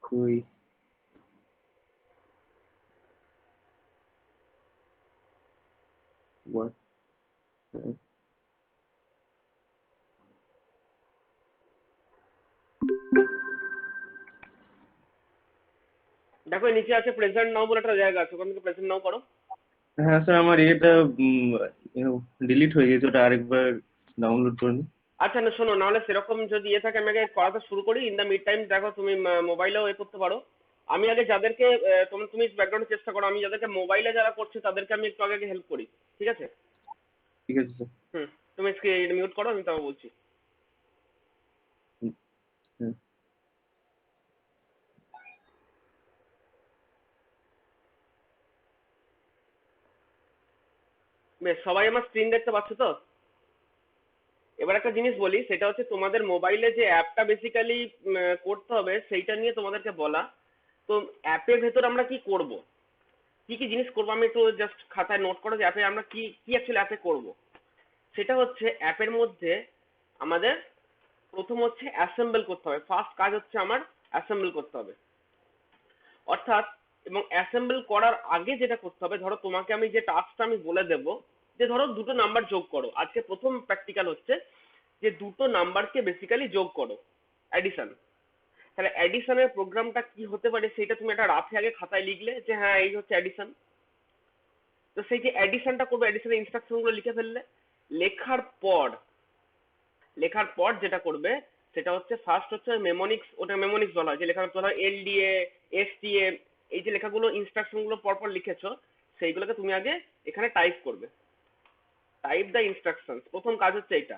कोई what দেখো নিচে আছে প্রেজেন্ট নাও বলে একটা জায়গা আছে, ওখান থেকে প্রেজেন্ট নাও করো। হ্যাঁ স্যার আমার এটা ডিলিট হয়ে গেছে, ওটা আরেকবার ডাউনলোড করে নিই। আচ্ছা না শোনো, নাহলে সেরকম যদি ইয়ে থাকে আমি আগে করাতে শুরু করি, ইন দ্য মিড টাইম দেখো তুমি মোবাইলেও এ করতে পারো। আমি আগে যাদেরকে তুমি তুমি ব্যাকগ্রাউন্ডে চেষ্টা করো, আমি যাদেরকে মোবাইলে যারা করছে তাদেরকে আমি একটু আগে হেল্প করি, ঠিক আছে? ঠিক আছে স্যার। হুম। তুমি মিউট করো, আমি তাও বলছি। হুম, হুম। বেশ, সবাই আমার স্ক্রিন দেখতে পাচ্ছ তো? এবার একটা জিনিস বলি, সেটা হচ্ছে তোমাদের মোবাইলে যে অ্যাপটা বেসিক্যালি করতে হবে সেইটা নিয়ে তোমাদেরকে বলা। তো অ্যাপের ভেতর আমরা কি করব, কি কি জিনিস করবো, আমি একটু জাস্ট খাতায় নোট করো যে অ্যাপে আমরা কি কি অ্যাকচুয়ালি অ্যাপে করব। সেটা হচ্ছে অ্যাপের মধ্যে আমাদের প্রথম হচ্ছে অ্যাসেম্বল করতে হবে, ফার্স্ট কাজ হচ্ছে আমার অ্যাসেম্বল করতে হবে। অর্থাৎ এবং অ্যাসেম্বল করার আগে যেটা করতে হবে, ধরো তোমাকে আমি যে টাস্কটা আমি বলে দেব, যে ধরো দুটো নাম্বার যোগ করো, আজকে প্রথম প্র্যাকটিক্যাল হচ্ছে যে দুটো নাম্বারকে বেসিক্যালি যোগ করো, অ্যাডিশন। তাহলে অ্যাডিশনের প্রোগ্রামটা কি হতে পারে সেটা তুমি একটা রাফে আগে খাতায় লিখলে যে হ্যাঁ এই হচ্ছে অ্যাডিশন। তো সেই যে অ্যাডিশনটা করবে, অ্যাডিশনের ইনস্ট্রাকশন গুলো লিখে ফেললে। লেখার পর লেখার পর যেটা করবে সেটা হচ্ছে ফার্স্ট হচ্ছে মেমোনিক্স, ওটা মেমোনিক্স বলা হয় যে লেখা বলা হয় এলডিএ, এসটিএ, এই যে লেখাগুলো ইনস্ট্রাকশন গুলো পরপর লিখেছো সেইগুলোকে তুমি আগে এখানে টাইপ করবে, টাইপ দ্য ইনস্ট্রাকশনস, প্রথম কাজ হচ্ছে এইটা।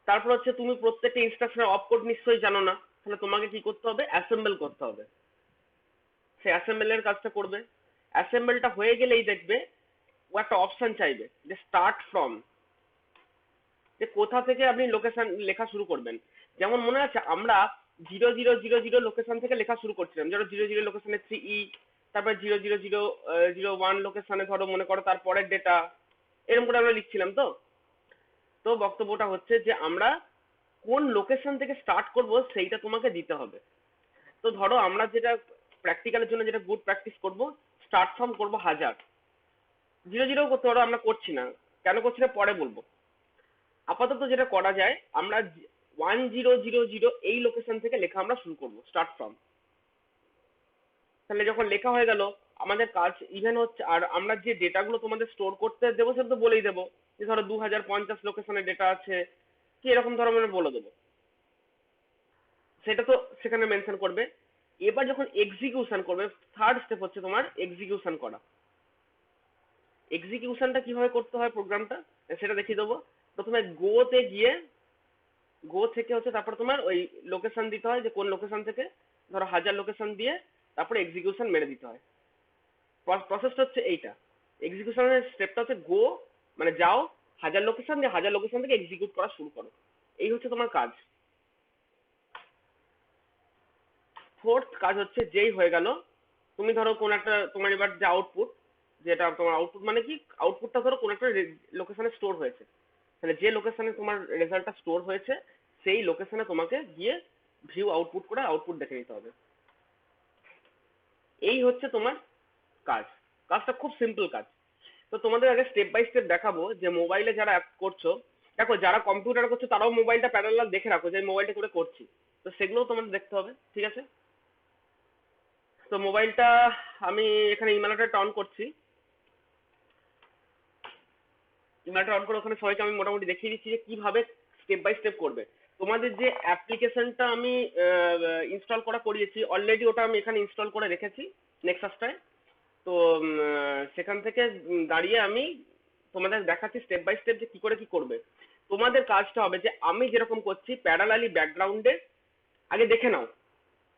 তারপর হচ্ছে তুমি প্রত্যেকটা ইনস্ট্রাকশনের অফ কোড নিশ্চয়ই জানো না, তাহলে তোমাকে কি করতে হবে, অ্যাসেম্বল করতে হবে। সেই অ্যাসেম্বলের কাজটা করবে। অ্যাসেম্বলটা হয়ে গেলেই দেখবে ও একটা অপশন চাইবে যে স্টার্ট ফ্রম, যে কোথা থেকে আপনি লোকেশন লেখা শুরু করবেন। যেমন মনে আছে আমরা 0000 লোকেশন থেকে লেখা শুরু করছিলাম, ধরো 00 লোকেশনে 3E, তারপর 0001 লোকেশনে ধরো মনে করো তারপরের ডেটা, এরকম করে আমরা লিখছিলাম তো। তো বক্তব্যটা হচ্ছে যে আমরা কোন লোকেশন থেকে স্টার্ট করব সেইটা তোমাকে দিতে হবে। তো ধরো আমরা যেটা প্র্যাকটিক্যালের জন্য যেটা গুড প্র্যাকটিস করব, স্টার্ট ফ্রম করব 1000, 00 করতে পারো, আমরা করছি না, কেন করছি না পরে বলবো। আপাতত যেটা করা যায়, আমরা 1000 এই লোকেশন থেকে লেখা আমরা শুরু করব, স্টার্ট ফ্রম। তাহলে যখন লেখা হয়ে গেল আমাদের কাজ ইভেন হচ্ছে, আর আমরা যে ডেটাগুলো তোমাদের স্টোর করতে দেবো সেটা তো বলেই দেবো, যে ধরো 2050 লোকেশনের ডেটা আছে কি এরকম ধরনের বলে দেবো, সেটা তো সেখানে মেনশন করবে। এবার যখন এক্সিকিউশন করবে, থার্ড স্টেপ হচ্ছে তোমার এক্সিকিউশন করা। এক্সিকিউশনটা কিভাবে করতে হয় প্রোগ্রামটা সেটা দেখিয়ে দেবো। প্রথমে গোতে গিয়ে, গো থেকে হচ্ছে তারপর তোমার ওই লোকেশন দিতে হয় যে কোন লোকেশন থেকে, ধরো 1000 লোকেশন দিয়ে তারপরে এক্সিকিউশন মেরে দিতে হয়। প্রসেসটা হচ্ছে এইটা। এক্সিকিউশনের স্টেপটা হচ্ছে গো, মানে যাও 1000 লোকেশন দিয়ে 1000 লোকেশন থেকে এক্সিকিউট করা শুরু করো। এই হচ্ছে তোমার কাজ। ফোর্থ কাজ হচ্ছে যেই হয়ে গেল, তুমি ধরো কোন একটা তোমার এবার যে আউটপুট, যেটা তোমার আউটপুট মানে কি, আউটপুটটা ধরো কোন একটা লোকেশনে স্টোর হয়েছে, তাহলে যে লোকেশনে তোমার রেজাল্টটা স্টোর হয়েছে সেই লোকেশনে তোমাকে গিয়ে ভিউ আউটপুট করে আউটপুট দেখে নিতে হবে। এই হচ্ছে তোমার কাজ। কাজটা খুব সিম্পল কাজ। তো তোমাদের আগে স্টেপ বাই স্টেপ দেখাবো যে মোবাইলে যারা অ্যাপ করছো, দেখো যারা কম্পিউটারে করছো তারাও মোবাইলটা প্যারালাল দেখে রাখো যে মোবাইলটা করে করছি, তো সেগুলোও তোমাদের দেখতে হবে, ঠিক আছে? তো মোবাইলটা আমি এখানে ইমেলটা অন করছি, ইমেলটা অন করে ওখানে সবাইকে আমি মোটামুটি দেখিয়ে দিচ্ছি যে কিভাবে স্টেপ বাই স্টেপ করবে। তোমাদের যে অ্যাপ্লিকেশনটা আমি ইনস্টল করা করিয়েছি অলরেডি, ওটা আমি এখানে ইনস্টল করে রেখেছি নেক্সাসটায়। তো সেখান থেকে দাঁড়িয়ে আমি তোমাদের দেখাচ্ছি স্টেপ বাই স্টেপ যে কি করে কি করবে। তোমাদের কাজটা হবে যে আমি যেরকম করছি প্যারালালি ব্যাকগ্রাউন্ডে আগে দেখে নাও,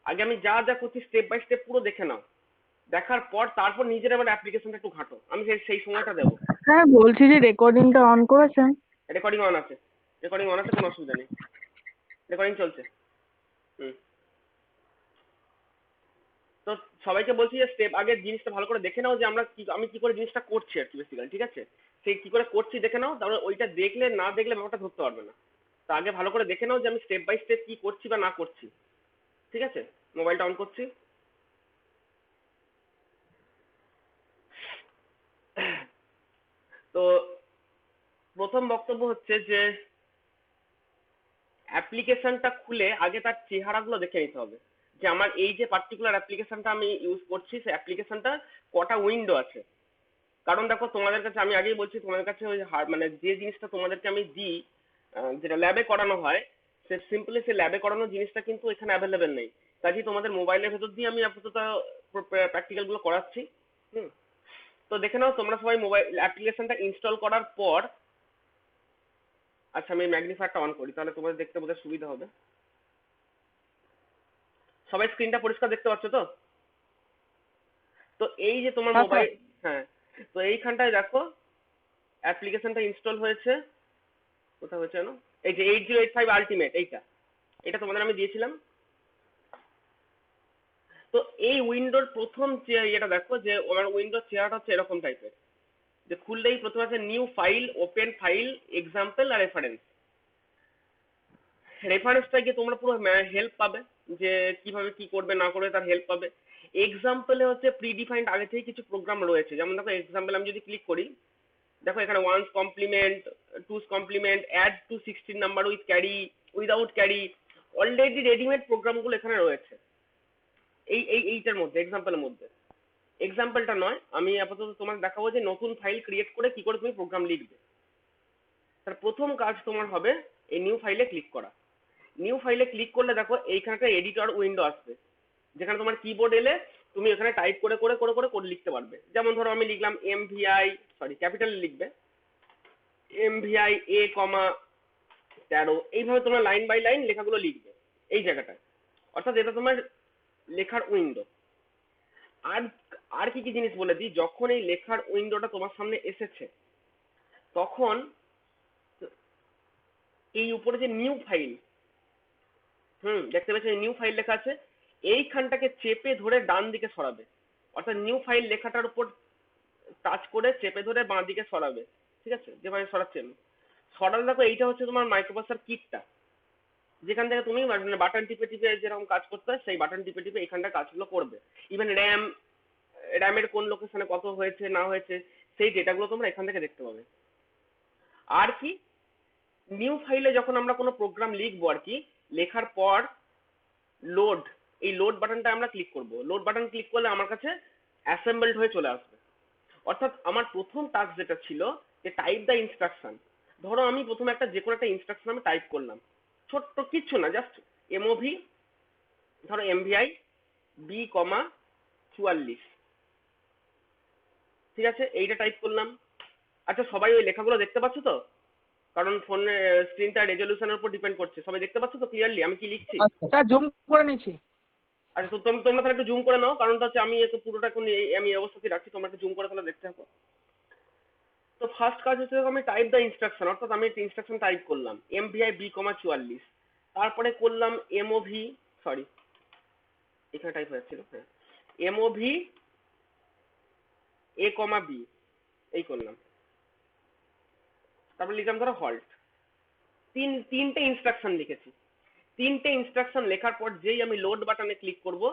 আগে আমি যা যা করছি স্টেপ বাই স্টেপ পুরো দেখে নাও, দেখার পর তারপর নিজের আবার অ্যাপ্লিকেশনটা একটু ঘাঁটো, আমি সেই সময়টা দেবো। হ্যাঁ, বলছি যে রেকর্ডিংটা অন করেছেন? রেকর্ডিং অন আছে, রেকর্ডিং অন আছে, কোনো অসুবিধা নেই, রেকর্ডিং চলছে। হুম। তো সবাইকে বলছি যে স্টেপ আগে জিনিসটা ভালো করে দেখে নাও যে আমি কি করে জিনিসটা করছি আর কি বেসিক্যালি, ঠিক আছে? সেই কি করে করছি দেখে নাও, তারপরে ওইটা দেখলে না দেখলে ব্যাপারটা ধরতে পারবে না। তা আগে ভালো করে দেখে নাও যে আমি স্টেপ বাই স্টেপ কি করছি বা না করছি। ঠিক আছে, মোবাইলটা অন করছি। তো প্রথম বক্তব্য হচ্ছে যে অ্যাপ্লিকেশনটা খুলে আগে তার চেহারাগুলো দেখে নিতে হবে, যে আমার এই যে পার্টিকুলার অ্যাপ্লিকেশনটা আমি ইউজ করছি সেই অ্যাপ্লিকেশনটা কটা উইন্ডো আছে। কারণ দেখো তোমাদের কাছে আমি আগেই বলছি, তোমাদের কাছে ওই মানে যে জিনিসটা তোমাদেরকে আমি দিই, যেটা ল্যাবে করানো হয়, সে সিম্পলি সে ল্যাবে করানো জিনিসটা কিন্তু এখানে অ্যাভেলেবেল নেই। কাজেই তোমাদের মোবাইলের ভেতর দিয়ে আমি আপাতত প্র্যাকটিক্যাল গুলো করাচ্ছি। হুম। তো দেখে নাও তোমরা সবাই মোবাইল অ্যাপ্লিকেশনটা ইনস্টল করার পর, আচ্ছা আমি ম্যাগনিফায়ারটা অন করি তাহলে তোমাদের দেখতে বোধহয় সুবিধা হবে। সবাই স্ক্রিনটা পরিষ্কার দেখতে পাচ্ছ তো? তো এই যে তোমার হ্যাঁ স্যার। মোবাইল, হ্যাঁ, তো এইখানটায় দেখো অ্যাপ্লিকেশনটা ইনস্টল হয়েছে। কোথায় হয়েছে জানো? এই যে 8085 আলটিমেট, এটা তোমাদের আমি দিয়েছিলাম। তো এই উইন্ডোর প্রথম যে এটা দেখো যে আমার উইন্ডোর চেহারাটা হচ্ছে এরকম টাইপের, যে খুললেই প্রথমে আছে new file, open file, example আর রেফারেন্স। রেফারেন্সটা গিয়ে তোমরা পুরো হেল্প পাবে, যে কিভাবে কি করবে না করবে তার হেল্প পাবে। এক্সাম্পলে হচ্ছে প্রিডিফাইন্ড আগে থেকে কিছু প্রোগ্রাম রয়েছে, যেমন দেখো এক্সাম্পল আমি যদি ক্লিক করি, দেখো এখানে one's complement, two's complement, add two 16 number with carry, without carry, already readymade প্রোগ্রামগুলো এখানে রয়েছে এইটার মধ্যে, এক্সাম্পলের মধ্যে। এক্সাম্পলটা নয়, আমি আপাতত তোমাকে দেখাবো যে নতুন ফাইল ক্রিয়েট করে কি করে তুমি প্রোগ্রাম লিখবে। তার প্রথম কাজ তোমার হবে এই নিউ ফাইলে ক্লিক করা। নিউ ফাইলে ক্লিক করলে দেখো এইখানে একটা এডিটর উইন্ডো আসবে, যেখানে তোমার কিবোর্ড এলে তুমি এখানে টাইপ করে করে করে করে কোড লিখতে পারবে। যেমন ধরো আমি লিখলাম এমভিআই, সরি ক্যাপিটালে লিখবে, এমভিআই এ কমা 13, এইভাবে তোমরা লাইন বাই লাইন লেখাগুলো লিখবে এই জায়গাটায়। অর্থাৎ এটা তোমার লেখার উইন্ডো। আর আর কি কি জিনিস বলে দিই, যখন এই লেখার উইন্ডোটা তোমার সামনে এসেছে তখন এই উপরে যে নিউ ফাইল, দেখতে পাচ্ছ নিউ ফাইল লেখা আছে, এইখানটাকে চেপে ধরে ডান দিকে সরাবে। অর্থাৎ নিউ ফাইল লেখাটার উপর টাচ করে চেপে ধরে বাঁ দিকে সরাবে। ঠিক আছে, যেভাবে সরাচ্ছি আমি, সরালে দেখো এইটা হচ্ছে তোমার মাইক্রোপ্রসেসর কিটটা, যেখান থেকে তুমি বাটন টিপে টিপে যেরকম কাজ করতে হয় সেই বাটন টিপে টিপে এইখানটা কাজগুলো করবে। ইভেন র্যামের কোন লোকেশনে কত হয়েছে না হয়েছে সেই ডেটাগুলো তোমরা এখান থেকে দেখতে পাবে। আর কি, নিউ ফাইলে যখন আমরা কোনো প্রোগ্রাম লিখবো আর কি, লেখার পর লোড, এই লোড বাটনটা আমরা ক্লিক করব। লোড বাটন ক্লিক করলে আমার কাছে অ্যাসেম্বলড হয়ে চলে আসবে। অর্থাৎ আমার প্রথম টাস্ক যেটা ছিল যে টাইপ দ্য ইনস্ট্রাকশন, ধরো আমি প্রথমে একটা যে কোনো একটা ইনস্ট্রাকশন আমি টাইপ করলাম, ছোট্ট কিচ্ছু না, জাস্ট এমওভি, ধরো এমভিআই বি কমা 44, ঠিক আছে, এইটা টাইপ করলাম। আচ্ছা সবাই ওই লেখাগুলো দেখতে পাচ্ছ তো? কারণ ফোনের স্ক্রিনটা রেজলিউশনের উপর ডিপেন্ড করছে, সবাই দেখতে পাচ্ছ তো ক্লিয়ারলি আমি কি লিখছি? স্যার জুম করে নিচ্ছি। আচ্ছা তো তোমরা তাহলে একটু জুম করে নাও, কারণটা হচ্ছে আমি একটু পুরোটা এখন আমি এই অবস্থাতে রাখছি, তোমরা একটু জুম করে তাহলে দেখতে থাকো। তো ফার্স্ট কাজ হচ্ছে আমি টাইপ দ্য ইনস্ট্রাকশন, অর্থাৎ আমি একটা ইনস্ট্রাকশন টাইপ করলাম এমভিআই বি কমা 44, তারপরে করলাম এমওভি, সরি এখানে টাইপ হয়ে যাচ্ছিল, হ্যাঁ, এমওভি এ কমা বি, এই করলাম। তারপরে লিখলাম ধরো হল্ট। তিনটে ইনস্ট্রাকশন লিখেছি। তিনটে ইনস্ট্রাকশন লেখার পর যেই আমি লোড বাটনে ক্লিক করব,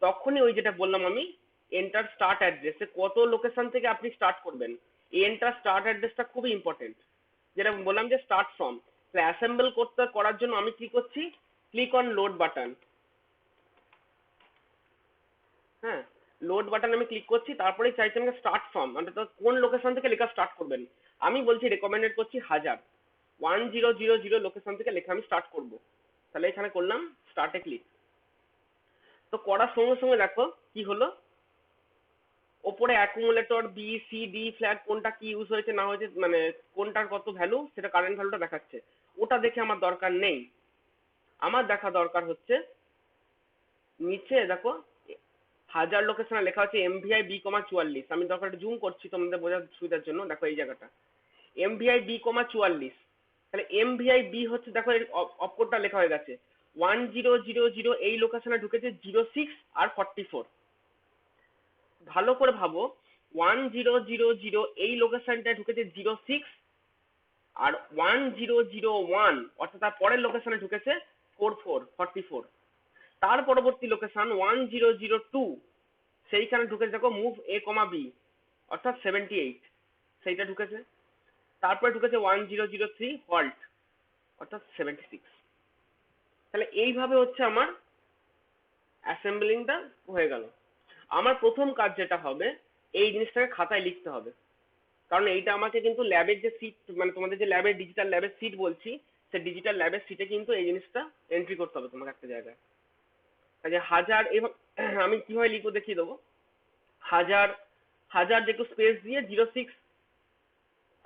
তখনই ওই যেটা বললাম আমি এন্টার স্টার্ট অ্যাড্রেস, কত লোকেশন থেকে আপনি স্টার্ট করবেন, এই এন্টার স্টার্ট অ্যাড্রেসটা খুবই ইম্পর্টেন্ট। যেটা বললাম যে স্টার্ট ফ্রম, তো অ্যাসেম্বল করার জন্য আমি কি করছি, ক্লিক অন লোড বাটন, হ্যাঁ, লোড বাটন আমি ক্লিক করছি, তারপরেই চাইছি আমাকে স্টার্ট ফ্রম, মানে কোন লোকেশন থেকে লেখা স্টার্ট করবেন। আমি বলছি রেকমেন্ডেড করছি 1000 লোকেশন থেকে লেখা আমি স্টার্ট করব। তাহলে এখানে করলাম স্টার্টে ক্লিক। তো করার সঙ্গে সঙ্গে দেখো কি হলো, ওপরে accumulator B C D flag কোনটা কি ইউজ হয়েছে না হয়েছে, মানে কোনটার কত ভ্যালু সেটা কারেন্ট ভ্যালুটা দেখাচ্ছে। ওটা দেখে আমার দরকার নেই, আমার দেখা দরকার হচ্ছে নিচে দেখো 1000 লোকেশনে লেখা আছে এমভিআই বি কমা 44, আমি দরকার জুম করছি তোমাদের বোঝার সুবিধার জন্য, দেখো এই জায়গাটা এমভিআই বি কমা 44, তাহলে এমভিআই বি হচ্ছে দেখো এর অপকোডটা লেখা হয়ে গেছে 1000, এই লোকেশনে ঢুকেছে 06 আর 44। ভালো করে ভাবো, 1000 এই লোকেশনটায় ঢুকেছে 06 আর 1001 অর্থাৎ তার পরের লোকেশনে ঢুকেছে 44 তার পরবর্তী লোকেশন 1002 সেইখানে ঢুকেছে দেখো মুভ এ কমা বি অর্থাৎ 78 সেইটা ঢুকেছে। তারপরে ঢুকেছে 1003 হল্ট অর্থাৎ 76। তাহলে এইভাবে হচ্ছে আমার অ্যাসেম্বলিংটা হয়ে গেল। আমার প্রথম কাজ যেটা হবে এই জিনিসটাকে খাতায় লিখতে হবে, কারণ এইটা আমাকে কিন্তু ল্যাবের যে সিট মানে তোমাদের যে ল্যাবের ডিজিটাল ল্যাবের সিট বলছি সেই ডিজিটাল ল্যাবের সিটে কিন্তু এই জিনিসটা এন্ট্রি করতে হবে তোমাকে একটা জায়গায়। কাজে হাজার আমি কিভাবে লিখবো দেখিয়ে দেবো। হাজার হাজার একটু স্পেস দিয়ে 06,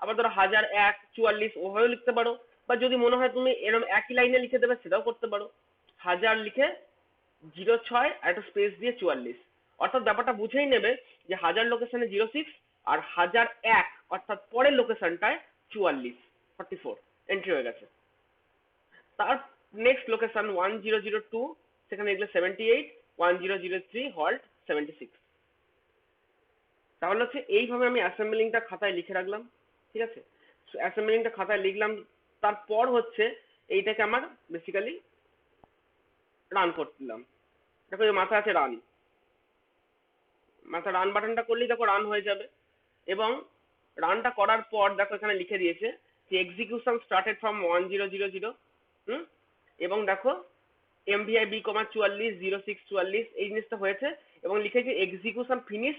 আবার ধরো 1001 ওভাবেও লিখতে পারো, বা যদি মনে হয় তুমি এরকম একই লাইনে লিখে দেবে সেটাও করতে পারো। হাজার লিখে 06 আর একটা স্পেস দিয়ে 44, অর্থাৎ ব্যাপারটা বুঝেই নেবে যে হাজার লোকেশনে 06 আর 1001 অর্থাৎ পরের লোকেশনটায় 44 এন্ট্রি হয়ে গেছে। তার নেক্সট লোকেশন 1002 সেখানে লিখলে 78, 1003 হল্ট 76। তাহলে হচ্ছে এইভাবে আমি অ্যাসেম্বলিংটা খাতায় লিখে রাখলাম, ঠিক আছে। অ্যাসেম্বলিংটা খাতায় লিখলাম, তারপর হচ্ছে এইটাকে আমার বেসিক্যালি রান করলাম। দেখো এই মাথায় আছে রান, মাথা রান বাটনটা করলেই দেখো রান হয়ে যাবে। এবং রানটা করার পর দেখো এখানে লিখে দিয়েছে যে এক্সিকিউশন স্টার্টেড ফ্রম 1000 এবং দেখো এমভিআই বি কমা 44 06 44 এই জিনিসটা হয়েছে, এবং লিখেছে execution finish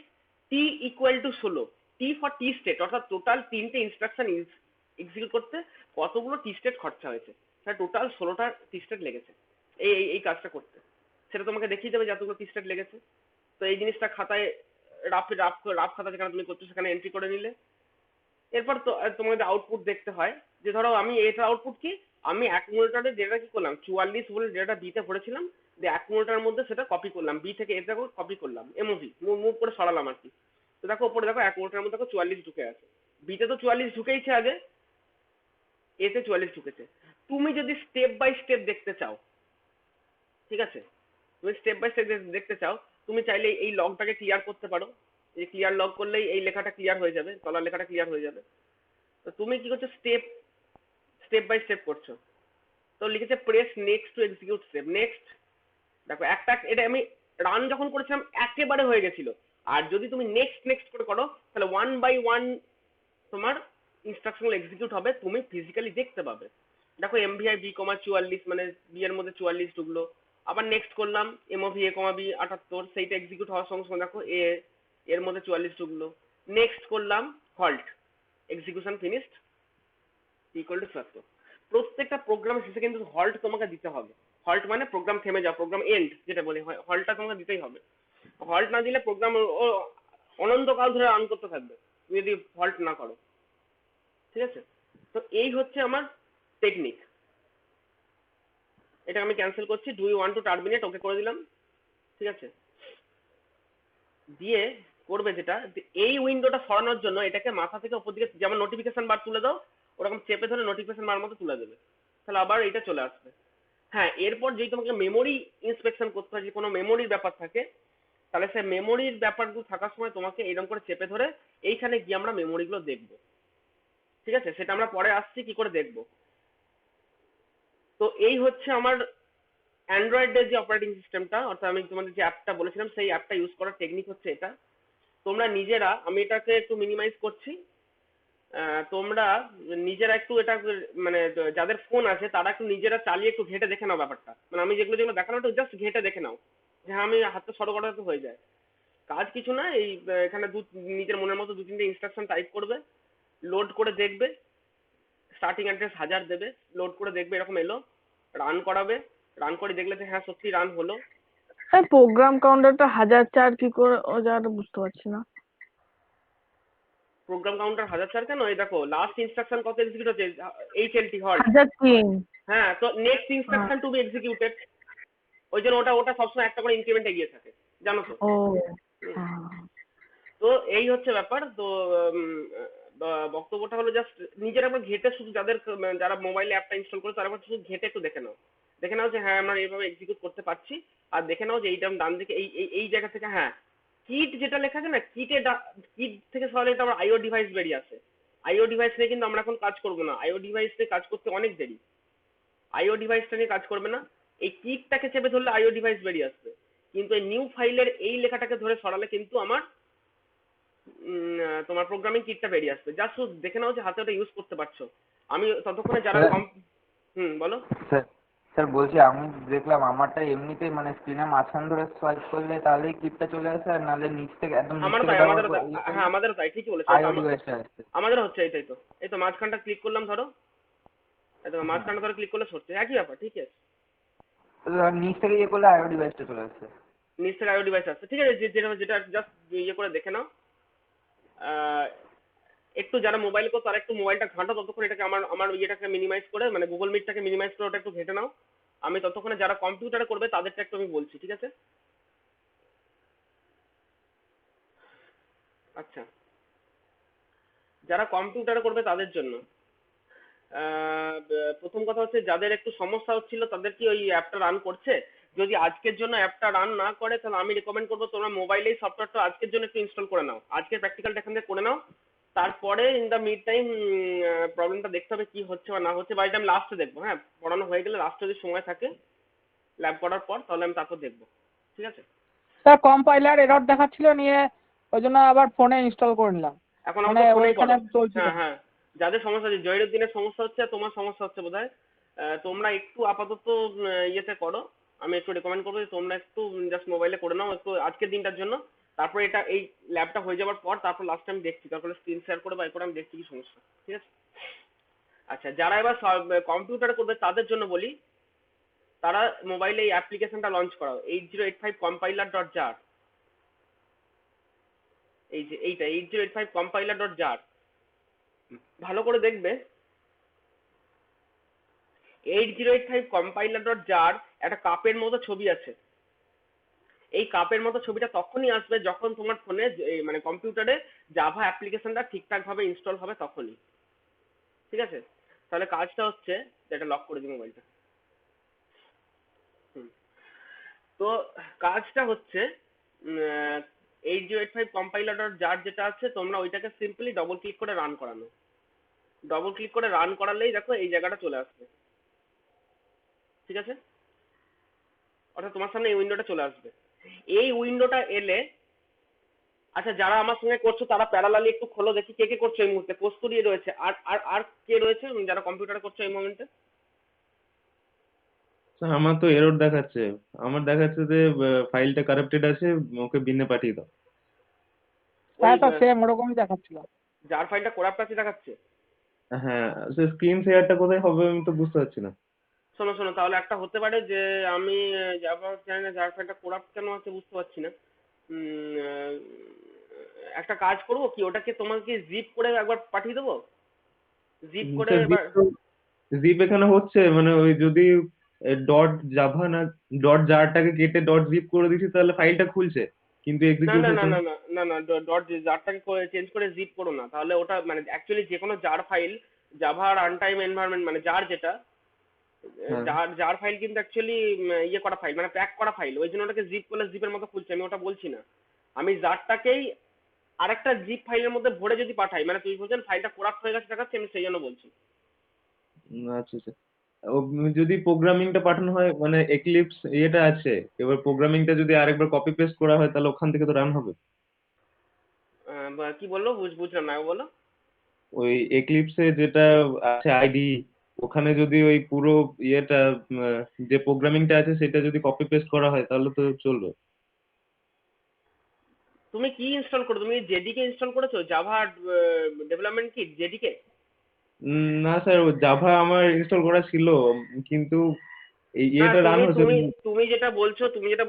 T equal to 16, T for T state, অর্থাৎ টোটাল 3টে ইনস্ট্রাকশন এক্সিকিউট করতে কতগুলো টি স্টেট খরচা হয়েছে, সেটা টোটাল 16টা টি স্টেট লেগেছে এই এই কাজটা করতে। সেটা তোমাকে দেখিয়ে দেবে যতগুলো টি স্টেট লেগেছে। তো এই জিনিসটা খাতায় রাফ রাফ রাফ খাতা যেখানে তুমি করছো সেখানে এন্ট্রি করে নিলে। এরপর তো তোমাদের আউটপুট দেখতে হয়, যে ধরো আমি এটা আউটপুট কি, আমি অ্যাকুমুলেটরের ডেটা কি করলাম 44 বলে ডেটা বিতে ভরেছিলাম, যে অ্যাকুমুলেটরের মধ্যে সেটা কপি করলাম, বি থেকে এতে কপি করলাম, এমওভি মুভ করে সরালাম আর কি। তো দেখো উপরে দেখো অ্যাকুমুলেটরের মধ্যে দেখো 44 ঢুকে আছে, বিতে তো 44 ঢুকেইছে আগে, এতে 44 ঢুকেছে। তুমি যদি স্টেপ বাই স্টেপ দেখতে চাও, ঠিক আছে, তুমি স্টেপ বাই স্টেপ দেখতে চাও, তুমি চাইলে এই লগটাকে ক্লিয়ার করতে পারো। এই ক্লিয়ার লগ করলেই এই লেখাটা ক্লিয়ার হয়ে যাবে, তলার লেখাটা ক্লিয়ার হয়ে যাবে। তো তুমি কি করছো, স্টেপ স্টেপ বাই স্টেপ করছো। তো লিখেছে press next two execute step, next. দেখো একটা এটা আমি রান যখন করেছিলাম একেবারে হয়ে গেছিল, আর যদি তুমি নেক্সট নেক্সট করে করো তাহলে 1 by 1 তোমার ইনস্ট্রাকশন এক্সিকিউট হবে, তুমি ফিজিক্যালি দেখতে পাবে। দেখো এমভিআই বি কমা 44 মানে বি এর মধ্যে 44 ঢুকলো, আবার নেক্সট করলাম এমওভি এ কমা বি 78, সেইটা এক্সিকিউট হওয়ার সঙ্গে সঙ্গে দেখো এর মধ্যে 44 ঢুকলো। নেক্সট করলাম halt, execution finished equal to 70। প্রত্যেকটা প্রোগ্রাম শেষে কিন্তু হল্ট তোমাকে দিতে হবে। হল্ট মানে প্রোগ্রাম থেমে যাও, প্রোগ্রাম এন্ড যেটা বলি, হল্টটা তোমাকে দিতেই হবে। হল্ট না দিলে প্রোগ্রাম অনন্তকাল ধরে রান করতে থাকবে তুমি যদি হল্ট না করো, ঠিক আছে। তো এই হচ্ছে আমার টেকনিক। এটা আমি ক্যান্সেল করছি, do you want to terminate, okay করে দিলাম, ঠিক আছে। দিয়ে করবে যেটা, এই উইন্ডোটা সরানোর জন্য এটাকে মাথা থেকে উপর দিকে যেমন নোটিফিকেশন বার তুলে দাও ওরকম চেপে ধরে নোটিফিকেশন বার মতো তুলে দেবে, তাহলে আবার এটা চলে আসবে। হ্যাঁ, এরপর যদি তোমাকে মেমোরি ইন্সপেকশন করতে হয়, যে কোনো মেমোরির ব্যাপার থাকে, তাহলে সেই মেমোরির ব্যাপারগুলো থাকার সময় তোমাকে এরকম করে চেপে ধরে এইখানে গিয়ে আমরা মেমোরিগুলো দেখবো, ঠিক আছে। সেটা আমরা পরে আসছি কি করে দেখবো। তো এই হচ্ছে আমার অ্যান্ড্রয়েডের যে অপারেটিং সিস্টেমটা, অর্থাৎ আমি তোমাদের যে অ্যাপটা বলেছিলাম সেই অ্যাপটা ইউজ করার টেকনিক হচ্ছে এটা। তোমরা নিজেরা, আমি এটাকে একটু মিনিমাইজ করছি, তোমরা নিজেরা একটু এটা মানে যাদের ফোন আছে তারা একটু নিজেরা চালিয়ে একটু ঘেটে দেখে নাও ব্যাপারটা, মানে আমি যেগুলো যেগুলো দেখানো একটু জাস্ট ঘেটে দেখে নাও, যে হ্যাঁ আমি হাতে সরো করা তো হয়ে যায়। কাজ কিছু না, এই এখানে নিজের মনের মতো 2-3টে ইনস্ট্রাকশন টাইপ করবে, লোড করে দেখবে, স্টার্টিং অ্যাড্রেস 1000 দেবে, লোড করে দেখবে এরকম এলো, রান করাবে, রান করে দেখলে যে হ্যাঁ সত্যি রান হলো। স্যার প্রোগ্রাম কাউন্টারটা 1004 কি করে ও জায়গাটা বুঝতে পারছি না। প্রোগ্রাম কাউন্টার 1004 কেন, এই দেখো লাস্ট ইনস্ট্রাকশন কত এক্সিকিউট হচ্ছে, HLT হল্ট। 1003। হ্যাঁ, তো next instruction to B executed, ওই জন্য ওটা ওটা সবসময় একটা করে ইনক্রিমেন্ট এগিয়ে থাকে, জানো তো। ও তো এই হচ্ছে ব্যাপার। তো বক্তব্যটা হলো জাস্ট নিজের একবার ঘেটে, শুধু যারা মোবাইলে অ্যাপটা ইনস্টল করে তারা একবার শুধু ঘেটে একটু দেখে নাও, দেখে নাও যে হ্যাঁ আমরা এইভাবে এক্সিকিউট করতে পারছি। আর দেখে নাও যে এইটা ডান দিকে এই এই এই জায়গা থেকে, হ্যাঁ কিট যেটা লেখা আছে না, কিট থেকে সরালে এটা আবার আইও ডিভাইস বেরিয়ে আসে, আইও ডিভাইস নিয়ে কিন্তু আমরা এখন কাজ করবো না, আইও ডিভাইস নিয়ে কাজ করতে অনেক দেরি। আইও ডিভাইসটা নিয়ে কাজ করবে না, এই কিকটাকে চেপে ধরলে আইও ডিভাইস বেরিয়ে আসবে, কিন্তু এই নিউ ফাইলের এই লেখাটাকে ধরে সরালে কিন্তু আমার তোমার প্রোগ্রামিং কিটটা বেরিয়ে আসবে। জাস্ট দেখে নাও যে হাতে ওটা ইউজ করতে পারছো। আমি ততক্ষণে যারা স্যার কম বলো। স্যার স্যার বলছি আমি দেখলাম আমারটা এমনিতেই মানে স্ক্রিনের মাঝখান ধরে সোয়াইপ করলে তাহলেই ক্লিপটা চলে আসে, আর নাহলে নিচ থেকে একদম নিচ আমারও থেকে তাই, ব্যবহার আমাদেরও তাই, হ্যাঁ আমাদেরও তাই, ঠিকই বলেছো। আইও ডিভাইসটা আসছে। আমাদেরও হচ্ছে এইটাই তো, এই তো মাঝখানটা ক্লিক করলাম ধরো, এই তো মাঝখানটা ধরো ক্লিক করলে সরছে, একই ব্যাপার, ঠিক আছে। নিচ থেকে ইয়ে করলে আইও ডিভাইসটা চলে আসছে। নিচ থেকে আইও ডিভাইস আসছে, ঠিক আছে। যেটা জাস্ট ইয়ে করে দেখে নাও। আহ, একটু যারা মোবাইল করো তারা একটু মোবাইলটা ঘাঁটো ততক্ষণ, এটাকে আমার আমার ইয়েটাকে মিনিমাইজ করে, মানে গুগল মিটটাকে মিনিমাইজ করে ওটা একটু ঘেঁটে নাও। আমি ততক্ষণে যারা কম্পিউটারে করবে তাদেরটা একটু আমি বলছি, ঠিক আছে। আচ্ছা, যারা কম্পিউটারে করবে তাদের জন্য প্রথম কথা হচ্ছে, যাদের একটু সমস্যা হচ্ছিল তাদের কি ওই অ্যাপটা রান করছে? যদি আজকের জন্য অ্যাপটা রান না করে তাহলে আমি রেকমেন্ড করবো তোমরা মোবাইলেই সফটওয়্যারটা আজকের জন্য একটু ইনস্টল করে নাও, আজকের প্র্যাকটিক্যালটা এখান থেকে করে নাও। তারপরে ইন দ্য মিড টাইম প্রবলেমটা দেখতে হবে কি হচ্ছে বা না হচ্ছে, বা এটা আমি লাস্টে দেখবো। হ্যাঁ, পড়ানো হয়ে গেলে লাস্টে যদি সময় থাকে ল্যাব করার পর, তাহলে আমি তারপর দেখবো, ঠিক আছে। স্যার কম্পাইলার এরর দেখাচ্ছিল, নিয়ে ওই জন্য আবার ফোনে ইনস্টল করে নিলাম, এখন মানে আমাকে ফোনেই ওইখানে করো। চলছিল। হ্যাঁ হ্যাঁ, যাদের সমস্যা হচ্ছে, জহিরুদ্দিনের সমস্যা হচ্ছে, তোমার সমস্যা হচ্ছে বোধহয়, তোমরা একটু আপাতত ইয়েতে করো। আমি একটু রেকমেন্ড করবো যে তোমরা একটু জাস্ট মোবাইলে করে নাও একটু আজকের দিনটার জন্য। তারপরে এটা এই ল্যাবটা হয়ে যাওয়ার পর তারপর লাস্ট টাইম দেখছি, তারপরে স্ক্রিন শেয়ার করে বা করে আমি দেখছি কি সমস্যা, ঠিক আছে। আচ্ছা, যারা এবার কম্পিউটারে করবে তাদের জন্য বলি, তারা মোবাইলে এই অ্যাপ্লিকেশনটা লঞ্চ করাও, 8085 compiler.jar। এই যে এইটা 8085 compiler.jar, ভালো করে দেখবে। 8085 compiler.jar একটা কাপের মতো ছবি আছে। এই কাপের মতো ছবিটা তখনই আসবে যখন তোমার ফোনে মানে কম্পিউটারে জাভা অ্যাপ্লিকেশনটা ঠিকঠাক ভাবে ইনস্টল হবে তখনই, ঠিক আছে। তাহলে কাজটা হচ্ছে, এটা লক করে দিই মোবাইলটা। তো কাজটা হচ্ছে 8085 compiler.jar যেটা আছে, তোমরা ওইটাকে সিম্পলি ডবল ক্লিক করে রান করানো। ডবল ক্লিক করে রান করালেই দেখো এই জায়গাটা চলে আসবে, ঠিক আছে। অর্থাৎ তোমার সামনে এই উইন্ডোটা চলে আসবে। এই উইন্ডোটা এলে, আচ্ছা যারা আমার সঙ্গে করছো তারা প্যারালালি একটু খোলো দেখি কে কে করছো এই মুহূর্তে। কস্তুরী রয়েছে, আর আর আর কে রয়েছে যারা কম্পিউটারে করছো এই মোমেন্টে? স্যার আমার তো এরর দেখাচ্ছে, আমার দেখাচ্ছে যে ফাইলটা কারাপ্টেড আছে, ওকে বিনে পাঠিয়ে দাও। ওই হ্যাঁ স্যার সেম ওরকমই দেখাচ্ছিল। যার ফাইলটা করাপ্ট আছে দেখাচ্ছে। হ্যাঁ, সে স্ক্রিন শেয়ারটা কোথায় হবে আমি তো বুঝতে পারছি না। শোনো শোনো, তাহলে একটা হতে পারে যে আমি জাভা জানি না যার ফাইলটা করাপ্ট কেন আছে বুঝতে পারছি না। উম, আহ, একটা কাজ করবো কি, ওটাকে তোমাকে জিপ করে একবার পাঠিয়ে দেবো, জিপ করে স্যার এবার। জিপ এখানে হচ্ছে, মানে ওই যদি ডট জাভা না ডট জারটাকে কেটে ডট জিপ করে দিচ্ছি তাহলে ফাইলটা খুলছে, কিন্তু না এক্সিকিউট না না হচ্ছে না না। না না না, ডট জারটাকে চেঞ্জ করে জিপ করো না, তাহলে ওটা মানে অ্যাকচুয়ালি যে কোনো jar file, Java run time environment মানে জার যেটা, হ্যাঁ। জার জার ফাইল কিন্তু অ্যাকচুয়ালি ইয়ে করা ফাইল, মানে প্যাক করা ফাইল, ওই জন্য ওটাকে জিপ করলে জিপের মতো খুলছে, আমি ওটা বলছি না। আমি জারটাকেই আরেকটা জিপ ফাইলের মধ্যে ভরে যদি পাঠাই, মানে তুই বলছেন ফাইলটা করাপ্ট হয়ে গেছে দেখাচ্ছে, আমি সেই জন্য বলছি। আচ্ছা আচ্ছা। যদি প্রোগ্রামিংটা পাঠানো হয়, মানে এক্লিপস ইয়েটা আছে, এবার প্রোগ্রামিংটা যদি আরেকবার কপি পেস্ট করা হয় তাহলে ওখান থেকে তো রান হবে। কি বললো বুঝলাম না, বলো। ওই এক্লিপসে যেটা আছে আইডি, ওখানে যদি ওই পুরো ইয়েটা যে প্রোগ্রামিংটা আছে সেটা যদি কপি পেস্ট করা হয় তাহলে তো চলবে। তুমি কি ইনস্টল করো, তুমি জেডিকে ইনস্টল করেছো, জাভা ডেভেলপমেন্ট কিট জেডিকে? না স্যার, জাভা আমার ইনস্টল করা ছিল, কিন্তু এই না, ইয়েটা রান তুমি হচ্ছে তুমি না। তুমি যেটা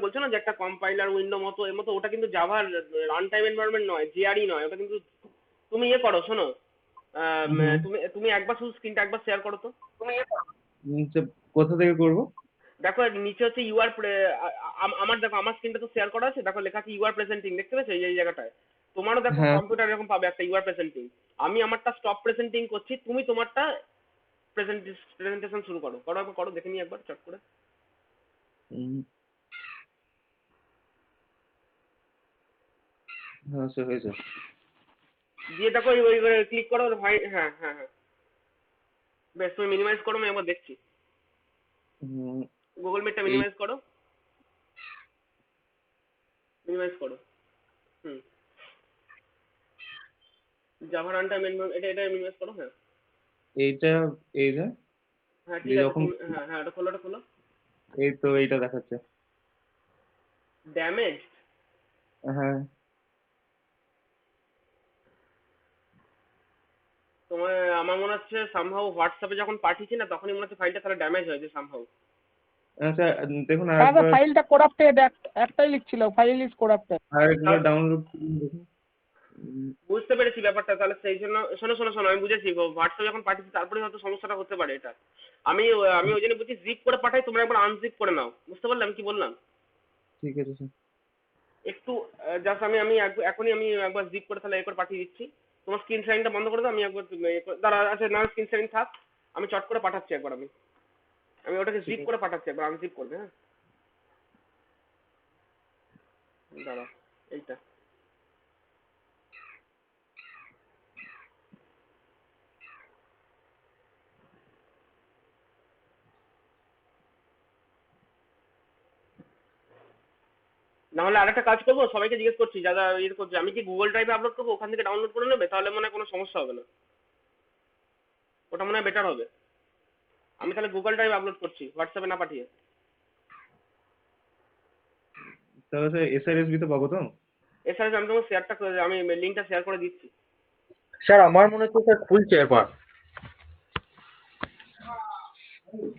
বলছো না যে একটা কম্পাইলার উইন্ডো মতো এর মতো, ওটা কিন্তু জাভার রান টাইম এনভায়রনমেন্ট নয়, জিআরই নয় ওটা কিন্তু। তুমি ইয়ে করো, শোনো, হুম। তুমি তুমি একবার শুধু স্ক্রিনটা একবার শেয়ার করো তো। সে কোথা থেকে করব? দেখো এর নিচে হচ্ছে ইউআর, আমার দেখো আমার স্ক্রিনটা তো শেয়ার করা আছে, দেখো লেখা আছে ইউআর প্রেজেন্টিং, দেখতে পেছো এই জায়গাটায়? তোমারও দেখো হ্যাঁ। কম্পিউটার এরকম পাবে একটা ইউআর প্রেজেন্টিং। আমি আমারটা স্টপ প্রেজেন্টিং করছি, তুমি তোমারটা প্রেজেন্টেশন শুরু করো, করো একবার, করো দেখে নি একবার চট করে। হুম, হ্যাঁ স্যার হয়েছে। দিয়ে দেখো ওই ক্লিক করো ভাই। হ্যাঁ হ্যাঁ হ্যাঁ, বেশ, তুমি মিনিমাইজ করো, আমি একবার দেখছি। হুম, গুগল মিটটা এই মিনিমাইজ করো, মিনিমাইজ করো। হুম, জাভা রান টাইম, এটা এটা মিনিমাইজ করো। হ্যাঁ এইটা, এই যে হ্যাঁ ঠিক দিয়ে আছে, যখন তুমি হ্যাঁ হ্যাঁ, এটা খোলো, এটা খোলো। এই তো এইটা দেখাচ্ছে। ড্যামেজ। হ্যাঁ, তোমার আমার মনে হচ্ছে সামহাউ হোয়াটসঅ্যাপে যখন পাঠিয়েছি না, তখনই মনে হচ্ছে ফাইলটা তাহলে ড্যামেজ হয়েছে সামহাউ। আচ্ছা, দেখুন হ্যাঁ স্যার, আরেকবার, ফাইলটা করাপ্টেড, একটাই লিখছিল, ফাইল ইজ করাপ্টেড। আরেকবার ডাউনলোড করুন দেখুন। বুঝতে পেরেছি ব্যাপারটা, তাহলে সেই জন্য শোনো শোনো শোনো, আমি বুঝেছি হোয়াটসঅ্যাপে যখন পাঠিয়েছি তারপরে হয়তো সমস্যাটা হতে পারে এটা। আমি ওই জন্য বলছি জিপ করে পাঠাই, তোমরা একবার আনজিপ করে নাও। বুঝতে পারলে আমি কি বললাম? ঠিক আছে স্যার। একটু জাস্ট আমি এখনই আমি একবার জিপ করে তাহলে করে পাঠিয়ে দিচ্ছি। তোমার স্ক্রিন শেয়ারিংটা বন্ধ করে দাও, আমি একবার দাঁড়া, আচ্ছা না, স্ক্রিন শেয়ারিং থাক, আমি চট করে পাঠাচ্ছি একবার। আমি আমি ওটাকে ঠিক জিপ আছে। করে পাঠাচ্ছি, একবার আনজিপ করবে। হ্যাঁ দাঁড়া, এইটা না হলে আরেকটা কাজ করবো, সবাইকে জিজ্ঞেস করছি যারা ইয়ে করছে, আমি কি গুগল ড্রাইভে আপলোড করবো, ওখান থেকে ডাউনলোড করে নেবে, তাহলে মনে হয় কোনো সমস্যা হবে না। ওটা মনে হয় বেটার হবে। আমি তাহলে গুগল ড্রাইভ আপলোড করছি, হোয়াটসঅ্যাপে না পাঠিয়ে। তাহলে স্যার এসআরএসবি তো পাবো তো? এছাড়া আমি তোমার শেয়ারটা আমি লিঙ্কটা শেয়ার করে দিচ্ছি। স্যার আমার মনে হচ্ছে স্যার খুলছে এবার।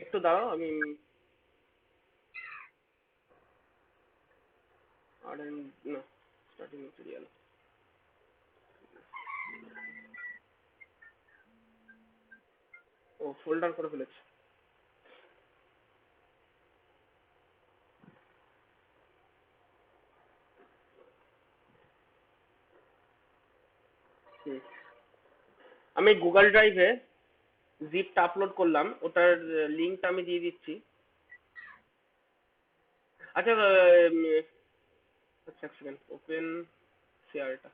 একটু দাঁড়াও, আমি আর না, স্টার্টিং ম্যাটেরিয়াল। ও ফোল্ডার করে ফেলেছি। হুম, আমি গুগল ড্রাইভে জিপটা আপলোড করলাম, ওটার লিঙ্কটা আমি দিয়ে দিচ্ছি। আচ্ছা আচ্ছা, এক সেকেন্ড, ওপেন শেয়ারটা।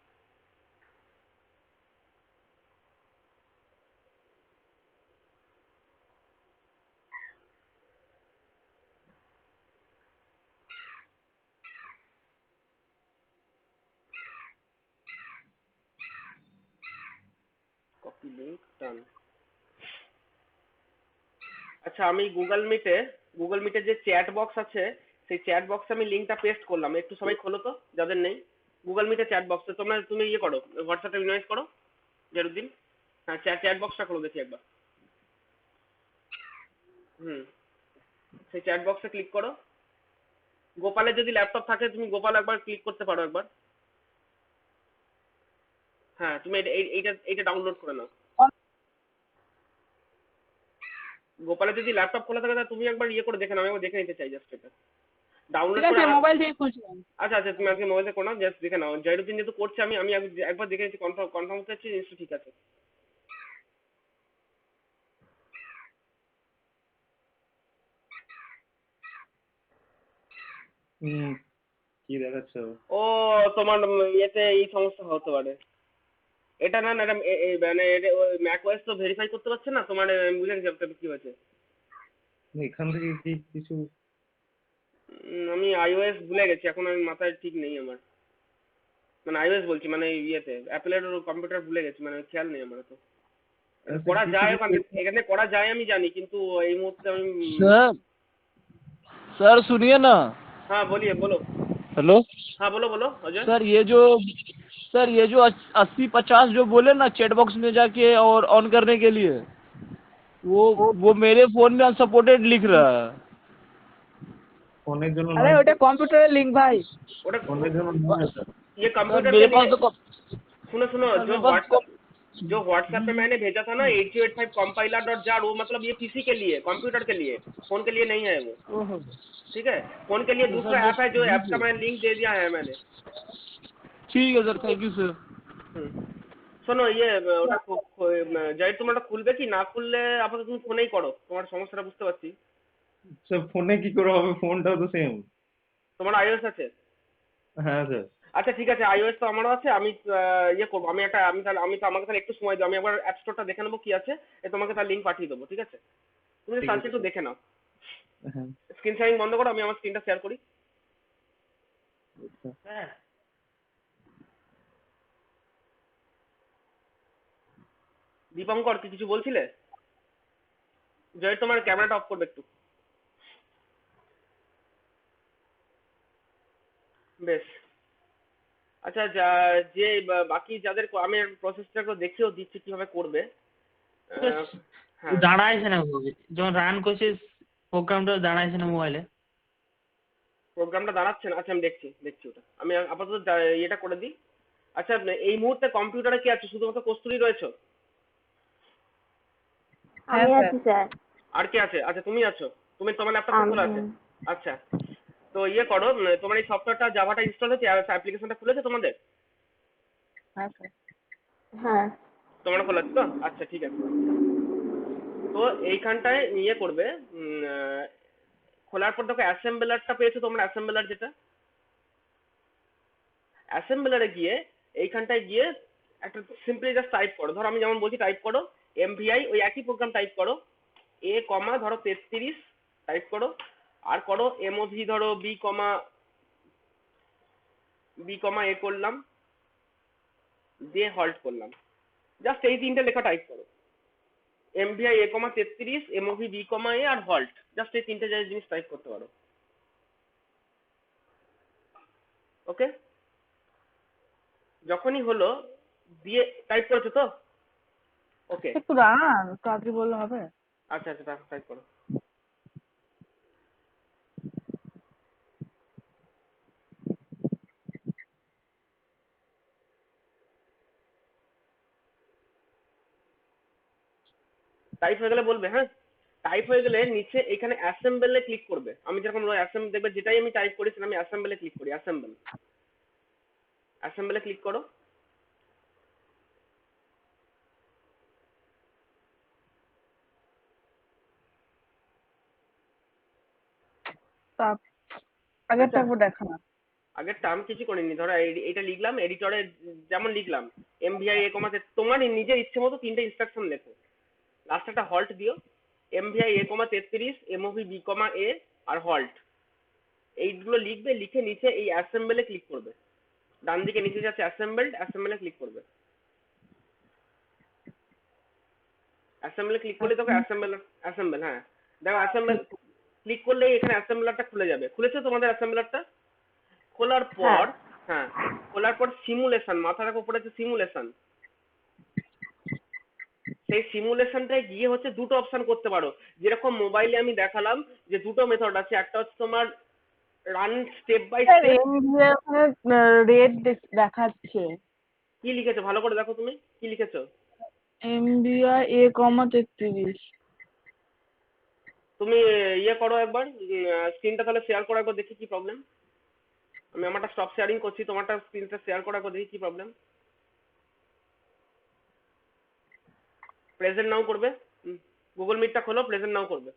কপি লিঙ্ক ডান। আচ্ছা, আমি গুগল মিটে যে চ্যাট বক্স আছে, সেই চ্যাট বক্সে আমি লিঙ্কটা পেস্ট করলাম। একটু সবাই খোলো তো যাদের নেই। গুগল মিটে চ্যাট বক্সে তুমি ইয়ে করো, হোয়াটসঅ্যাপে মিনিমাইজ করো জেরুদ্দিন। হ্যাঁ, চ্যাট বক্সটা খোলো দেখি একবার। হুম, সেই চ্যাট বক্সে ক্লিক করো। গোপালের যদি ল্যাপটপ থাকে তুমি গোপাল একবার ক্লিক করতে পারো একবার। হ্যাঁ, তুমি এইটা ডাউনলোড করে নাও। গোপালের যদি ল্যাপটপ খোলা থাকে তাহলে তুমি একবার ইয়ে করে দেখে নাও, আমি একবার দেখে নিতে চাই জাস্ট এটা ডাউনলোড ঠিক করে। আছে, মোবাইল থেকে খুলছিলাম। আচ্ছা আচ্ছা, তুমি আজকে মোবাইলে করো না, জাস্ট দেখে নাও। জয়রুদ্দিন যেহেতু করছে, আমি আমি একবার দেখে নিচ্ছি, কনফার্ম কনফার্ম করতে চাচ্ছি জিনিসটা ঠিক আছে। হুম, কি দেখাচ্ছে আবার? ও, তোমার ইয়েতে এই সমস্যা হতে পারে। এটা না না, এটা মানে ম্যাক ওএস তো ভেরিফাই করতে পারছে না তোমার। বুঝে গেছি ব্যাপারটা কি হয়েছে। এখান থেকে কি কিছু? আমি আইওএস ভুলে গেছি এখন, আমি মাথায় ঠিক নেই আমার। মানে আইওএস বলছি, মানে ইয়েতে অ্যাপেলের কম্পিউটার ভুলে গেছি, মানে খেয়াল নেই আমার তো। আচ্ছা, করা কিছু যায়, কিছু এখানে করা যায় আমি জানি, কিন্তু এই মুহূর্তে আমি सर सर सुनिए ना। হ্যাঁ বলিए बोलो। हेलो হ্যাঁ বলো বলো अजय। सर ये जो 80-50 जो बोले ना चैट बॉक्स में जाके और ऑन करने के लिए, वो मेरे फोन में अनसपोर्टेड लिख रहा है। ফোনের জন্য আরে নয় ওটা কম্পিউটারের লিঙ্ক ভাই। ওটা ফোনের জন্য নয় স্যার। ये सर कंप्यूटर मेरे के पास लिए। तो सुनो सुनो, सर मेरे पास जो व्हाट्सएप पे मैंने भेजा था ना 8085 compiler डॉट जार, वो मतलब ये पीसी के लिए, कंप्यूटर के लिए, फोन के लिए नहीं है वो। ओहो, ठीक है, फोन के लिए तो दूसरा सर ऐप है, जो ऐप का दीजिए। मैंने लिंक दे दिया है मैंने। ठीक है सर, थैंक यू सर। শোনো ইয়ে ওটা যাই, তোমার ওটা খুলবে কি না খুললে আপাতত তুমি ফোনেই করো, তোমার সমস্যাটা বুঝতে পারছি। স্যার ফোনে কি করে হবে? ফোনটাও তো সেম। তোমার আইওএস আছে? হ্যাঁ স্যার। আচ্ছা ঠিক আছে, iOS তো আমারও আছে, আমি ইয়ে করবো, আমি তো আমাকে তাহলে একটু সময় দিও, আমি একবার অ্যাপ স্টোরটা দেখে নেবো কি আছে, তোমাকে তার লিঙ্ক পাঠিয়ে দেবো, ঠিক আছে? তুমি ঠিক সার্চ আছে একটু স্যার। দেখে নাও। হ্যাঁ স্ক্রিন শেয়ারিং বন্ধ করো, আমি আমার স্ক্রিনটা শেয়ার করি। আচ্ছা। হ্যাঁ, দীপঙ্কর কি কিছু বলছিলে? জয়, তোমার ক্যামেরাটা অফ করবে একটু। বেশ। আচ্ছা, যে বাকি যাদের আমি প্রসেসটা দেখিয়েও দিচ্ছি কিভাবে করবে। হ্যাঁ, দাঁড়াইছে না যখন রান করছিস প্রোগ্রামটা দাঁড়াইছে না মোবাইলে। প্রোগ্রামটা দাঁড়াচ্ছে না, আচ্ছা আমি দেখছি ওটা, আমি আপাতত ইয়েটা করে দিই। আচ্ছা, এই মুহূর্তে কম্পিউটারে কি আছে? শুধুমাত্র কস্তুরী রয়েছে? হ্যাঁ আমি স্যার। আছি স্যার। আর কে আছে? আচ্ছা তুমি আছো, তোমার ল্যাপটপটা খোলা আছে? আচ্ছা, তো ইয়ে করো, তোমার এই সফটওয়্যারটা জাভাটা ইনস্টল হয়েছে, অ্যাপ্লিকেশনটা খুলেছে তোমাদের? হ্যাঁ স্যার। হ্যাঁ। তোমার খোলা আছে তো? আচ্ছা ঠিক আছে। তো এইখানটায় ইয়ে করবে, খোলার পর দেখো অ্যাসেম্বলারটা পেয়েছো তোমরা, অ্যাসেম্বলার যেটা, অ্যাসেম্বলারে গিয়ে এইখানটায় গিয়ে একটা সিম্পলি জাস্ট টাইপ করো। ধরো আমি যেমন বলছি টাইপ করো এমভিআই, ওই একই প্রোগ্রাম টাইপ করো, এ কমা ধরো 33 টাইপ করো, আর করো এমওভি ধরো বি কমা এ করলাম, দিয়ে হল্ট করলাম। জাস্ট এই তিনটে লেখা টাইপ করো, এমভিআই এ কমা 33, এমওভি বি কমা এ আর হল্ট, জাস্ট এই তিনটে জিনিস টাইপ করতে পারো। ওকে, যখনই হলো দিয়ে টাইপ করেছো তো? ওকে, একটু দাঁড়ান, তাড়াতাড়ি বললে হবে? আচ্ছা আচ্ছা টাইপ করো। টাইপ হয়ে গেলে বলবে, হ্যাঁ। টাইপ হয়ে গেলে নিচে এখানে অ্যাসেম্বলে ক্লিক করবে। আমি যেরকম দেখবে যেটাই আমি টাইপ করি সেটা আমি অ্যাসেম্বলে ক্লিক করি, অ্যাসেম্বলে ক্লিক করো। তা আগেরটা একবার দেখা না। আগেরটা আমি কিছু করিনি, ধরো এইটা লিখলাম এডিটরে, যেমন লিখলাম এমভিআই এ কমাতে, তোমার নিজের ইচ্ছে মতো তিনটে ইনস্ট্রাকশন লেখো, লাস্টে একটা হল্ট দিও, এমভিআই এ কমা 33, এমওভি বি কমা এ আর হল্ট, এইগুলো লিখবে, লিখে নিচে এই অ্যাসেম্বলে ক্লিক করবে, ডান দিকে নিচে যাচ্ছে অ্যাসেম্বলে ক্লিক করবে। অ্যাসেম্বলে ক্লিক করলে তোকে অ্যাসেম্বল, হ্যাঁ দেখো অ্যাসেম্বল ক্লিক করলে এখানে অ্যাসেম্বলারটা খুলে যাবে। খুলেছে তোমাদের অ্যাসেম্বলারটা? খোলার পর, হ্যাঁ খোলার পর সিমুলেশন, মাথা রাখো উপরে আছে সিমুলেশন, সেই সিমুলেশনটায় গিয়ে হচ্ছে দুটো অপশন করতে পারো। যেরকম মোবাইলে আমি দেখালাম যে দুটো মেথড আছে, একটা হচ্ছে তোমার run step by sir step. MVI ওখানে রেড দেখাচ্ছে। কি লিখেছো ভালো করে দেখো, তুমি কি লিখেছো? MVI A comma 33। তুমি ইয়ে করো একবার, স্ক্রিনটা তাহলে শেয়ার করো একবার, দেখি কি প্রবলেম। আমি আমারটা স্টপ শেয়ারিং করছি, তোমারটা স্ক্রিনটা শেয়ার করো একবার, দেখি কি প্রবলেম। প্রেজেন্ট নাও করবে, গুগল মিটটা খোলো, প্রেজেন্ট নাও করবে।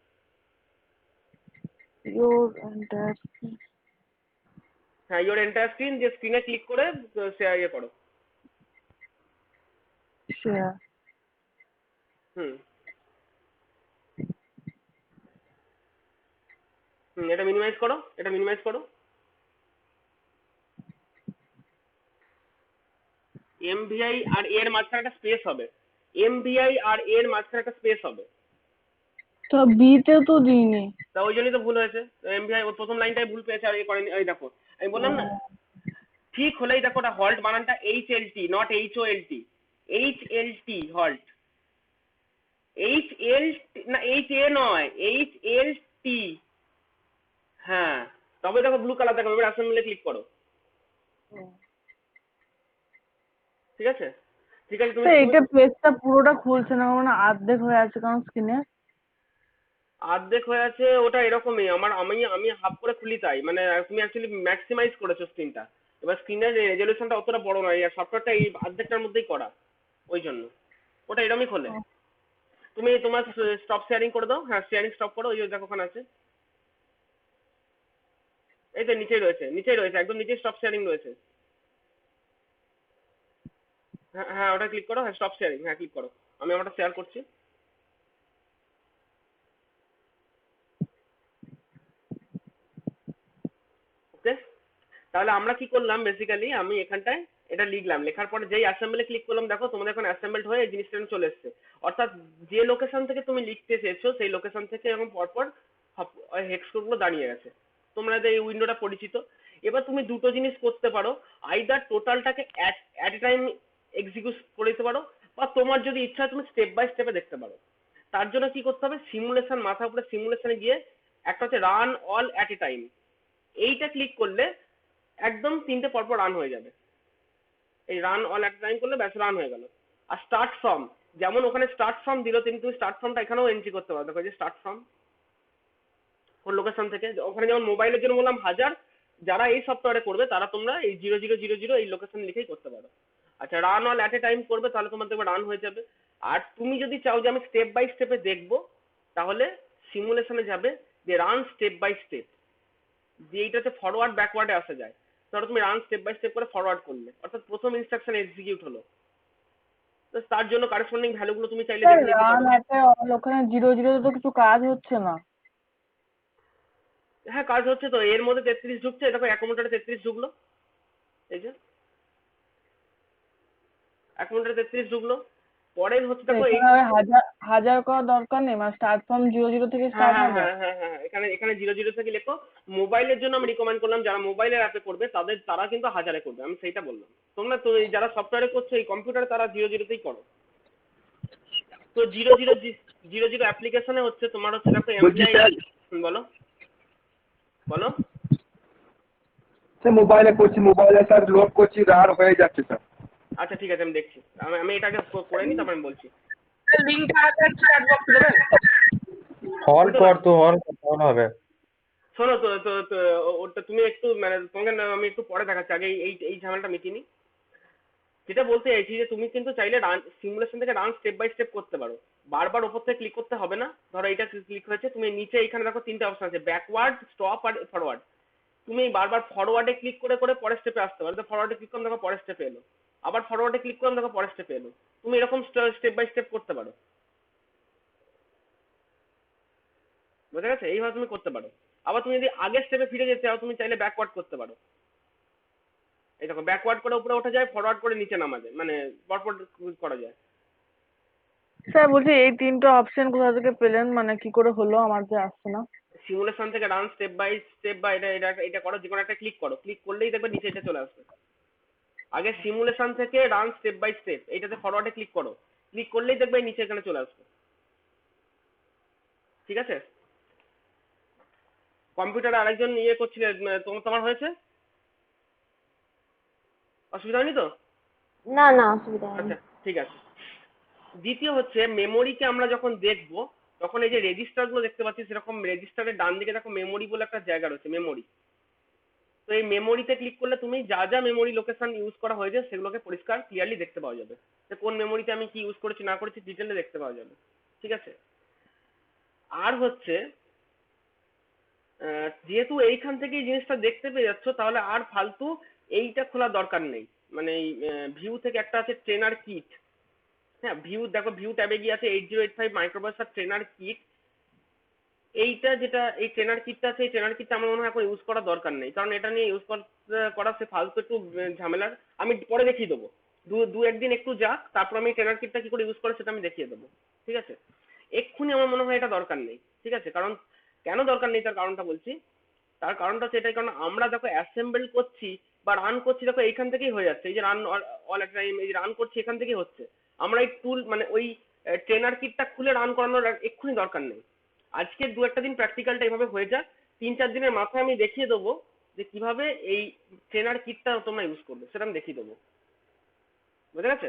হ্যাঁ ইওর এন্টায়ার স্ক্রিন, যে স্ক্রিনে ক্লিক করে শেয়ার ইয়ে করো। শেয়ার। হুম এটা মিনিমাইজ করো, এমভিআই আর এর মাঝখানে একটা স্পেস হবে, তো বিতে তো দিইনি। তা ওই জন্যই তো ভুল হয়েছে। এমভিআই ওর প্রথম লাইনটাই ভুল পেয়েছে আর এ করেনি। এই দেখো আমি বললাম না, ঠিক হলেই দেখো ওটা হল্ট বানানটা HLT, not HOLT, HLT halt, HL না HA নয়, HLT। হ্যাঁ তবে দেখো ব্লু কালার দেখো, এবার অ্যাসেম্বলে ক্লিক করো। ঠিক আছে তুমি এটা পেজটা পুরোটা খুলছে না, মানে অর্ধেক হয়ে আছে কারণ স্ক্রিনে। অর্ধেক হয়ে আছে, ওটা এরকমই আমি হাফ করে খুলি, তাই মানে তুমি অ্যাকচুয়ালি ম্যাক্সিমাইজ করেছো স্ক্রিনটা, এবার স্ক্রিনের রেজলিউশনটা অতটা বড় নয়, আর সফটওয়্যারটা এই অর্ধেকটার মধ্যেই করা, ওই জন্য ওটা এরকমই খোলে। তুমি তোমার স্টপ শেয়ারিং করে দাও, হ্যাঁ শেয়ারিং স্টপ করো, ওই যে দেখো ওখানে আছে, এই তো নিচেই রয়েছে একদম নিচেই স্টপ শেয়ারিং রয়েছে। হ্যাঁ হ্যাঁ ওটা ক্লিক করো, হ্যাঁ স্টপ শেয়ারিং, হ্যাঁ ক্লিক করো, আমি আমারটা শেয়ার করছি। ওকে, তাহলে আমরা কি করলাম বেসিক্যালি, আমি এখানটায় এটা লিখলাম, লেখার পরে যেই অ্যাসেম্বলে ক্লিক করলাম দেখো তোমাদের এখন অ্যাসেম্বলড হয়ে এই জিনিসটা চলে এসেছে। অর্থাৎ যে লোকেশন থেকে তুমি লিখতে চেয়েছো সেই লোকেশন থেকে এখন পরপর হেক্স কোডগুলো দাঁড়িয়ে গেছে, তোমরা যে এই উইন্ডোটা পরিচিত। এবার তুমি দুটো জিনিস করতে পারো, আইদার টোটালটাকে অ্যাট এ টাইম এক্সিকিউট করে দিতে পারো, বা তোমার যদি ইচ্ছা হয় তুমি স্টেপ বাই স্টেপে দেখতে পারো। তার জন্য কি করতে হবে, সিমুলেশন, মাথার উপরে সিমুলেশনে গিয়ে একটা হচ্ছে run all at a time, এইটা ক্লিক করলে একদম তিনটে পরপর রান হয়ে যাবে। এই রান অল অ্যাট টাইম করলে ব্যাস রান হয়ে গেল। আর স্টার্ট ফ্রম, যেমন ওখানে স্টার্ট ফ্রম দিল, তেমনি তুমি স্টার্ট ফ্রমটা এখানেও এন্ট্রি করতে পারো। দেখো যে স্টার্ট ফ্রম কোন লোকেশন থেকে, ওখানে যেমন মোবাইলের জন্য বললাম 1000, যারা এই সফটওয়্যারে করবে তারা তোমরা এই 0000 এই লোকেশন লিখেই করতে পারো। আচ্ছা, run all at a time করবে তাহলে তোমার দেখবে রান হয়ে যাবে। আর তুমি যদি চাও যে আমি স্টেপ বাই স্টেপে দেখবো, তাহলে সিমুলেশনে যাবে, যে রান স্টেপ বাই স্টেপ, যে এইটাতে ফরওয়ার্ড ব্যাকওয়ার্ডে আসা যায়। ধরো তুমি রান স্টেপ বাই স্টেপ করে ফরওয়ার্ড করলে, অর্থাৎ প্রথম ইনস্ট্রাকশন এক্সিকিউট হলো, তো তার জন্য কারেসপন্ডিং ভ্যালুগুলো তুমি চাইলে দেখে নিতে রান পারো। একটা ওখানে 00 তো কিছু কাজ হচ্ছে না। হ্যাঁ কাজ হচ্ছে তো, এর মধ্যে 33 ঢুকছে, দেখো অ্যাকোমোডেটরে 33 ঢুকলো, এই যে অ্যাকোমোডেটরে 33 ঢুকলো। পরের হচ্ছে তো দেখো এই, এখানে আর হাজার করার দরকার নেই, মানে স্টার্ট ফ্রম 00 থেকে হ্যাঁ স্টার্ট হ্যাঁ হবে। হ্যাঁ হ্যাঁ হ্যাঁ এখানে এখানে 00 থেকে লেখো। মোবাইলের জন্য আমি রিকমেন্ড করলাম, যারা মোবাইলের অ্যাপে করবে তারা কিন্তু 1000-এ করবে, আমি সেইটা বললাম। তোমরা তো এই যারা সফটওয়্যারে করছো এই কম্পিউটারে, তারা 00-তেই করো। তো 00 অ্যাপ্লিকেশনে হচ্ছে তোমার হচ্ছে দেখো এমপ্লয়ি, বলো বলো। স্যার মোবাইলে করছি, মোবাইলে স্যার লোড করছি, রান হয়ে যাচ্ছে স্যার। আচ্ছা ঠিক আছে, আমি দেখছি, আমি এটাকে করে নিই, তারপর আমি বলছি। লিঙ্কটা আছে চ্যাট বক্সে দেবেন। হল কর তো, হল হল হবে। শোনো তো তো তো ওটা তুমি একটু মানে তোমাকে আমি একটু পরে দেখাচ্ছি, আগে এই এই ঝামেলাটা মিটিয়ে নিই। যেটা বলতে চাইছি যে তুমি কিন্তু চাইলে রান সিমুলেশন থেকে রান স্টেপ বাই স্টেপ করতে পারো, বারবার ওপর থেকে ক্লিক করতে হবে না। ধরো এইটা ক্লিক হয়েছে, তুমি নিচে এখানে দেখো তিনটে অপশন আছে, ব্যাকওয়ার্ড, স্টপ আর ফরওয়ার্ড। তুমি বারবার ফরওয়ার্ডে ক্লিক করে করে পরের স্টেপে আসতে পারো। ফরওয়ার্ডে ক্লিক করলাম, দেখো পরের স্টেপে এলো, আবার ফরওয়ার্ডে ক্লিক করলাম, দেখো পরের স্টেপে এলো। তুমি এরকম স্টেপ বাই স্টেপ করতে পারো, বুঝা গেছে? এইভাবে তুমি করতে পারো। আবার তুমি যদি আগের স্টেপে ফিরে যেতে চাও, তুমি চাইলে ব্যাকওয়ার্ড করতে পারো। এই দেখো ব্যাকওয়ার্ড করে উপরে ওঠা যায়, ফরওয়ার্ড করে নিচে নামা যায়, মানে পরপর করা যায়। স্যার বলছি এই তিনটে অপশন কোথা থেকে পেলেন, মানে কি করে হলো, আমার যে আসছে না। সিমুলেশন থেকে রান স্টেপ বাই স্টেপ, বা এটা এটা এটা করো, যে কোনো একটা ক্লিক করো, ক্লিক করলেই দেখবে নিচে এটা চলে আসবে। আগে সিমুলেশন থেকে রান স্টেপ বাই স্টেপ, এইটাতে ফরওয়ার্ডে ক্লিক করো, ক্লিক করলেই দেখবে নিচে এখানে চলে আসবে। ঠিক আছে? কম্পিউটারে আরেকজন ইয়ে করছিলেন, তোমার হয়েছে? অসুবিধা হয়নি তো? না না, অসুবিধা হয়নি। আচ্ছা ঠিক আছে। দ্বিতীয় হচ্ছে মেমোরিকে আমরা যখন দেখবো, তখন এই যে রেজিস্টার গুলো দেখতে পাচ্ছি, সেরকম রেজিস্টারের ডান দিকে দেখো মেমোরি বলে একটা জায়গা রয়েছে, মেমোরি। তো এই মেমোরিতে ক্লিক করলে তুমি যা যা মেমোরি লোকেশন ইউজ করা হয়েছে সেগুলোকে পরিষ্কার ক্লিয়ারলি দেখতে পাওয়া যাবে, যে কোন মেমোরিতে আমি কি ইউজ করেছি না করেছি ডিটেলে দেখতে পাওয়া যাবে। ঠিক আছে? আর হচ্ছে যেহেতু এইখান থেকে এই জিনিসটা দেখতে পেয়ে যাচ্ছ, তাহলে আর ফালতু এইটা খোলার দরকার নেই। মানে এই ভিউ থেকে একটা আছে ট্রেনার কিট। হ্যাঁ ভিউ, দেখো ভিউ ট্যাবে গিয়ে আছে 8085 মাইক্রোপ্রসেসর ট্রেনার কিট। এইটা যেটা এই ট্রেনার কিটটা আছে, এই ট্রেনার কিটটা আমার মনে হয় এখন ইউজ করার দরকার নেই, কারণ এটা নিয়ে ইউজ করা সে ফালতু একটু ঝামেলার। আমি পরে দেখিয়ে দেবো, দু একদিন একটু যাক, তারপর আমি ট্রেনার কিটটা কি করে ইউজ করে সেটা আমি দেখিয়ে দেবো। ঠিক আছে? এক্ষুনি আমার মনে হয় এটা দরকার নেই। ঠিক আছে? কারণ কেন দরকার নেই তার কারণটা বলছি। তার কারণটা হচ্ছে এটাই, কারণ আমরা দেখো অ্যাসেম্বল করছি বা রান করছি, দেখো এইখান থেকেই হয়ে যাচ্ছে। এই যে রান অল এট টাইম, এই যে রান করছি এখান থেকেই হচ্ছে। আমরা এই টুল মানে ওই ট্রেনার কিটটা খুলে রান করানোর এক্ষুনি দরকার নেই। আজকে দু একটা দিন প্র্যাকটিক্যালটা এইভাবে হয়ে যাক, 3-4 দিনের মাথায় আমি দেখিয়ে দেবো যে কিভাবে এই ট্রেনার কিটটা তোমরা ইউজ করবে, সেটা আমি দেখিয়ে দেবো। বুঝা গেছে?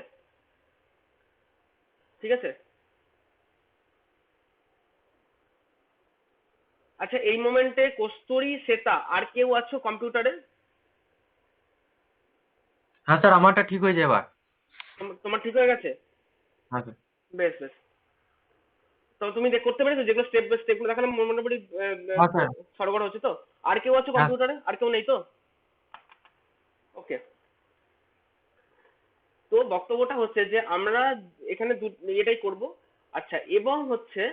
ঠিক আছে? আচ্ছা, এই মোমেন্টে কস্তুরী, শ্বেতা, আর কেউ আছো কম্পিউটারে? হ্যাঁ স্যার, আমারটা ঠিক হয়ে যায় এবার। তোমার ঠিক হয়ে গেছে? হ্যাঁ স্যার। বেশ বেশ। তো তুমি করতে পেরেছো যেগুলো স্টেপ বাই স্টেপ গুলো দেখালাম, মোটামুটি হ্যাঁ স্যার। সরবরাহ হচ্ছে তো? আর কেউ আছো হ্যাঁ। কম্পিউটারে? আর কেউ নেই তো? ওকে। তো তো বক্তব্যটা হচ্ছে যে আমরা এখানে এটাই করব। আচ্ছা, এবং হচ্ছে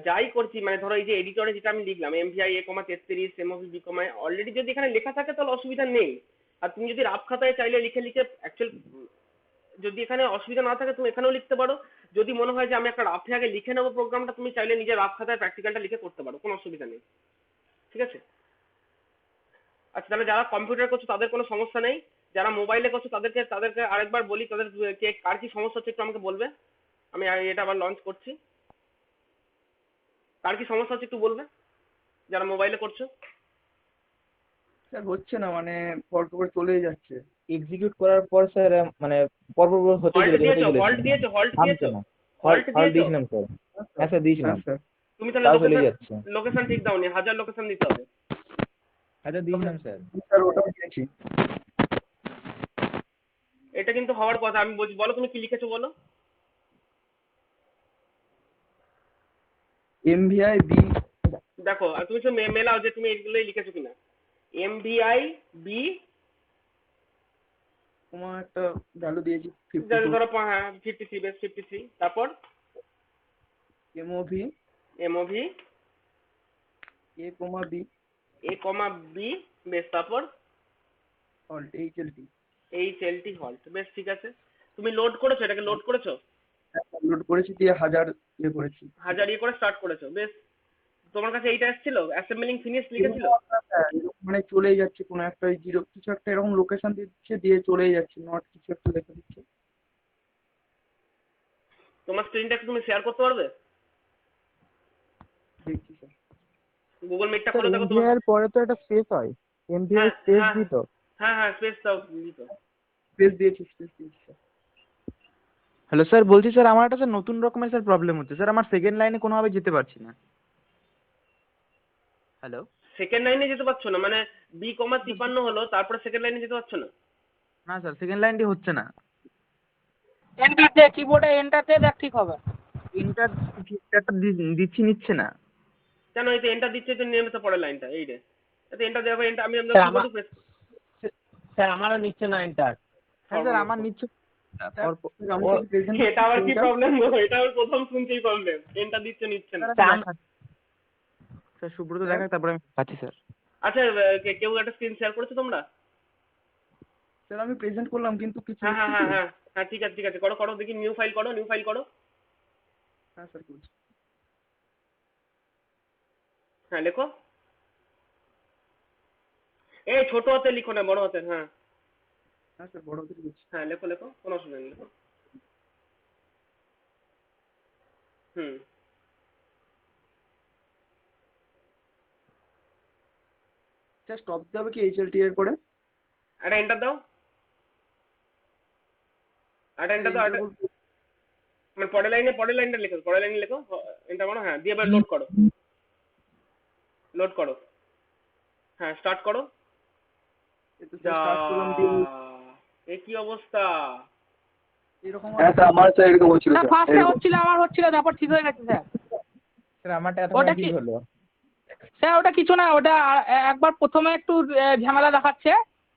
যাই করছি মানে ধরো এই যে এডিটরে যেটা আমি লিখলাম MVI A,33 MOV B, already যদি এখানে লেখা থাকে তাহলে অসুবিধা নেই। আর তুমি যদি রাফ খাতায় চাইলে লিখে লিখে অ্যাকচুয়াল যদি এখানে অসুবিধা না থাকে তুমি এখানেও লিখতে পারো। যদি মনে হয় যে আমি একটা রাফে আগে লিখে নেবো প্রোগ্রামটা, তুমি চাইলে নিজের রাফ খাতায় প্র্যাকটিক্যালটা লিখে করতে পারো, কোনো অসুবিধা নেই। ঠিক আছে? আচ্ছা, তাহলে যারা কম্পিউটার করছো তাদের কোনো সমস্যা নেই, যারা মোবাইলে করছো তাদেরকে আরেকবার বলি, তাদের কার কি সমস্যা হচ্ছে একটু আমাকে বলবে। আমি এটা আবার লঞ্চ করছি। কার কি সমস্যা হচ্ছে একটু বলবে যারা মোবাইলে করছো? স্যার হচ্ছে না, মানে পর পর চলেই যাচ্ছে। এক্সিকিউট করার পর স্যার মানে পরপর হতে হল্ট চলেছে দিয়েছো? হল্ট দিয়েছো? হল্ট দিয়েছো? হল্ট হল দিয়েছো? দিয়েছিলাম স্যার। হ্যাঁ স্যার দিয়েছিলাম, স্যার তুমি তাও তাহলে চলে লোকেশন যাচ্ছে। লোকেশন ঠিক দাওনি, 1000 লোকেশন দিতে হবে। আচ্ছা দিয়েছিলাম স্যার। স্যার ওটাও দিয়েছি। এটা কিন্তু হওয়ার কথা, আমি বলছি বলো তুমি কি লিখেছো বলো। MVI B দেখো, আর তুমি তো মেলাও যে তুমি এগুলোই লিখেছো কিনা। MVI B, তোমার একটা ভ্যালু দিয়েছি 52, ধরো হ্যাঁ 53, বেশ 53, তারপর MOV MOV A,B A, B, বেশ, তারপর হল্ট HLT। HLT হল্ট, বেশ ঠিক আছে। তুমি লোড করেছো, এটাকে লোড করেছো? লোড করেছি দিয়ে 1000 ইয়ে করেছি। 1000 করে স্টার্ট করেছো, বেশ। তোমার কাছে এইটা এসেছিল অ্যাসেম্বলিং ফিনিশ লিখেছিল? মানে চলেই যাচ্ছে কোনো একটা জিরো কিছু একটা এরকম লোকেশন দিচ্ছে দিয়ে চলেই যাচ্ছে, নট কিছু একটা লেখা দিচ্ছে। তোমার স্ক্রিনটা একটু তুমি শেয়ার করতে পারবে? দেখছি স্যার। গুগল মিটটা খুলে দেখো তোমার। এমভিআই এর পরে তো একটা স্পেস হয়, এমভিআই হ্যাঁ, স্পেস হ্যাঁ, দিত। হ্যাঁ স্পেস দাও দিত। স্পেস দিয়েছি স্যার। হ্যালো স্যার, বলছি স্যার আমার একটা স্যার নতুন রকমের স্যার প্রবলেম হচ্ছে স্যার, আমার সেকেন্ড লাইনে কোনোভাবে যেতে পারছি না। হ্যালো। সেকেন্ড লাইনে যেতে পারছো না মানে B,53 হলো, তারপরে সেকেন্ড লাইনে যেতে পারছো না? না স্যার, সেকেন্ড লাইনটি হচ্ছে না। এন্টারতে কিবোর্ডে এন্টারতে দেখ ঠিক হবে। ইন্টার দিচ্ছি, নিচ্ছে না। কেন? এই তো এন্টার দিচ্ছে তো নিয়মিত পড়ে লাইনটা, এই রে এতে এন্টার দেওয়া এন্টার আমি স্যার, কিবোর্ডে প্রেস। স্যার আমারও নিচ্ছে না এন্টার। হ্যাঁ স্যার আমার নিচ্ছে। এটা আবার কি প্রবলেম গো? এটা আমি প্রথম শুনছি প্রবলেম, এন্টার দিচ্ছে নিচ্ছে না। স্যার সুব্রত দেখা, তারপরে আমি পাচ্ছি স্যার। আচ্ছা, কেউ একটা স্ক্রিন শেয়ার করেছো তোমরা? স্যার আমি প্রেজেন্ট করলাম কিন্তু কিছু হ্যাঁ হ্যাঁ হ্যাঁ হ্যাঁ হ্যাঁ ঠিক আছে ঠিক আছে, করো করো দেখি, নিউ ফাইল করো, নিউ ফাইল করো। হ্যাঁ স্যার করছি। হ্যাঁ লেখো। এই ছোট হাতে লিখো না, বড় হাতে। হ্যাঁ হ্যাঁ স্যার বড় করে করছি। হ্যাঁ লেখো লেখো, কোনো অসুবিধা নেই, লেখো। হুম, স্যার স্টপ দিতে হবে কি HLT এর পরে? একটা এন্টার দাও, একটা এন্টার দাও, মানে পরের লাইনটা লেখো, পরের লাইনে লেখো, এন্টার মারো, হ্যাঁ দিয়ে এবার লোড করো, লোড করো, হ্যাঁ স্টার্ট করো। যা, এ কি অবস্থা? এরকম হ্যাঁ স্যার আমার স্যার এরকম হচ্ছিল না ফার্স্টে হচ্ছিল, আমার হচ্ছিল, তারপর ঠিক হয়ে গেছে স্যার। স্যার আমারটা এত ওটা কি কি হলো? স্যার? ওটা কিছু না, ওটা একবার প্রথমে একটু ঝামেলা দেখাচ্ছে,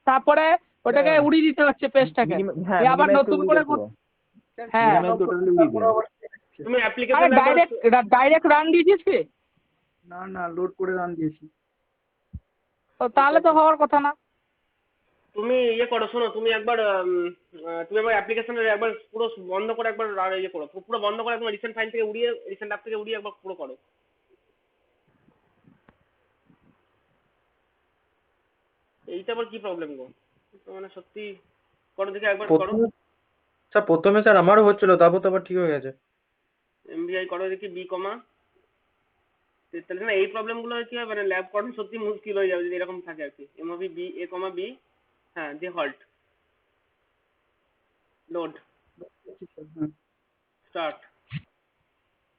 তারপরে ওটাকে উড়িয়ে দিতে হচ্ছে পেজটাকে, আবার নতুন করে হ্যাঁ। তুমি আরে অ্যাপ্লিকেশন ডাইরেক্ট রান দিয়েছিস কি? না লোড করে রান দিয়েছি। তাহলে তো হওয়ার কথা না। তুমি ইয়ে করো, শোনো, তুমি একবার অ্যাপ্লিকেশনের একবার পুরো বন্ধ করে একবার ইয়ে করো, পুরো বন্ধ করে একবার রিসেন্ট ফাইল থেকে উড়িয়ে, রিসেন্ট অ্যাপ থেকে উড়িয়ে একবার পুরো করো। এইটা আবার কি প্রবলেম গো? মানে সত্যি করো দেখি, একবার করো। স্যার প্রথমে স্যার আমারও হচ্ছিল, তারপর তো আবার ঠিক হয়ে গেছে। MVI করো দেখি B, তাহলে না এই প্রবলেম গুলো কি হয়, মানে ল্যাব করানো সত্যি মুশকিল হয়ে যাবে যদি এরকম থাকে আর কি। MOV B, A,B, হ্যাঁ দিয়ে হল্ট, লোড, স্টার্ট।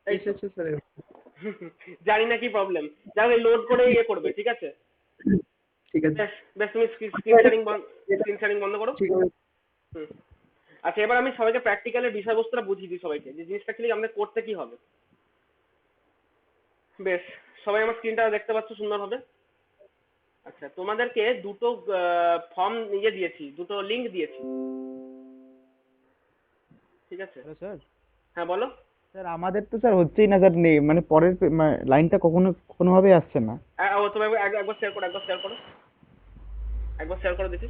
এই স্যার জানি না কি প্রবলেম, যাও এই লোড করে ইয়ে করবে, ঠিক আছে? ঠিক আছে বেশ বেশ, তুমি স্ক্রিন শেয়ারিং বন্ধ করো। ঠিক আছে। হুম। আচ্ছা, এবার আমি সবাইকে প্র্যাকটিক্যালের বিষয়বস্তুটা বুঝিয়ে দিই সবাইকে, যে জিনিসটা কি আমাদের করতে কি হবে। বেশ, সবাই আমার স্ক্রিনটা দেখতে পাচ্ছ সুন্দরভাবে? আচ্ছা, তোমাদেরকে দুটো ফর্ম ইয়ে দিয়েছি, দুটো লিঙ্ক দিয়েছি। ঠিক আছে? Hello sir. হ্যাঁ বলো। স্যার আমাদের তো স্যার হচ্ছেই না স্যার, নেই মানে পরের লাইনটা কোনোভাবেই আসছে না। ও তুমি একবার শেয়ার করো, একবার শেয়ার করো দেখি।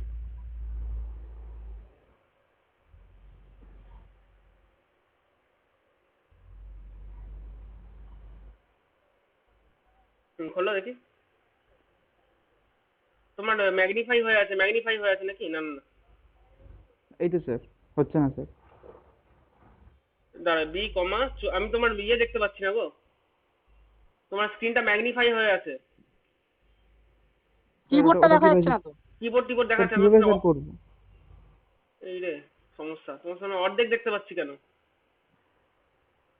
খোলো দেখি। তোমার ম্যাগনিফাই হয়ে আছে নাকি? না না না, এই তো স্যার, হচ্ছে না স্যার। দাঁড়া, বি কমা, আমি তোমার ইয়ে দেখতে পাচ্ছি না গো, তোমার স্ক্রিনটা ম্যাগনিফাই হয়ে আছে, কিবোর্ডটা দেখা যাচ্ছে না তো। কিবোর্ড দেখাচ্ছে না। কিভাবে স্যার করবো? এই রে সমস্যা, তোমার সামনে অর্ধেক দেখতে পাচ্ছি কেন?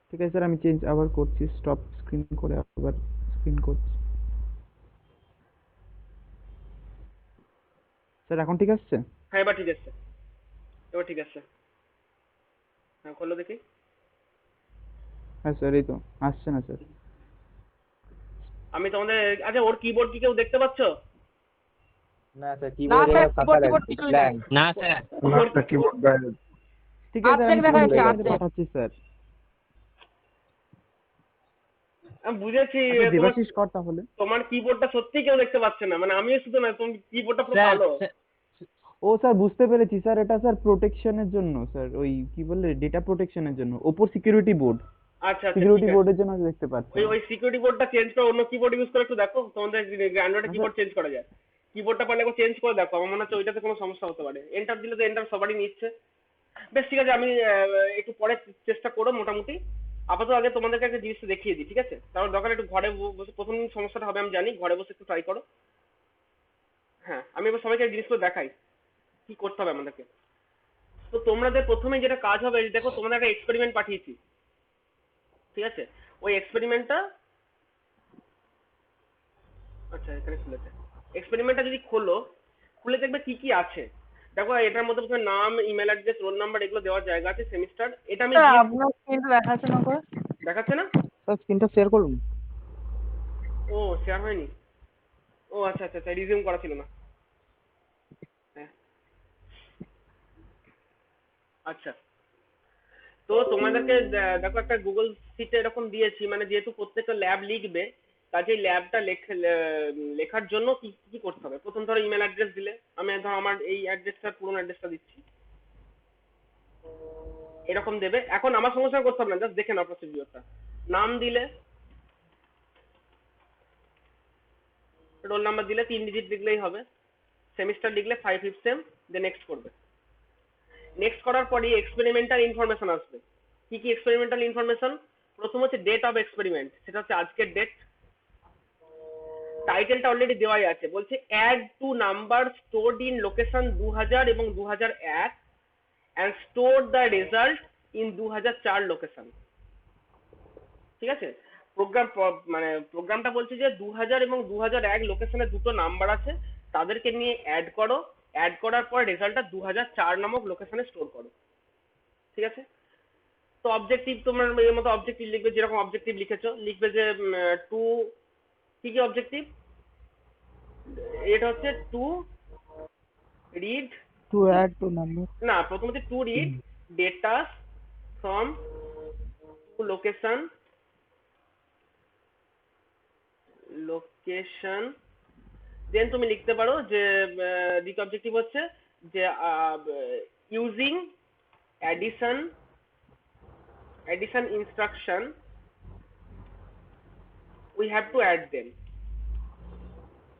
ঠিক আছে স্যার, আমি চেঞ্জ আবার করছি, স্টপ স্ক্রিন করে আবার স্ক্রিন করছি। স্যার এখন ঠিক আসছে? হ্যাঁ এবার ঠিক আছে, হ্যাঁ খোলো দেখি। হ্যাঁ স্যার, এই তো আসছে না স্যার। আমি তোমাদের, আচ্ছা ওর কিবোর্ড কি কেউ দেখতে পাচ্ছ? না স্যার, না কিবোর্ড স্যার, ফাঁকা কিবোর্ড লাগছে, কিছুই ব্ল্যাঙ্ক। না স্যার, কিবোর্ড গায়েব। ঠিক আছে, অর্ধেক আমি দেখা যাচ্ছে, আপনাকে অর্ধেক। পাঠাচ্ছি স্যার। আমি বুঝেছি, আচ্ছা দেবাশিস কর তাহলে। তোমার কিবোর্ডটা সত্যি কেউ দেখতে পাচ্ছে না, মানে আমিও শুধু না, তোমার কিবোর্ডটা পুরো স্যার ভালো। ও স্যার বুঝতে পেরেছি স্যার, এটা স্যার প্রোটেকশনের জন্য স্যার, ওই কি বলে ডেটা প্রোটেকশনের জন্য, ওপর সিকিউরিটি বোর্ড, আচ্ছা আচ্ছা সিকিউরিটি ঠিক আছে। বোর্ডের জন্য দেখতে পাচ্ছি। ওই সিকিউরিটি বোর্ডটা চেঞ্জ করে অন্য কিবোর্ড ইউজ করে একটু দেখো, তোমাদের অ্যান্ড্রয়েডে কিবোর্ড চেঞ্জ করা যায়, কিবোর্ডটা পারলে একবার চেঞ্জ করে দেখো, আমার মনে হচ্ছে ওইটাতে কোনো সমস্যা হতে পারে। এন্টার দিলে তো এন্টার সবারই নিচ্ছে। বেশ ঠিক আছে, আমি একটু পরে চেষ্টা করো মোটামুটি। আপাতত আগে তোমাদেরকে একটা জিনিসটা দেখিয়ে দিই, ঠিক আছে? তারপর দরকার একটু ঘরে বসে, প্রথম দিন সমস্যাটা হবে আমি জানি, ঘরে বসে একটু ট্রাই করো। হ্যাঁ আমি এবার সবাইকে এই জিনিসগুলো দেখাই কি করতে হবে আমাদেরকে। তো তোমাদের প্রথমে যেটা কাজ হবে, দেখো তোমাদের একটা এক্সপেরিমেন্ট পাঠিয়েছি, ঠিক আছে? ওই এক্সপেরিমেন্টটা, আচ্ছা এখানে খুলেছে, এক্সপেরিমেন্টটা যদি খুলে দেখবে কি কি আছে। দেখো এটার মধ্যে প্রথমে নাম, ইমেল অ্যাড্রেস, রোল নাম্বার এগুলো দেওয়ার জায়গা আছে, সেমিস্টার, এটা আমি স্যার আপনার স্ক্রিনটা দেখাচ্ছে না করে। দেখাচ্ছে না? স্যার স্ক্রিনটা শেয়ার করুন। ও শেয়ার হয়নি, ও আচ্ছা আচ্ছা আচ্ছা, রিজিউম করা ছিল না। হ্যাঁ আচ্ছা, তো তোমাদেরকে দেখো একটা গুগল শিটে এরকম দিয়েছি, মানে যেহেতু প্রত্যেকটা ল্যাব লিখবে, কাজেই ল্যাবটা লেখার জন্য কি কি করতে হবে। প্রথম ধরো ইমেল অ্যাড্রেস দিলে, আমি ধরো আমার এই অ্যাড্রেসটা, পুরোনো অ্যাড্রেসটা দিচ্ছি, এরকম দেবে। এখন আমার সঙ্গে সঙ্গে করতে হবে না, জাস্ট দেখে নাও প্রসিডিওরটা। নাম দিলে, রোল নাম্বার দিলে 3 ডিজিট লিখলেই হবে, সেমিস্টার লিখলে 5 5 সেম, দিয়ে নেক্সট করবে। নেক্সট করার পরই এক্সপেরিমেন্টাল ইনফরমেশন আসবে। কি কি এক্সপেরিমেন্টাল ইনফরমেশন? প্রথম হচ্ছে ডেট অফ এক্সপেরিমেন্ট, সেটা হচ্ছে আজকের ডেট। টাইটেলটা অলরেডি দেওয়াই আছে, বলছে add two number stored in location 2000 এবং 2001 and store the result in 2004 location. ঠিক আছে? মানে প্রোগ্রামটা বলছে যে 2000 এবং 2001 লোকেশনে দুটো নাম্বার আছে, তাদেরকে নিয়ে অ্যাড করো, অ্যাড করার পর রেজাল্টটা 2004 নামক লোকেশনে স্টোর করো। ঠিক আছে? তো অবজেক্টিভ, তোমার এর মতো অবজেক্টিভ লিখবে, যেরকম অবজেক্টিভ লিখেছো, লিখবে যে টু, কি কি অবজেক্টিভ, এটা হচ্ছে to read, to add two number, না প্রথম হচ্ছে to read data from location then তুমি লিখতে পারো যে দ্বিতীয় অবজেক্টিভ হচ্ছে যে using addition instruction we have to add them।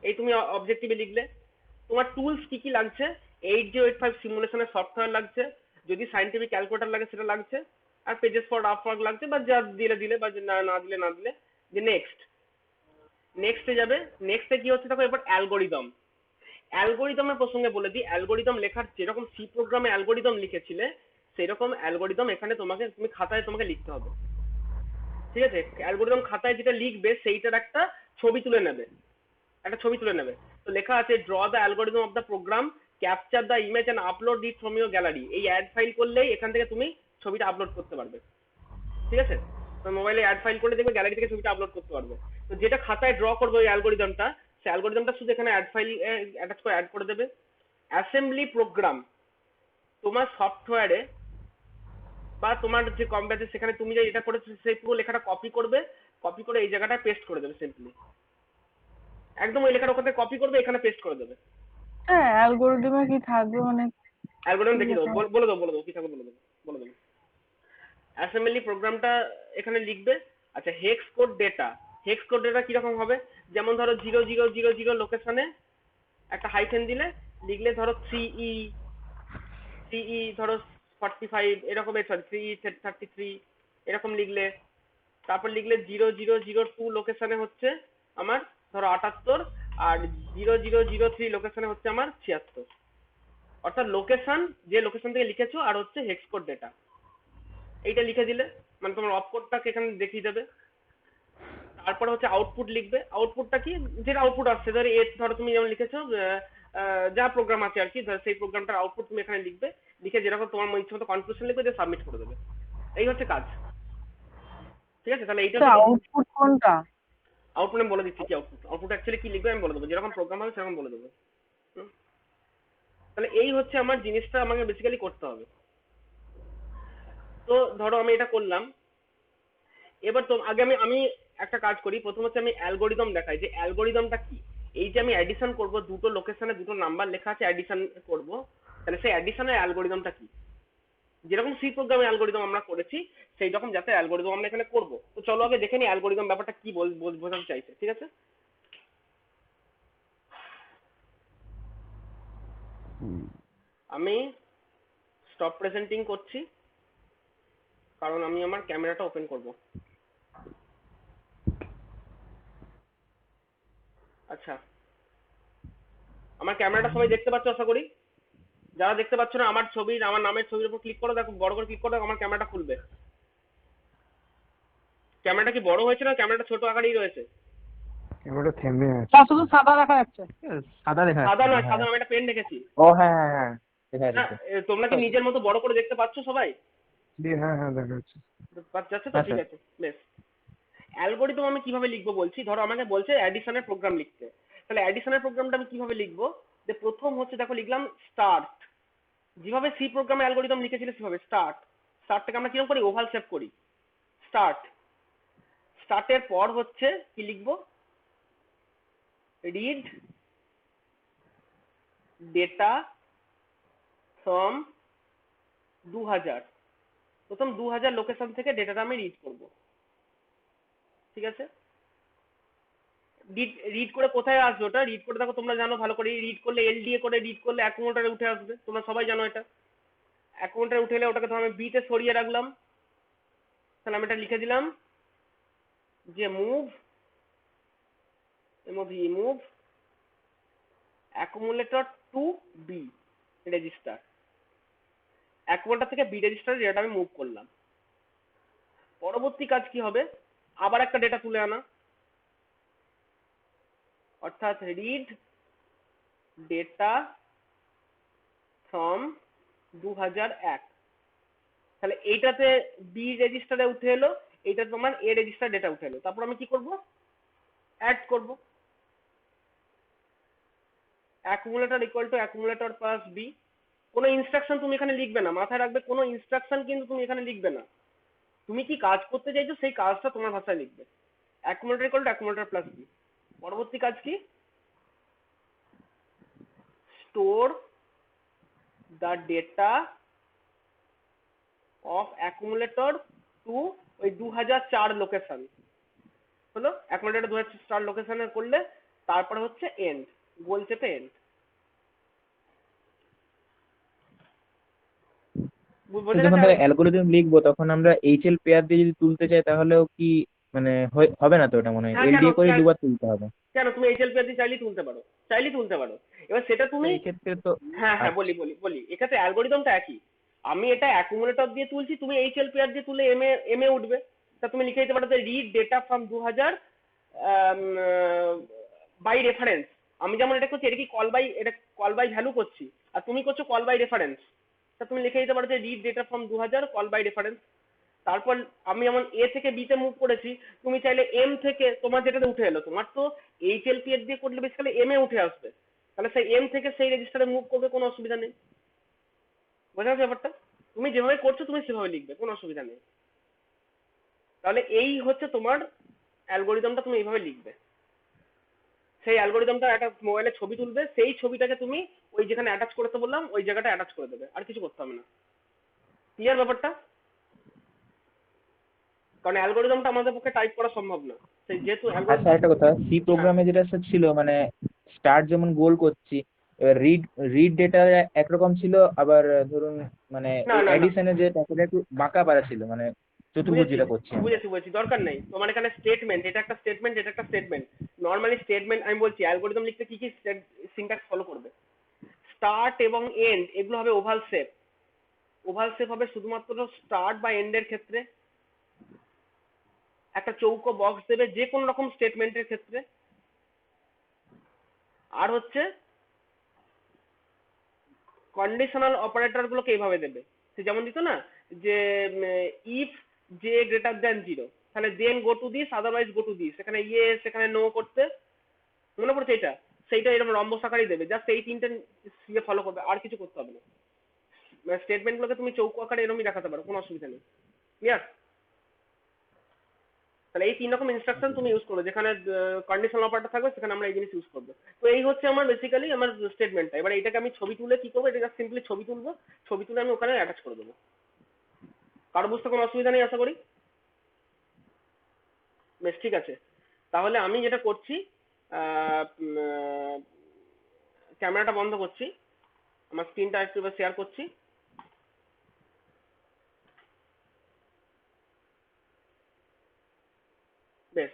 এই তুমি অবজেক্টিভে লিখলে। তোমার টুলস কি কি লাগছে, 8085 সিমুলেশনের সফটওয়্যার লাগছে, যদি সাইন্টিফিক ক্যালকুলেটর লাগে সেটা লাগছে, আর পেজেস ফর আপওয়ার্ক লাগছে, বা যা দিলে বা না দিলে। যে নেক্সটে যাবে, নেক্সটে কি হচ্ছে দেখো, এবার অ্যালগোরিদমের প্রসঙ্গে বলে দিই। অ্যালগোরিদম লেখার যেরকম সি প্রোগ্রামে অ্যালগোরিদম লিখেছিলে, সেরকম অ্যালগোরিদম এখানে তুমি খাতায় তোমাকে লিখতে হবে। ঠিক আছে? অ্যালগোরিদম খাতায় যেটা লিখবে সেইটার একটা ছবি তুলে নেবে, তো লেখা আছে draw the algorithm of the program, capture the image and upload it from your gallery. এই অ্যাড ফাইল করলেই এখান থেকে তুমি ছবিটা আপলোড করতে পারবে। ঠিক আছে? তো মোবাইলে অ্যাড ফাইল করে দেখবে, গ্যালারি থেকে ছবিটা আপলোড করতে পারবে। তো যেটা খাতায় ড্র করবে ওই অ্যালগোরিদমটা, সেই অ্যালগোরিদমটা শুধু এখানে অ্যাড ফাইল অ্যাটাচ করে অ্যাড করে দেবে। অ্যাসেম্বলি প্রোগ্রাম, তোমার সফটওয়্যারে বা তোমার যে কম ব্যাচে সেখানে তুমি যে এটা করেছো সেই পুরো লেখাটা কপি করবে, কপি করে এই জায়গাটা পেস্ট করে দেবে সিম্পলি। একদম ওই লেখাটা ওখানে কপি করবে, এখানে পেস্ট করে দেবে। হ্যাঁ অ্যালগোরিদমে কি থাকবে মানে অ্যালগোরিদম কি দেখিয়ে দেবো, লেখা? বলে দেবো কি থাকবে, বলে দেবো। অ্যাসেম্বলি প্রোগ্রামটা এখানে লিখবে। আচ্ছা, হেক্স কোড ডেটা কিরকম হবে? যেমন ধরো 0000 লোকেশনে একটা হাইফেন দিলে, লিখলে ধরো 3E ধরো 45 এরকম, সরি 3E33 এরকম লিখলে। তারপর লিখলে 0002 লোকেশনে হচ্ছে আমার ধরো 78, আর 0003 লোকেশনে হচ্ছে আমার 76। অর্থাৎ লোকেশন, যে লোকেশন থেকে লিখেছো, আর হচ্ছে হেক্স কোড ডেটা, এইটা লিখে দিলে মানে তোমার অফ কোডটাকে এখানে দেখিয়ে দেবে। তারপরে হচ্ছে আউটপুট লিখবে। আউটপুটটা কি, যেটা আউটপুট আসছে ধরো ধরো তুমি যেমন লিখেছো যা প্রোগ্রাম আছে আর কি, ধরো সেই প্রোগ্রামটার আউটপুট তুমি এখানে লিখবে, লিখে যেরকম তোমার ইচ্ছে মতো কনক্লুশন লিখবে, দিয়ে সাবমিট করে দেবে। এই হচ্ছে কাজ। ঠিক আছে, তাহলে এইটা আউটপুট কোনটা? আউটপুট আমি বলে দিচ্ছি কি আউটপুট অ্যাকচুয়ালি কি লিখবে আমি বলে দেবো, যেরকম প্রোগ্রাম হবে সেরকম বলে দেবো। তাহলে এই হচ্ছে আমার জিনিসটা আমাকে বেসিক্যালি করতে হবে। তো ধরো আমি এটা করলাম। এবার তো আগে আমি একটা কাজ করি, প্রথম হচ্ছে আমি অ্যালগোরিদম দেখাই যে অ্যালগোরিদমটা কি। এই যে আমি অ্যাডিশন করব, দুটো লোকেশনে দুটো নাম্বার লেখা আছে, অ্যাডিশন করব, তাহলে সেই অ্যাডিশনের অ্যালগোরিদমটা কি? যেরকম সি প্রোগ্রামে অ্যালগোরিদম আমরা করেছি সেই রকম যাতে অ্যালগোরিদম আমরা এখানে করব। তো চলো আগে দেখে নিই অ্যালগোরিদম ব্যাপারটা কি বোঝাতে চাইছে। ঠিক আছে, আমি স্টপ প্রেজেন্টিং করছি, কারণ আমি আমার ক্যামেরাটা ওপেন করব। আচ্ছা, আমার ক্যামেরাটা সবাই দেখতে পাচ্ছ আশা করি। যারা দেখতে পাচ্ছ না, আমার ছবির, আমার নামের ছবির উপর ক্লিক করো, দেখো বড় করে ক্লিক করো, আমার ক্যামেরাটা খুলবে। ক্যামেরাটা কি বড় হয়েছে না ক্যামেরাটা ছোট আকারেই রয়েছে? ক্যামেরাটা থেমে আছে। শুধু সাদা দেখা যাচ্ছে। সাদা দেখা সাদা নয়, সাদা আমি একটা পেন রেখেছি। ও হ্যাঁ হ্যাঁ হ্যাঁ দেখা হ্যাঁ, তোমরা কি নিজের মতো বড় করে দেখতে পাচ্ছ সবাই? হ্যাঁ হ্যাঁ দেখা যাচ্ছে। যাচ্ছে তো? ঠিক আছে, বেশ। অ্যালগোরিদম আমি কিভাবে লিখবো বলছি। ধরো আমাকে বলছে অ্যাডিশনের প্রোগ্রাম লিখতে, তাহলে অ্যাডিশনের প্রোগ্রামটা আমি কিভাবে লিখবো? যে প্রথম হচ্ছে দেখো লিখলাম স্টার্ট, যেভাবে সি প্রোগ্রামে অ্যালগোরিদম লিখেছিল সেভাবে স্টার্টটাকে আমরা কিরকম করি, ওভাল শেপ করি। স্টার্টের পর হচ্ছে কি লিখবো, রিড ডেটা ফ্রম 2000, প্রথম 2000 লোকেশন থেকে ডেটাটা আমি রিড করব। ঠিক আছে, রিড করে কোথায় আসবে? ওটা রিড করে দেখো, তোমরা জানো ভালো করে, রিড করলে এলডিএ করে রিড করলে অ্যাকুমুলেটরে উঠে আসবে, তোমরা সবাই জানো এটা। অ্যাকুমুলেটরে উঠে এলে ওটাকে ধরো আমি বিতে সরিয়ে রাখলাম, তাহলে আমি এটা লিখে দিলাম যে move accumulator to B register. Accumulator থেকে বি রেজিস্টারে ডেটা আমি মুভ করলাম। পরবর্তী কাজ কি হবে, আবার একটা ডেটা তুলে আনা, অর্থাৎ রিড ডেটা ফ্রম 2001। তাহলে এইটাতে বি রেজিস্টারে উঠে এলো, এইটা তোমার এ রেজিস্টার ডেটা উঠে এলো। তারপর আমি কি করব, অ্যাড করব। Accumulator equal to accumulator plus B. কোনো ইনস্ট্রাকশন তুমি এখানে লিখবে না, মাথায় রাখবে, কোনো ইনস্ট্রাকশন কিন্তু তুমি এখানে লিখবে না। তুমি কি কাজ করতে চাইছো সেই কাজটা তোমার ভাষায় লিখবে। Accumulator equal to accumulator plus B. পরবর্তী কাজ কি, store the data of accumulator to ওই 2004 লোকেশন হলো, অ্যাকুমুলেটর 2004 লোকেশনে করলে তারপরে হচ্ছে এন্ড, গোল চেপে এন্ড। যখন তাহলে অ্যালগোরিদম লিখবো তখন আমরা এইচএল পেয়ার দিয়ে যদি তুলতে চাই তাহলেও কি মানে হবে না তো? ওটা মনে হয় এলডিএ করে দুবার তুলতে হবে। কেন, তুমি এইচএল পেয়ার দিয়ে চাইলেই তুলতে পারো। এবার সেটা তুমি এক্ষেত্রে তো হ্যাঁ বলি এক্ষেত্রে অ্যালগোরিদমটা একই। আমি এটা অ্যাকুমুলেটর দিয়ে তুলছি, তুমি এইচএল পেয়ার দিয়ে তুলে এম এ উঠবে। তা তুমি লিখে দিতে পারো যে read data from 2000 by reference. আমি যেমন এটা করছি, এটা কি কল বাই ভ্যালু করছি, আর তুমি করছো কল বাই রেফারেন্স। তা তুমি লিখে দিতে পারো যে read data from 2000 call by reference. তারপর আমি যেমন এ থেকে বি তে মুভ করেছি, তুমি চাইলে এম থেকে তোমার যেটাতে উঠে এলো, তোমার তো এইচএল পেয়ার দিয়ে করলে বেসিক্যালি এম এ উঠে আসবে, তাহলে সেই এম থেকে সেই রেজিস্টারে মুভ করবে, কোনো অসুবিধা নেই। বোঝা যাচ্ছে ব্যাপারটা? তুমি যেভাবে করছো তুমি সেভাবে লিখবে, কোনো অসুবিধা নেই। তাহলে এই হচ্ছে তোমার অ্যালগোরিদমটা, তুমি এইভাবে লিখবে। সেই অ্যালগোরিদমটা একটা মোবাইলে ছবি তুলবে, সেই ছবিটাকে তুমি ওই যেখানে অ্যাটাচ করতে বললাম ওই জায়গাটা অ্যাটাচ করে দেবে, আর কিছু করতে হবে না। ক্লিয়ার ব্যাপারটা? কারণ অ্যালগোরিদমটা আমাদের পক্ষে টাইপ করা সম্ভব না, সেই যেহেতু আচ্ছা একটা কথা, সি প্রোগ্রামে যেটা স্যার ছিল মানে স্টার্ট যেমন গোল করছি, এবার রিড ডেটা একরকম ছিল, আবার ধরুন মানে না, না, না। এডিশনে যে টাকাটা একটু বাঁকা পারা ছিল, মানে চতুর্ভুজ যেটা করছি আমি। বুঝেছি, দরকার নেই তোমার এখানে স্টেটমেন্ট, এটা একটা স্টেটমেন্ট, এটা একটা স্টেটমেন্ট। নর্মালি স্টেটমেন্ট আমি বলছি অ্যালগোরিদম লিখতে কি কি সিনট্যাক্স ফলো করবে। স্টার্ট এবং এন্ড এগুলো হবে ওভাল শেপ। ওভাল শেপ হবে শুধুমাত্র স্টার্ট বা এন্ডের ক্ষেত্রে। একটা চৌকো বক্স দেবে যে কোনো রকম স্টেটমেন্টের ক্ষেত্রে। আর হচ্ছে কন্ডিশনাল অপারেটর গুলোকে এইভাবে দেবে, সে যেমন দিত না যে ইফ জে গ্রেটার দ্যান 0, তাহলে then go to this, otherwise go to this, সেখানে ইয়েস সেখানে নো করতে, মনে পড়ছে এটা? সেইটা এরকম রম্বস আকারই দেবে, জাস্ট এই তিনটে ইয়ে ফলো করবে, আর কিছু করতে হবে না। স্টেটমেন্ট গুলোকে তুমি চৌকো আকারে এরকমই দেখাতে পারো, কোনো অসুবিধা নেই। ক্লিয়ার? তাহলে এই 3 রকম ইনস্ট্রাকশন তুমি ইউজ করবে, যেখানে কন্ডিশনাল অপারেটর থাকবে সেখানে আমরা এই জিনিস ইউজ করবো। তো এই হচ্ছে আমার বেসিক্যালি আমার স্টেটমেন্টটা। এবার এটাকে আমি ছবি তুলে কি করবো, এটা সিম্পলি ছবি তুলবো, ছবি তুলে আমি ওখানে অ্যাটাচ করে দেবো। কারো বুঝতে কোনো অসুবিধা নেই আশা করি? বেশ ঠিক আছে, তাহলে আমি যেটা করছি ক্যামেরাটা বন্ধ করছি, আমার স্ক্রিনটা একটু শেয়ার করছি। বেশ,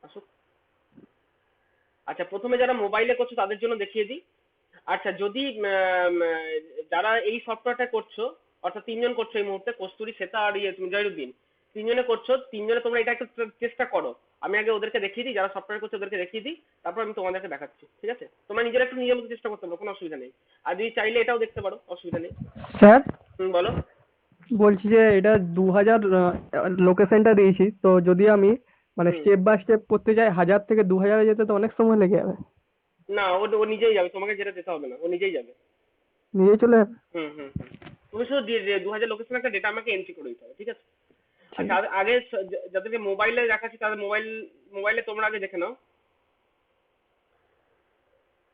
আসুক। আচ্ছা, প্রথমে যারা মোবাইলে করছো তাদের জন্য দেখিয়ে দিই। আচ্ছা, যদি যারা এই সফটওয়্যারটা করছো, অর্থাৎ 3 জন করছো এই মুহূর্তে, কস্তুরী, শ্বেতা আর তুমি জয়রুদ্দিন, 3 জনে করছো, 3 জনে তোমরা এটা একটু চেষ্টা করো। আমি আগে ওদেরকে দেখিয়ে দিই, যারা সফটওয়্যার করছে ওদেরকে দেখিয়ে দিই, তারপর আমি তোমাদেরকে দেখাচ্ছি, ঠিক আছে? তোমরা নিজেরা একটু নিজের মতো চেষ্টা করতে পারো, কোনো অসুবিধা নেই। আর যদি চাইলে এটাও দেখতে পারো, অসুবিধা নেই। স্যার বলো। বলছি যে এটা 2000 লোকেশনটা দিয়েছি, তো যদি আমি মানে স্টেপ বাই স্টেপ করতে যাই 1000 থেকে 2000 যেতে তো অনেক সময় লেগে যাবে। না, ও নিজেই যাবে, তোমাকে যেটা যেতে হবে না, ও নিজেই যাবে। নিয়ে চলে যাবে? তুমি শুধু 2000 লোকেশন একটা ডেটা আমাকে এন্ট্রি করে দিতে হবে, ঠিক আছে? আচ্ছা, আগে যাদেরকে মোবাইলে দেখাচ্ছি তাদের মোবাইলে তোমরা আগে দেখে নাও।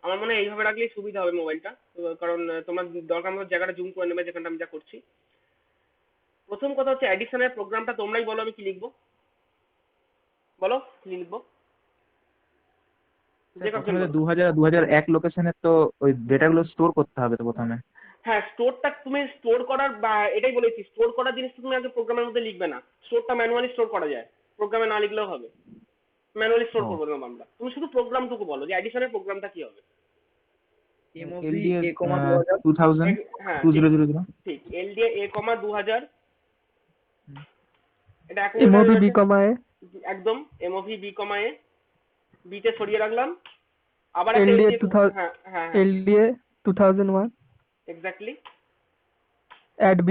আমার মনে হয় এইভাবে রাখলেই সুবিধা হবে মোবাইলটা, কারণ তোমার দরকার মতো জায়গাটা জুম করে নেবে যেখানটা আমি যা করছি। প্রথম কথা হচ্ছে অ্যাডিশনের প্রোগ্রামটা তোমরাই বলো আমি কি লিখবো, বলো কি লিখবো। প্রথমে 2001 লোকেশনে তো ওই ডেটাগুলো স্টোর করতে হবে তো প্রথমে। হ্যাঁ, স্টোরটা তুমি স্টোর করার এটাই বলেছি, স্টোর করার জিনিসটা তুমি আগে প্রোগ্রামের মধ্যে লিখবে না। স্টোরটা ম্যানুয়ালি স্টোর করা যায়, প্রোগ্রামে না লিখলেও হবে, ম্যানুয়ালি স্টোর করবো না আমরা। তুমি শুধু প্রোগ্রামটুকু বলো যে অ্যাডিশনের প্রোগ্রামটা কি হবে। হ্যাঁ ঠিক, LDA A,2000, এটা MOV B, A একদম MOV B, A, B তে সরিয়ে রাখলাম। আবার LDA 2001 exactly. add B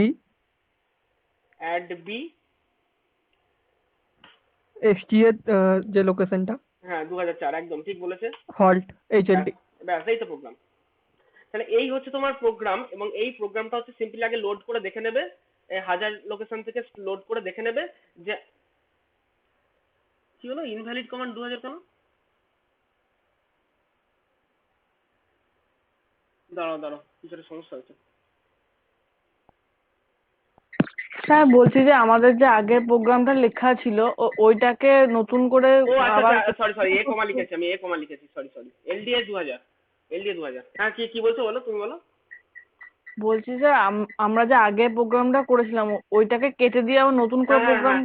STA যে লোকেশনটা, হ্যাঁ 2004 একদম ঠিক বলেছে, halt HLD। ব্যাস, এই তো প্রোগ্রাম। তাহলে এই হচ্ছে তোমার প্রোগ্রাম, এবং এই প্রোগ্রামটা হচ্ছে সিম্পলি আগে লোড করে দেখে নেবে, 1000 লোকেশন থেকে লোড করে দেখে নেবে যে কি হলো, ইনভ্যালিড কমান্ড 2000 কেন? দাঁড়াও কিছু একটা সমস্যা হচ্ছে। স্যার বলছি যে আমাদের যে আগের প্রোগ্রামটা লেখা ছিল ওইটাকে নতুন করে ও আবার আচ্ছা সরি এ কমা লিখেছি আমি, সরি LDA 2000। হ্যাঁ কি বলছো, বলো তুমি বলো। বলছি যে আমরা যে আগে প্রোগ্রামটা করেছিলাম ওইটাকে কেটে দিয়ে আবার নতুন করে প্রোগ্রাম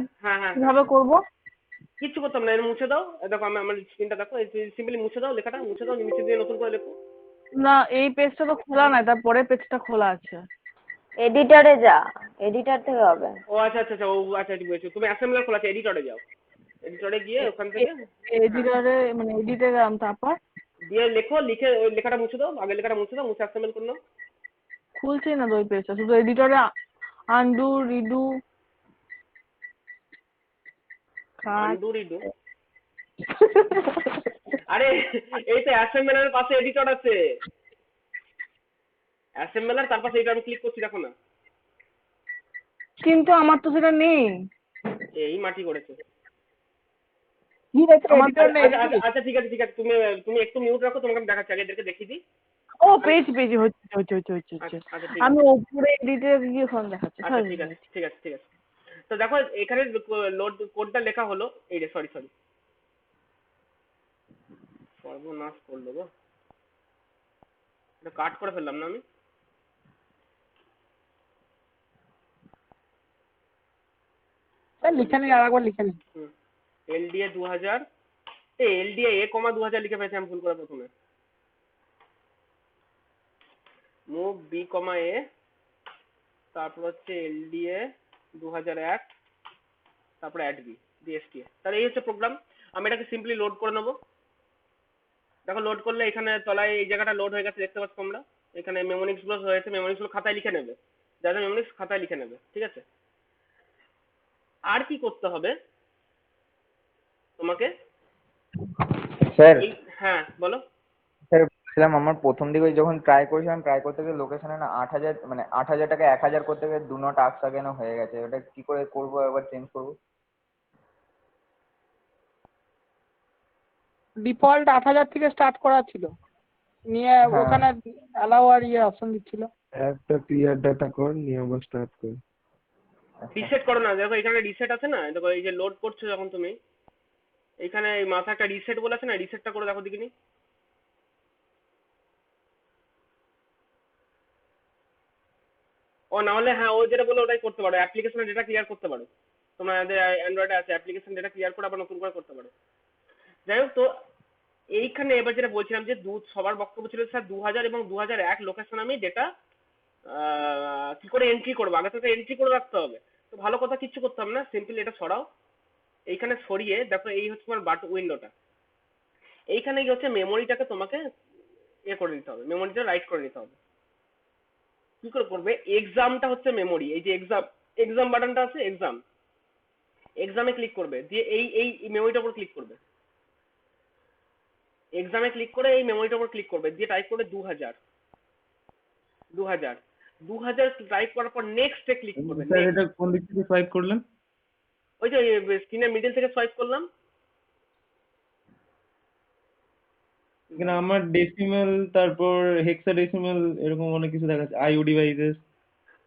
কিভাবে করব? কিচ্ছু করতাম না, এটা মুছে দাও। দেখো আমি আমার স্ক্রিনটা দেখো, সিম্পলি মুছে দাও, লেখাটা মুছে দাও, নিচে দিয়ে নতুন করে লেখো। না, এই পেজটা তো খোলা নাই, তারপরে পেজটা খোলা আছে। এডিটরে যা, এডিটর থেকে হবে। ও আচ্ছা ঠিক বলেছো, তুমি অ্যাসেম্বলার খোলা আছে, এডিটরে যাও, এডিটরে গিয়ে ওখান থেকে এডিটরে মানে এডিটে গেলাম, তারপর দিয়ে লিখে ওই লেখাটা মুছে দাও, আগের লেখাটা মুছে দাও, মুছে অ্যাসেম্বল করে নাও। খুলছেই না তো ওই পেজটা, শুধু এডিটরে আনডু রিডু আরে এই তো অ্যাসেম্বলারের পাশে এডিটর আছে। অ্যাসেম্বলার, তারপর সেইটা আমি ক্লিক করছি, দেখো না। কিন্তু আমার তো সেটা নেই। এই মাটি করেছে। আমার আচ্ছা ঠিক আছে তুমি তুমি একটু মিউট রাখো, তোমাকে আমি দেখাচ্ছি, আগে এদেরকে দেখিয়ে দিই। ও পেয়েছি হচ্ছে। আচ্ছা ঠিক আমি আছে, উপরে এডিটে গিয়ে ফোন দেখাচ্ছি। আচ্ছা ঠিক আছে। তো দেখো এখানে লোড কোডটা লেখা হলো, এই রে সরি সর্বনাশ করলো গো, এটা কাট করে ফেললাম না আমি। লিখে নিন, আরেকবার লিখে নিন। LDA 2000, LDA A, 2000 লিখে ফেলেছি আমি ভুল করে প্রথমে। মুভ B, A, তারপর হচ্ছে LDA 2001, তারপর অ্যাড B DSTA। তাহলে এই হচ্ছে প্রোগ্রাম। আমি এটাকে সিম্পলি লোড করে নেবো। দেখো লোড করলে এখানে তলায় এই জায়গাটা লোড হয়ে গেছে, দেখতে পাচ্ছ তোমরা। এখানে মেমোনিক্স গুলো হয়েছে, মেমোনিক্স গুলো খাতায় লিখে নেবে, যাদের মেমোনিক্স খাতায় লিখে নেবে, ঠিক আছে। আর কি করতে হবে তোমাকে? স্যার হ্যাঁ বলো। স্যার বলছিলাম আমার প্রথম দিকে যখন ট্রাই করতে গিয়ে লোকেশনে না 8000 মানে 8000 টাকা 1000 করতে গিয়ে ডু নট আস্ক কেন হয়ে গেছে, ওটা কি করে করবো, এবার চেঞ্জ করবো? ডিফল্ট 8000 থেকে স্টার্ট করা ছিল, নিয়ে ওখানে অ্যালাউ আর অপশন দিচ্ছিল। একটা ক্লিয়ার ডাটা কর, নিয়ে আবার স্টার্ট কর। রিসেট করো না, দেখো এখানে রিসেট আছে না, দেখো এই যে লোড করছো যখন তুমি, এখানে এই মাথা একটা রিসেট বলে আছে না, রিসেটটা করে দেখো দেখিনি। ও না হলে হ্যাঁ ও যেটা বলে ওটাই করতে পারো, অ্যাপ্লিকেশনের ডেটা ক্লিয়ার করতে পারো। তোমাদের অ্যান্ড্রয়েডে আছে অ্যাপ্লিকেশন ডেটা ক্লিয়ার করে আবার নতুন করে করতে পারো। যাই হোক, তো এইখানে এবার যেটা বলছিলাম যে সবার বক্তব্য ছিল স্যার 2000 এবং 2001 লোকেশন আমি ডেটা কি করে এন্ট্রি করবো, আগে থেকে এন্ট্রি করে রাখতে হবে। তো ভালো কথা, কিচ্ছু করতে হবে না, সিম্পলি এটা সরাও। এইখানে সরিয়ে দেখো এই হচ্ছে তোমার বাট উইন্ডোটা, এইখানে কি হচ্ছে মেমোরিটাকে তোমাকে করে নিতে হবে, মেমোরিটা রাইট করে নিতে হবে। কি করে করবে? এক্সামটা হচ্ছে মেমোরি, এই যে এক্সাম বাটনটা আছে, এক্সামে ক্লিক করবে, দিয়ে এই মেমোরিটার উপর ক্লিক করবে, এক্সামে ক্লিক করে এই মেমোরিটার উপর ক্লিক করবে, দিয়ে টাইপ করবে 2000 টাইপ করার পর নেক্সট এ ক্লিক করবে। স্যার এটা কোন দিক থেকে সোয়াইপ করলেন? ওই যে স্ক্রিনের মিডল থেকে সোয়াইপ করলাম। এখানে আমার ডেসিমেল, তারপর হেক্সাডেসিমেল এরকম অনেক কিছু দেখাচ্ছে, আইও ডিভাইসেস।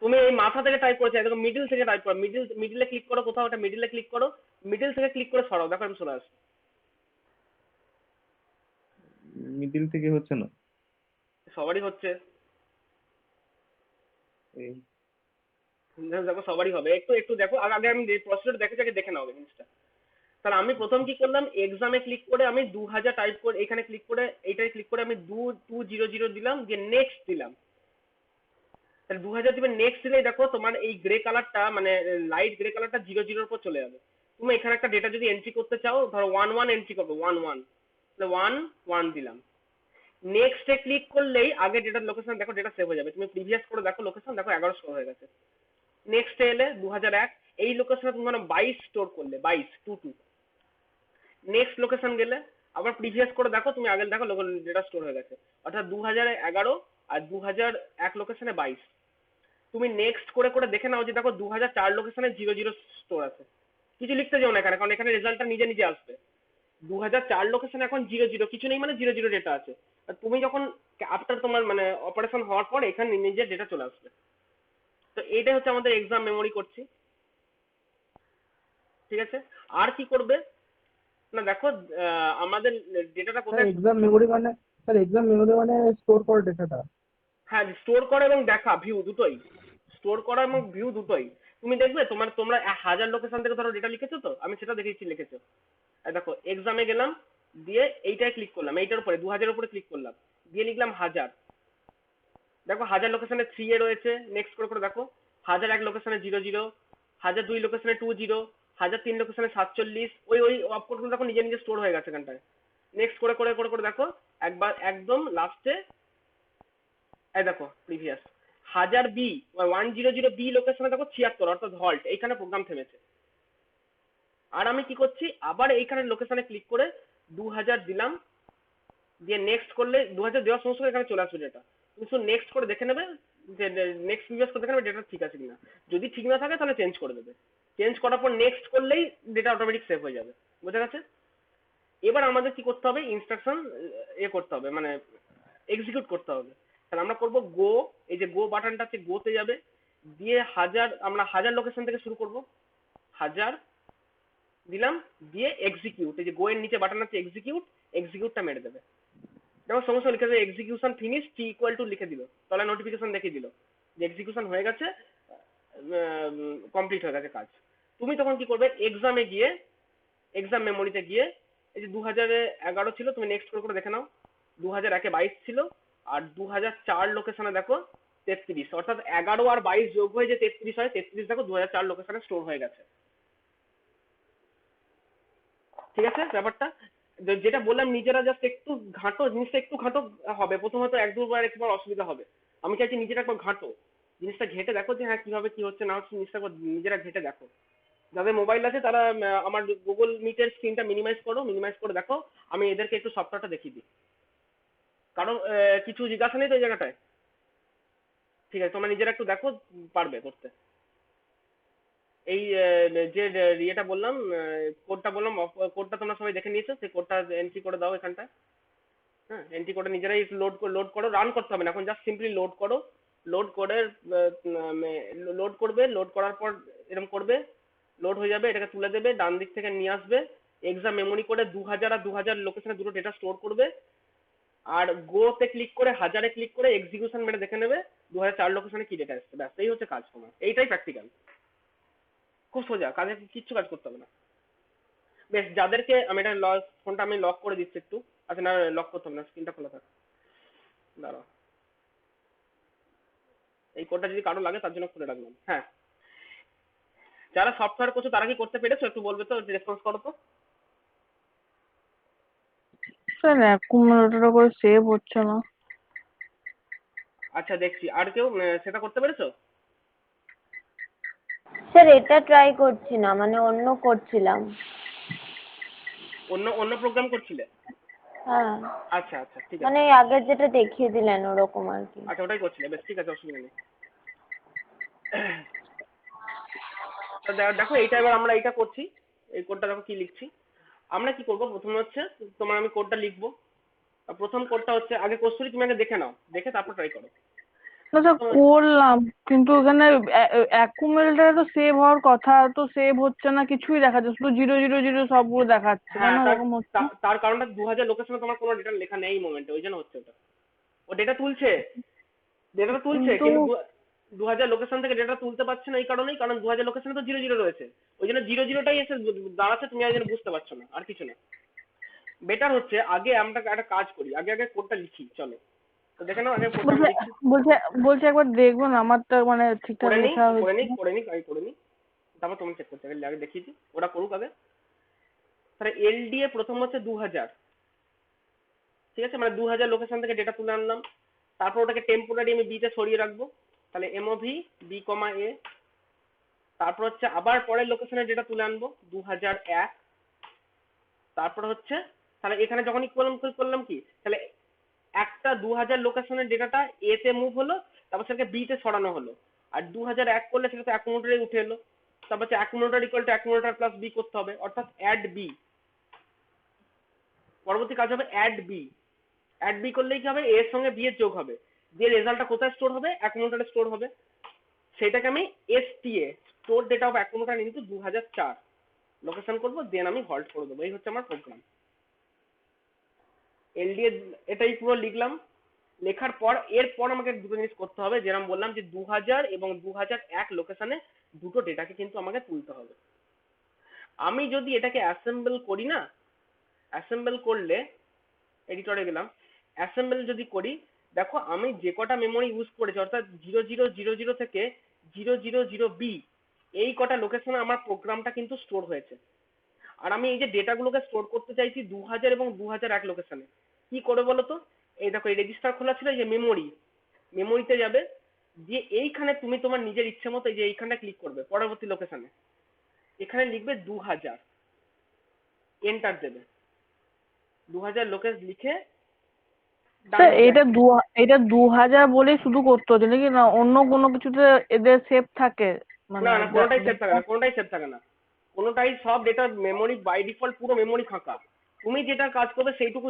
তুমি এই মাথা থেকে টাইপ করেছো, দেখো মিডল থেকে টাইপ করো, মিডলে ক্লিক করো, কোথাও একটা মিডলে ক্লিক করো, মিডল থেকে ক্লিক করে সরাও, দেখো আমি চলে আসি। মিডিল থেকে হচ্ছে না, সবারই হচ্ছে, দেখো সবারই হবে। একটু দেখো, আগে আমি প্রসেসর দেখে নাও জিনিসটা। তাহলে আমি প্রথম কি করলাম, এক্সামে ক্লিক করে আমি 2000 টাইপ করে এখানে ক্লিক করে এইটাই ক্লিক করে আমি 2200 দিলাম, দিয়ে নেক্সট দিলাম। তাহলে 2000 দিবে, নেক্সট দিলেই দেখো তোমার এই গ্রে কালারটা মানে লাইট গ্রে কালারটা 00 এর উপর চলে যাবে। তুমি এখানে একটা ডেটা যদি এন্ট্রি করতে চাও, ধরো 11 এন্ট্রি করবে, 11 তাহলে 11 দিলাম। নেক্সট এ ক্লিক করলেই আগে ডেটার লোকেশন দেখো, ডেটা সেভ হয়ে যাবে। তুমি প্রিভিয়াস করে দেখো লোকেশন, দেখো 11 স্টোর হয়ে গেছে। নেক্সট এলে 2001, এই লোকেশনে তুমি 22 স্টোর করলে, 22 নেক্সট লোকেশন গেলে আবার প্রিভিয়াস করে দেখো, তুমি আগে দেখো ডেটা স্টোর হয়ে গেছে, অর্থাৎ 2011 আর 2001 লোকেশনে 22। তুমি নেক্সট করে দেখে নাও যে দেখো 2004 লোকেশনে 00 স্টোর আছে। কিছু লিখতে যাও না এখানে, কারণ এখানে রেজাল্টটা নিজে আসবে। 2004 লোকেশনে এখন 00 কিছু নেই, মানে 00 ডেটা আছে। আর তুমি যখন আফটার তোমার মানে অপারেশন হওয়ার পর এখানে নিজে ডেটা চলে আসবে। তো এইটাই হচ্ছে আমাদের এক্সাম মেমোরি করছি, ঠিক আছে। আর কি করবে না, দেখো আমাদের ডেটাটা কোথায় এক্সাম মেমোরি মানে স্টোর করা ডেটাটা। হ্যাঁ, স্টোর করা এবং দেখা, ভিউ দুটোই, স্টোর করা এবং ভিউ দুটোই। তুমি দেখবে তোমরা 1000 লোকেশন থেকে ধরো ডেটা লিখেছো, তো আমি সেটা দেখেছি লিখেছো। দেখো এক্সামে গেলাম, দিয়ে এইটাই ক্লিক করলাম, এইটার উপরে 2000 উপরে ক্লিক করলাম, দিয়ে লিখলাম 1000। দেখো 1000 লোকেশনে 3 এ রয়েছে, নেক্সট করে দেখো 1001 লোকেশনে 00, 1002 লোকেশনে 20, 1003 লোকেশনে 47, ওই অপকোড গুলো দেখো নিজে স্টোর হয়ে গেছে এখানটায়। নেক্সট করে দেখো একবার একদম লাস্টে এই দেখো প্রিভিয়াস 1000B 100B লোকেশনে দেখো 76, অর্থাৎ হল্ট, এইখানে প্রোগ্রাম থেমেছে। আর আমি কি করছি, আবার এইখানে লোকেশনে ক্লিক করে 2000 দিলাম, দিয়ে নেক্সট করলে 2000 দেওয়ার সঙ্গে সঙ্গে এখানে চলে আসবে ডেটা। তুমি শুধু নেক্সট করে দেখে নেবে যে নেক্সট প্রিভিয়াস করে দেখে নেবে ডেটা ঠিক আছে কিনা। যদি ঠিক না থাকে তাহলে চেঞ্জ করে দেবে, চেঞ্জ করার পর নেক্সট করলেই ডেটা অটোমেটিক সেভ হয়ে যাবে। বুঝা গেছে? এবার আমাদের কি করতে হবে, ইনস্ট্রাকশন করতে হবে, মানে এক্সিকিউট করতে হবে। তাহলে আমরা করব গো, এই যে গো বাটনটা আছে গোতে যাবে, দিয়ে আমরা 1000 লোকেশন থেকে শুরু করব, 1000 দিলাম, দিয়ে এক্সিকিউট, এই যে গো এর নিচে বাটন আছে এক্সিকিউট, এক্সিকিউটটা মেরে দেবে। দেখো সঙ্গে সঙ্গে লিখে দেবে execution finish T equal to লিখে দিল, তাহলে নোটিফিকেশন দেখিয়ে দিল যে এক্সিকিউশন হয়ে গেছে, কমপ্লিট হয়ে গেছে কাজ। তুমি তখন কি করবে, এক্সামে গিয়ে এক্সাম মেমোরিতে গিয়ে এই যে 2011 ছিল, তুমি নেক্সট করে দেখে নাও, 2001-এ 22 ছিল, আর 2004 লোকেশনে দেখো 33, অর্থাৎ 11 আর 22 যোগ হয়ে যে 33 হয়, 33 দেখো 2004 লোকেশনে স্টোর হয়ে গেছে। ঠিক আছে ব্যাপারটা? যেটা বললাম নিজেরা জাস্ট একটু ঘাঁটো, জিনিসটা একটু ঘাঁটো হবে, প্রথমত 1-2 বার একবার অসুবিধা হবে। আমি চাইছি নিজেরা একবার ঘাঁটো, জিনিসটা ঘেটে দেখো যে হ্যাঁ কিভাবে কি হচ্ছে না হচ্ছে, জিনিসটা একবার নিজেরা ঘেটে দেখো। যাদের মোবাইল আছে তারা আমার গুগল মিটের স্ক্রিনটা মিনিমাইজ করো, মিনিমাইজ করে দেখো, আমি এদেরকে একটু সফটওয়্যারটা দেখিয়ে দিই। কারণ কিছু জিজ্ঞাসা নেই তো এই জায়গাটায়? ঠিক আছে, তোমরা নিজেরা একটু দেখো, পারবে করতে। এই যে ইয়েটা বললাম, কোডটা বললাম, কোডটা তোমরা সবাই দেখে নিয়েছো, সেই কোডটা এন্ট্রি করে দাও এখানটা। হ্যাঁ, এন্ট্রি করে নিজেরাই লোড করো, রান করতে হবে না এখন, জাস্ট সিম্পলি লোড করো। লোড করে লোড করবে, লোড করার পর এরকম করবে, লোড হয়ে যাবে, এটাকে তুলে দেবে, ডান দিক থেকে নিয়ে আসবে, এক্সাম মেমোরি করে 2000 আর 2000 লোকেশনে দুটো ডেটা স্টোর করবে, আর গোতে ক্লিক করে 1000-এ ক্লিক করে এক্সিকিউশন মেরে দেখে নেবে 2004 লোকেশনে কি ডেটা এসছে। ব্যাস এই হচ্ছে কাজ তোমার, এইটাই প্র্যাকটিক্যাল, খুব সোজা, কাজে কিচ্ছু কাজ করতে হবে না। বেশ, যাদেরকে আমি এটা ফোনটা আমি লক করে দিচ্ছি একটু, আচ্ছা না লক করতে হবে না, স্ক্রিনটা খোলা থাক, দাঁড়াও, এই কোডটা যদি কারো লাগে তার জন্য খুলে রাখলাম। হ্যাঁ, যারা সফটওয়্যার করছো তারা কি করতে পেরেছো একটু বলবে তো, রেসপন্স করো তো। স্যার অ্যাকুমুলেটর করে সেভ হচ্ছে না। আচ্ছা দেখছি, আর কেউ সেটা করতে পেরেছো? স্যার এটা ট্রাই করছি না, মানে অন্য করছিলাম। অন্য প্রোগ্রাম করছিলে? হ্যাঁ। আচ্ছা আচ্ছা ঠিক আছে, মানে আগে যেটা দেখিয়ে দিলেন ওরকম আর কি। আচ্ছা ওটাই করছিলে, বেশ ঠিক আছে, অসুবিধা নেই। দেখো এইটা এবার আমরা এইটা করছি, এই কোডটা দেখো কি লিখছি। আমরা কি করব, প্রথমে হচ্ছে তোমার আমি কোডটা লিখবো। প্রথম কোডটা হচ্ছে, আগে কস্তুরী তুমি আগে দেখে নাও, দেখে তারপর ট্রাই করো। না স্যার করলাম, কিন্তু ওখানে অ্যাকুমুলেটরে তো সেভ হওয়ার কথা, তো সেভ হচ্ছে না, কিছুই দেখাচ্ছে, শুধু 000 সবগুলো দেখাচ্ছে, কেন এরকম হচ্ছে? তার কারণটা 2000 লোকেশনে তোমার কোনো ডেটা লেখা নেই এই মোমেন্টে, ওই জন্য হচ্ছে ওটা। ও ডেটা তুলছে কিন্তু 2000 লোকেশন থেকে ডেটা তুলতে পারছে না এই কারণেই, কারণ 2000 লোকেশনে তো 00 রয়েছে, ওই জন্য 00টাই এসে দাঁড়াচ্ছে, তুমি আর বুঝতে পারছো না, আর কিছু না। বেটার হচ্ছে আগে আমরা একটা কাজ করি, আগে কোডটা লিখি, চলো তো দেখে নাও আগে কোডটা লিখি। বলছে একবার দেখবেন আমারটা মানে ঠিকঠাক লেখা করে নি তারপর তুমি চেক করতে হবে, আগে দেখিয়ে দিই, ওরা করুক আগে। তাহলে এলডিএ প্রথম হচ্ছে 2000, ঠিক আছে, মানে 2000 লোকেশন থেকে ডেটা তুলে আনলাম, তারপর ওটাকে টেম্পোরারি আমি বিতে সরিয়ে রাখবো, তাহলে এমওভি বি কমা এ, তারপর হচ্ছে আবার পরের লোকেশনে ডেটা তুলে আনবো 2001, তারপর হচ্ছে তাহলে এখানে যখনই করলাম কি, তাহলে একটা 2000 লোকেশনের ডেটাটা এ তে মুভ হলো, তারপর সেটাকে বি তে সরানো হলো, আর 2001 করলে সেটা তো অ্যাকুমুলেটরে উঠে এলো, তারপর হচ্ছে accumulator equal to accumulator plus B করতে হবে, অর্থাৎ অ্যাড বি। পরবর্তী কাজ হবে অ্যাড বি করলেই কি হবে, এর সঙ্গে বি এর যোগ হবে, দিয়ে রেজাল্টটা কোথায় স্টোর হবে, অ্যাকুমুলেটরে স্টোর হবে, সেটাকে আমি STA store data of accumulator into 2004 location করবো, দেন আমি হল্ট করে দেবো। এই হচ্ছে আমার প্রোগ্রাম। এলডিএ এটাই পুরো লিখলাম, লেখার পর এরপর আমাকে দুটো জিনিস করতে হবে, যেরকম বললাম যে 2000 এবং 2001 লোকেশনে দুটো ডেটাকে কিন্তু আমাকে তুলতে হবে। আমি যদি এটাকে অ্যাসেম্বল করি না, অ্যাসেম্বল করলে এডিটরে গেলাম, অ্যাসেম্বল যদি করি, দেখো আমি যে কটা মেমোরি ইউজ করেছি, অর্থাৎ 0000 থেকে 000B, এই কটা লোকেশনে আমার প্রোগ্রামটা কিন্তু স্টোর হয়েছে। আর আমি এই যে ডেটাগুলোকে স্টোর করতে চাইছি 2000 এবং 2001 লোকেশনে, কি করে বলো তো? এই দেখো এই রেজিস্টার খোলা ছিল, এই যে মেমোরিতে যাবে, দিয়ে এইখানে তুমি তোমার নিজের ইচ্ছে মতো এই যে এইখানটা ক্লিক করবে পরবর্তী লোকেশনে, এখানে লিখবে 2000, এন্টার দেবে, 2000 লোকেশ লিখে স্যার এটা 2000 বলেই শুধু করতে হচ্ছে নাকি, না অন্য কোনো কিছুতে এদের সেভ থাকে? মানে না না, কোনোটাই সেভ থাকে না, কোনোটাই সেভ থাকে না, কোনোটাই, সব ডেটা মেমোরি বাই ডিফল্ট পুরো মেমোরি ফাঁকা। তুমি যেটা কাজ করবে সেইটুকু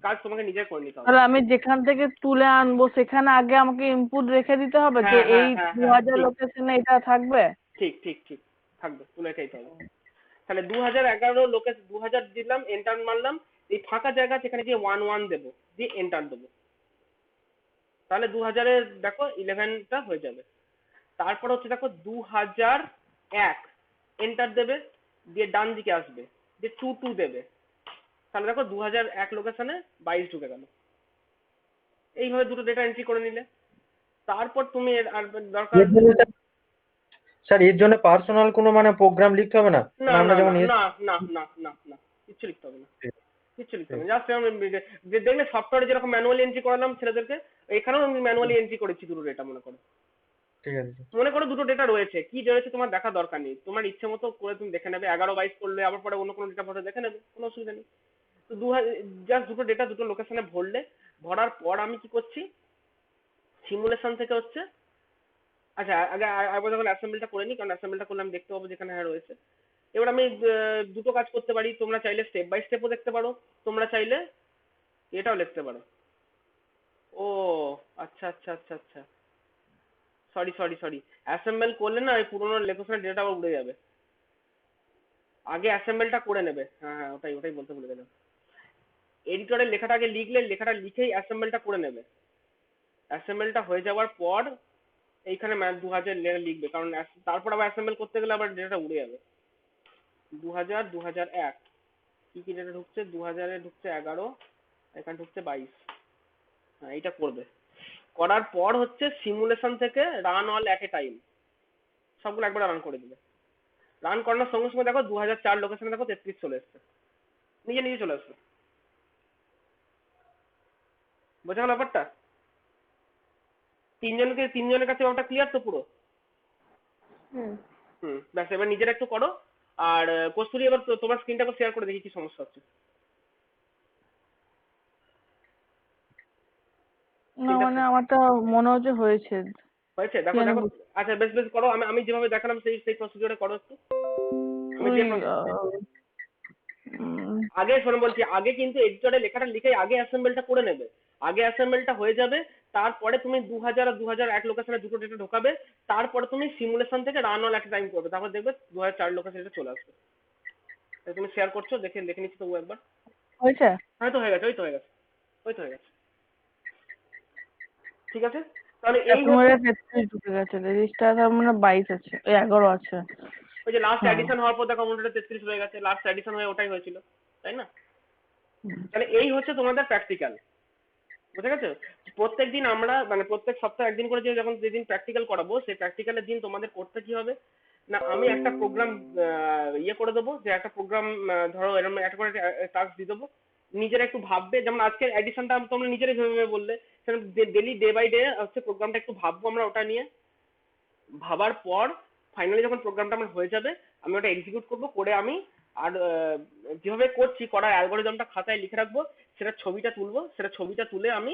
কাজ তোমাকে নিজে করে নিতে হবে। তাহলে আমি যেখান থেকে তুলে আনবো সেখানে আগে আমাকে ইনপুট রেখে দিতে হবে যে হ্যাঁ হ্যাঁ এই হ্যাঁ হ্যাঁ 2000 ঠিক লোকেশনে এটা থাকবে? ঠিক ঠিক ঠিক থাকবে, তুলে রেখেই হবে। তাহলে 2011 লোকেশন 2000 দিলাম, এন্টার মারলাম, এই ফাঁকা জায়গা সেখানে গিয়ে 11 দেবো, দিয়ে এন্টার দেবো, তাহলে 2000 দেখো 11টা হয়ে যাবে। তারপর হচ্ছে দেখো 2001 এন্টার দেবে, দিয়ে ডান দিকে আসবে, দিয়ে 22 দেবে, তাহলে দেখো 2001 লোকেশনে 22 ঢুকে গেল। এইভাবে দুটো ডেটা এন্ট্রি করে নিলে তারপর তুমি আর দরকার স্যার এর জন্য পার্সোনাল কোনো মানে প্রোগ্রাম লিখতে হবে না? না আমরা না যেমন না না না না না কিচ্ছু লিখতে হবে না, কিচ্ছু লিখতে হবে না। জাস্ট দেখলে সফটওয়্যারে যেরকম ম্যানুয়ালি এন্ট্রি করালাম ছেলেদেরকে, এখানেও আমি ম্যানুয়ালি এন্ট্রি করেছি দুটো ডেটা। ঠিক আছে মনে করো দুটো ডেটা রয়েছে, কি রয়েছে তোমার দেখা দরকার নেই, তোমার ইচ্ছে মতো করে তুমি দেখে নেবে, 11-22 করলে আবার পরে অন্য কোনো ডেটা ভরে দেখে নেবে, কোনো অসুবিধা নেই। তো জাস্ট দুটো ডেটা দুটো লোকেশনে ভরলে, ভরার পর আমি কি করছি, সিমুলেশন থেকে হচ্ছে, আচ্ছা আগে একবার যখন অ্যাসেম্বলটা করে নিই, কারণ অ্যাসেম্বলটা করলে আমি দেখতে পাবো যেখানে হ্যাঁ রয়েছে। এবার আমি দুটো কাজ করতে পারি, তোমরা চাইলে স্টেপ বাই স্টেপও দেখতে পারো, তোমরা চাইলে এটাও লিখতে পারো। ও আচ্ছা আচ্ছা আচ্ছা আচ্ছা, সরি অ্যাসেম্বল করলে না ওই পুরোনো লোকেশনের ডেটা আবার উড়ে যাবে, আগে অ্যাসেম্বলটা করে নেবে। হ্যাঁ হ্যাঁ, ওটাই বলতে ভুলে গেলাম। এডিটরের লেখাটা আগে লিখলে, লেখাটা লিখেই অ্যাসেম্বলটা করে নেবে, অ্যাসেম্বলটা হয়ে যাওয়ার পর এইখানে 2000 লিখবে, কারণ তারপর আবার অ্যাসেম্বল করতে গেলে আবার ডেটা উড়ে যাবে। 2000 2001 কি কি ডেটা ঢুকছে, 2000-এ ঢুকছে 11, এখানে ঢুকছে 22। হ্যাঁ এইটা করবে, করার পর হচ্ছে সিমুলেশন থেকে run all at a time, সবগুলো একবার রান করে দিবে। রান করানোর সঙ্গে সঙ্গে দেখো 2004 লোকেশনে দেখো 33 চলে এসছে, নিজে চলে আসবে। বোঝা গেল ব্যাপারটা? তিনজনের কাছে ব্যাপারটা ক্লিয়ার তো পুরো? ব্যাস, এবার নিজেরা একটু করো। আর কস্তুরী এবার তোমার স্ক্রিনটা শেয়ার করে দেখি কি সমস্যা হচ্ছে। না মানে আমারটা মনে হচ্ছে হয়েছে। দেখো আচ্ছা বেশ করো, আমি যেভাবে দেখালাম সেই প্রসিডিওরে করো একটু। আগে শোনো বলছি, আগে কিন্তু এডিটরে লেখাটা লিখে আগে অ্যাসেম্বলটা করে নেবে, আগে অ্যাসেম্বলটা হয়ে যাবে, তারপরে তুমি 2000 আর 2001 লোকেশনে দুটো ডেটা ঢোকাবে, তারপরে তুমি সিমুলেশন থেকে রান অল একটা টাইম করবে, তারপর দেখবে 2004 লোকেশনে চলে আসবে। তুমি শেয়ার করছো, দেখে নিচ্ছি তবু একবার। হয়েছে? হয়তো হয়ে গেছে, ওই তো হয়ে গেছে। ঠিক আছে, তাহলে এই 33 ঢুকে গেছে, রেজিস্টার তার মানে 22 আছে, 11 আছে। ওই যে লাস্ট এডিশন হওয়ার পর দেখো মোটামুটি 33 হয়ে গেছে, লাস্ট এডিশন হয়ে ওটাই হয়েছিল, তাই না? তাহলে এই হচ্ছে তোমাদের প্র্যাকটিক্যাল, বুঝে গেছো? প্রত্যেকদিন আমরা মানে প্রত্যেক সপ্তাহে একদিন করে যখন যেদিন প্র্যাকটিক্যাল করাবো, সেই প্র্যাকটিক্যালের দিন তোমাদের করতে কি হবে না, আমি একটা প্রোগ্রাম ইয়ে করে দেবো, যে একটা প্রোগ্রাম ধরো এরকম একটা করে টাস্ক দিয়ে দেবো, নিজেরা একটু ভাববে, যেমন আজকের এডিশনটা তোমরা নিজেরাই ভেবে বললে, ডেলি ডে বাই ডে হচ্ছে প্রোগ্রামটা একটু ভাববো আমরা ওটা নিয়ে, ভাবার পর ফাইনালি যখন প্রোগ্রামটা আমার হয়ে যাবে আমি ওটা এক্সিকিউট করবো, করে আমি আর যেভাবে করছি করার অ্যালগোরিদমটা খাতায় লিখে রাখবো, সেটা ছবিটা তুলে আমি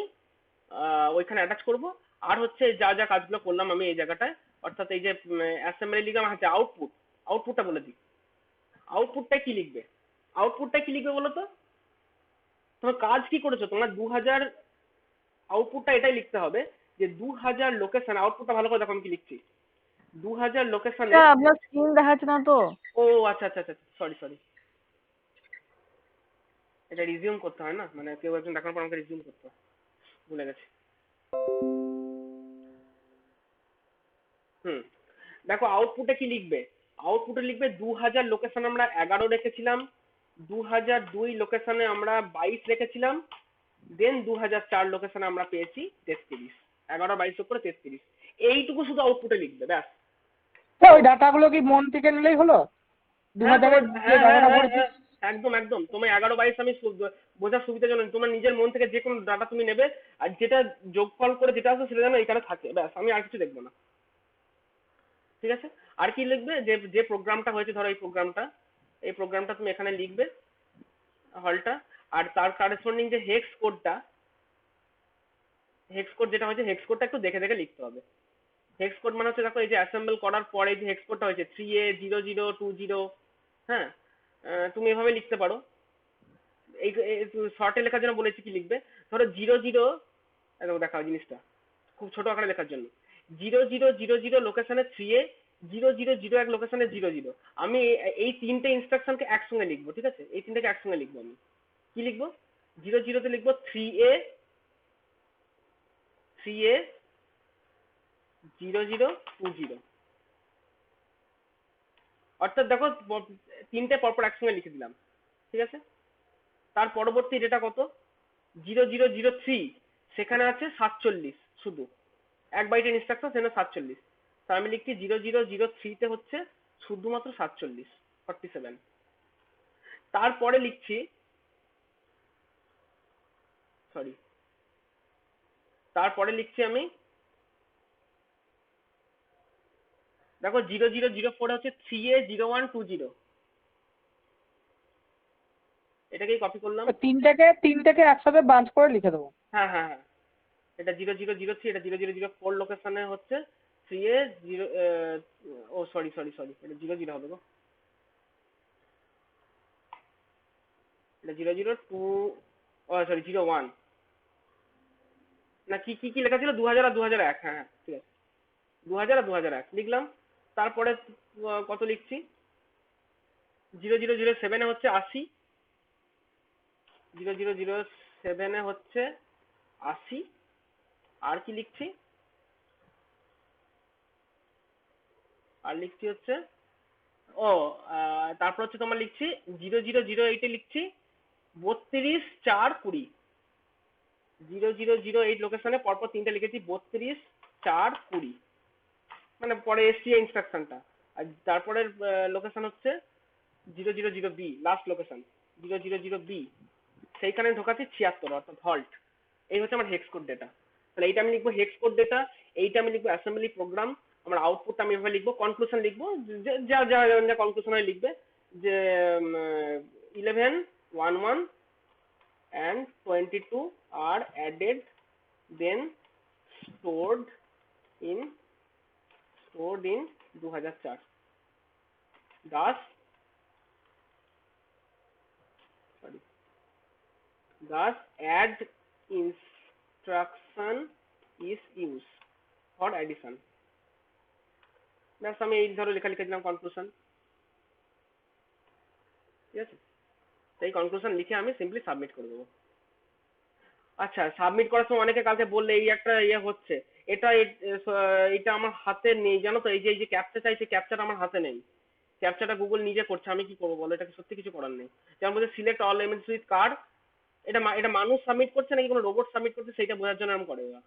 ওইখানে অ্যাটাচ করব। আর হচ্ছে যা কাজগুলো করলাম আমি এই জায়গাটায়, অর্থাৎ এই যে অ্যাসেম্বলি লিখলাম, হচ্ছে আউটপুটটা বলে দিই। আউটপুটটা কি লিখবে বলো তো? তোমার কাজ কি করেছো তোমরা 2000, আউটপুটটা এটাই লিখতে হবে যে 2000 লোকেশন, আউটপুটটা ভালো করে দেখো আমি কি লিখছি, 2000 লোকেশনে। আপনার স্ক্রিন দেখাচ্ছে না তো? ও আচ্ছা সরি, এটা রিজিউম করতে হয় না, মানে কেউ একজন দেখার পর আমাকে রিজিউম করতে হয়, ভুলে গেছি। দেখো আউটপুটে কি লিখবে, আউটপুটে লিখবে 2000 লোকেশন আমরা 11 রেখেছিলাম, 2002 লোকেশনে আমরা 22 রেখেছিলাম, দেন 2004 লোকেশনে আমরা পেয়েছি 33, 11 22 করে 33, এইটুকু শুধু আউটপুটে লিখবে, ব্যাস। ওই ডাটাগুলো কি মন থেকে নিলেই হলো? 2000-এর যে ডাটাটা পড়েছে একদম তোমার 11-22 আমি বোঝার সুবিধার জন্য তোমার নিজের মন থেকে যে কোনো ডাটা তুমি নেবে, আর যেটা যোগফল করে যেটা আছে সেটা যেন এখানে থাকে, ব্যাস, আমি আর কিছু দেখবো না। ঠিক আছে, আর কি লিখবে, যে প্রোগ্রামটা হয়েছে, ধরো এই প্রোগ্রামটা তুমি এখানে লিখবে হলটা, আর তার কারেসপন্ডিং যে হেক্স কোডটা হেক্স কোড যেটা হয়েছে হেক্স কোডটা একটু দেখে দেখে লিখতে হবে। হেক্স কোড মানে হচ্ছে দেখো এই যে অ্যাসেম্বল করার পরে যে হেক্স কোডটা হয়েছে 3A0020, হ্যাঁ, তুমি এভাবে লিখতে পারো। এই শর্টে লেখার জন্য বলেছি কি লিখবে, ধরো 00, একদম দেখাও জিনিসটা খুব ছোট আকারে লেখার জন্য, 0000 লোকেশনে 3A, 0001 লোকেশনে 00। আমি এই তিনটে ইনস্ট্রাকশনকে একসঙ্গে লিখবো, ঠিক আছে? এই তিনটাকে একসঙ্গে লিখবো। আমি কি লিখবো? 00 লিখবো 3A0020, অর্থাৎ দেখো তিনটে পরপর একসঙ্গে লিখে দিলাম, ঠিক আছে? তার পরবর্তী ডেটা কত? 0003, সেখানে আছে 47 শুধু, 1 বাইটের ইনস্ট্রাকশন, সেখানে 47। তার আমি লিখছি 0003 তে হচ্ছে শুধুমাত্র 47। তারপরে লিখছি, সরি, তারপরে লিখছি আমি, দেখো 0004 হচ্ছে 3A0120, এটাকেই কপি করলাম। তিনটাকে একসাথে বাঞ্চ করে লিখে দেবো। হ্যাঁ হ্যাঁ হ্যাঁ, এটা 0003, এটা 0004 লোকেশনে হচ্ছে 3A0, ও সরি, এটা 00 হবে গো, এটা 002, ও সরি 01, না কি কি কি লেখা ছিল 2000 আর 2001, হ্যাঁ হ্যাঁ ঠিক আছে, 2000 আর 2001 লিখলাম। তারপরে কত লিখছি, 0007 এ হচ্ছে 80, 0007 এ হচ্ছে 80। আর কি লিখছি, আর লিখছি হচ্ছে, ও তারপর হচ্ছে তোমার লিখছি 0008 এ লিখছি 32,420, 0008 লোকেশনে পরপর তিনটে লিখেছি 32,420, মানে পরে এসছি ইনস্ট্রাকশনটা। আর তারপরে লোকেশন হচ্ছে 000B, লাস্ট লোকেশন 000B, সেইখানে ঢোকাচ্ছি 76, অর্থাৎ হল্ট। এই হচ্ছে আমার হেক্স কোড ডেটা। তাহলে এইটা আমি লিখবো হেক্স কোড ডেটা, এইটা আমি লিখবো অ্যাসেম্বলি প্রোগ্রাম, আমার আউটপুটটা আমি এভাবে লিখবো। কনক্লুশন লিখবো, যা যা যা কনক্লুশন হয় লিখবে যে 11, 11 and 22 are added, then stored in 2004, thus add instruction is used for addition। ব্যাস আমি এই ধরো লেখা লিখে দিলাম কনক্লুশন, ঠিক আছে? এই কনক্লুশন লিখে আমি সিম্পলি সাবমিট করে দেবো। আচ্ছা, সাবমিট করার সময় অনেকে কালকে বললে এই একটা ইয়ে হচ্ছে, এটা আমার হাতে নেই জানো তো, এই যে ক্যাপচা চাইছে, ক্যাপচাটা আমার হাতে নেই, ক্যাপচাটা গুগল নিজে করছে, আমি কি করবো বলো? এটাকে সত্যি কিছু করার নেই। যেমন বলছে select all elements with card, এটা মানুষ সাবমিট করছে নাকি কোনো রোবট সাবমিট করছে সেইটা বোঝার জন্য আমি করে ওরা।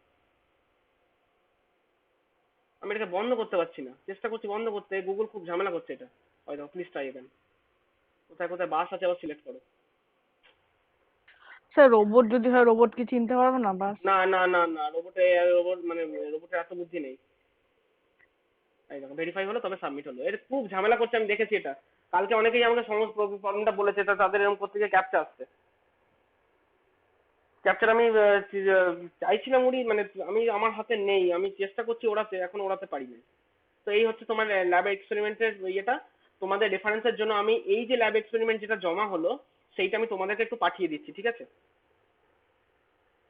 আমি এটাকে বন্ধ করতে পারছি না, চেষ্টা করছি বন্ধ করতে, গুগল খুব ঝামেলা করছে এটা। হয়তো প্লিজ ট্রাই এগেন, কোথায় কোথায় বাস আছে আবার সিলেক্ট করো। স্যার রোবট যদি হয়, রোবট কি চিনতে পারবে না বাস? না না না না, রোবট মানে রোবটের এত বুদ্ধি নেই। এই দেখো ভেরিফাই হলো, তবে সাবমিট হলো। এটা খুব ঝামেলা করছে, আমি দেখেছি এটা। কালকে অনেকেই আমাকে সমস্ত প্রবলেমটা বলেছে, তাদের এরকম করতে গিয়ে ক্যাপচা আসছে। ক্যাপচার আমি চাইছিলাম মানে আমি আমার হাতে নেই, আমি চেষ্টা করছি ওড়াতে, এখন ওড়াতে পারি না। তো এই হচ্ছে তোমার ল্যাব এক্সপেরিমেন্টের ইয়েটা। তোমাদের রেফারেন্সের জন্য আমি এই যে ল্যাব এক্সপেরিমেন্ট যেটা জমা হলো সেইটা আমি তোমাদেরকে একটু পাঠিয়ে দিচ্ছি, ঠিক আছে?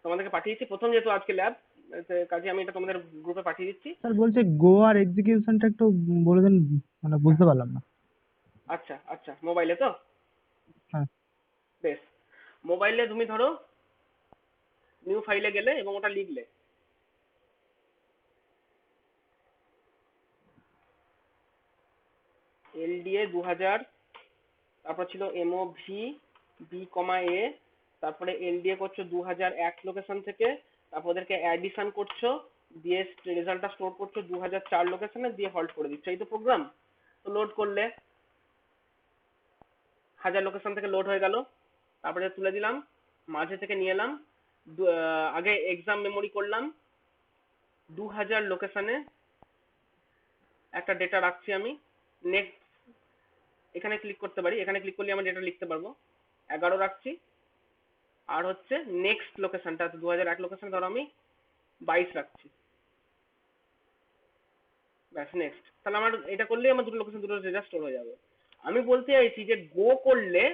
তোমাদেরকে পাঠিয়েছি প্রথম, যেহেতু আজকে ল্যাব কাজে আমি এটা তোমাদের গ্রুপে পাঠিয়ে দিচ্ছি। স্যার বলছে গো আর এক্সিকিউশনটা একটু বলে দেন, মানে বুঝতে পারলাম না। আচ্ছা আচ্ছা, মোবাইলে তো? হ্যাঁ। বেশ, মোবাইলে তুমি ধরো নিউ ফাইলে গেলে এবং ওটা লিখলে, LDA 2000, তারপর ছিল MOV B,A, তারপরে LDA করছো 2001 লোকেশন থেকে, তারপর ওদেরকে অ্যাডিশন করছো, দিয়ে রেজাল্টটা স্টোর করছো 2004 লোকেশনে, দিয়ে হল্ট করে দিচ্ছ। এই তো প্রোগ্রাম। তো লোড করলে 1000 লোকেশন থেকে লোড হয়ে গেল, তারপরে তুলে দিলাম, মাঝে থেকে নিয়ে এলাম, আগে এক্সাম মেমোরি করলাম, 2000 লোকেশনে একটা ডেটা রাখছি আমি। নেক্সট এখানে ক্লিক করতে পারি, এখানে ক্লিক করলে আমি ডেটা লিখতে পারবো। 11 রাখছি, আর হচ্ছে নেক্সট লোকেশনটা 2001 লোকেশন, ধরো আমি 22 রাখছি। ব্যাস নেক্সট। তাহলে আমার এটা করলেই আমার দুটো লোকেশন দুটো ডেটা স্টোর হয়ে যাবে। আমি বলতে চাইছি যে গো করলে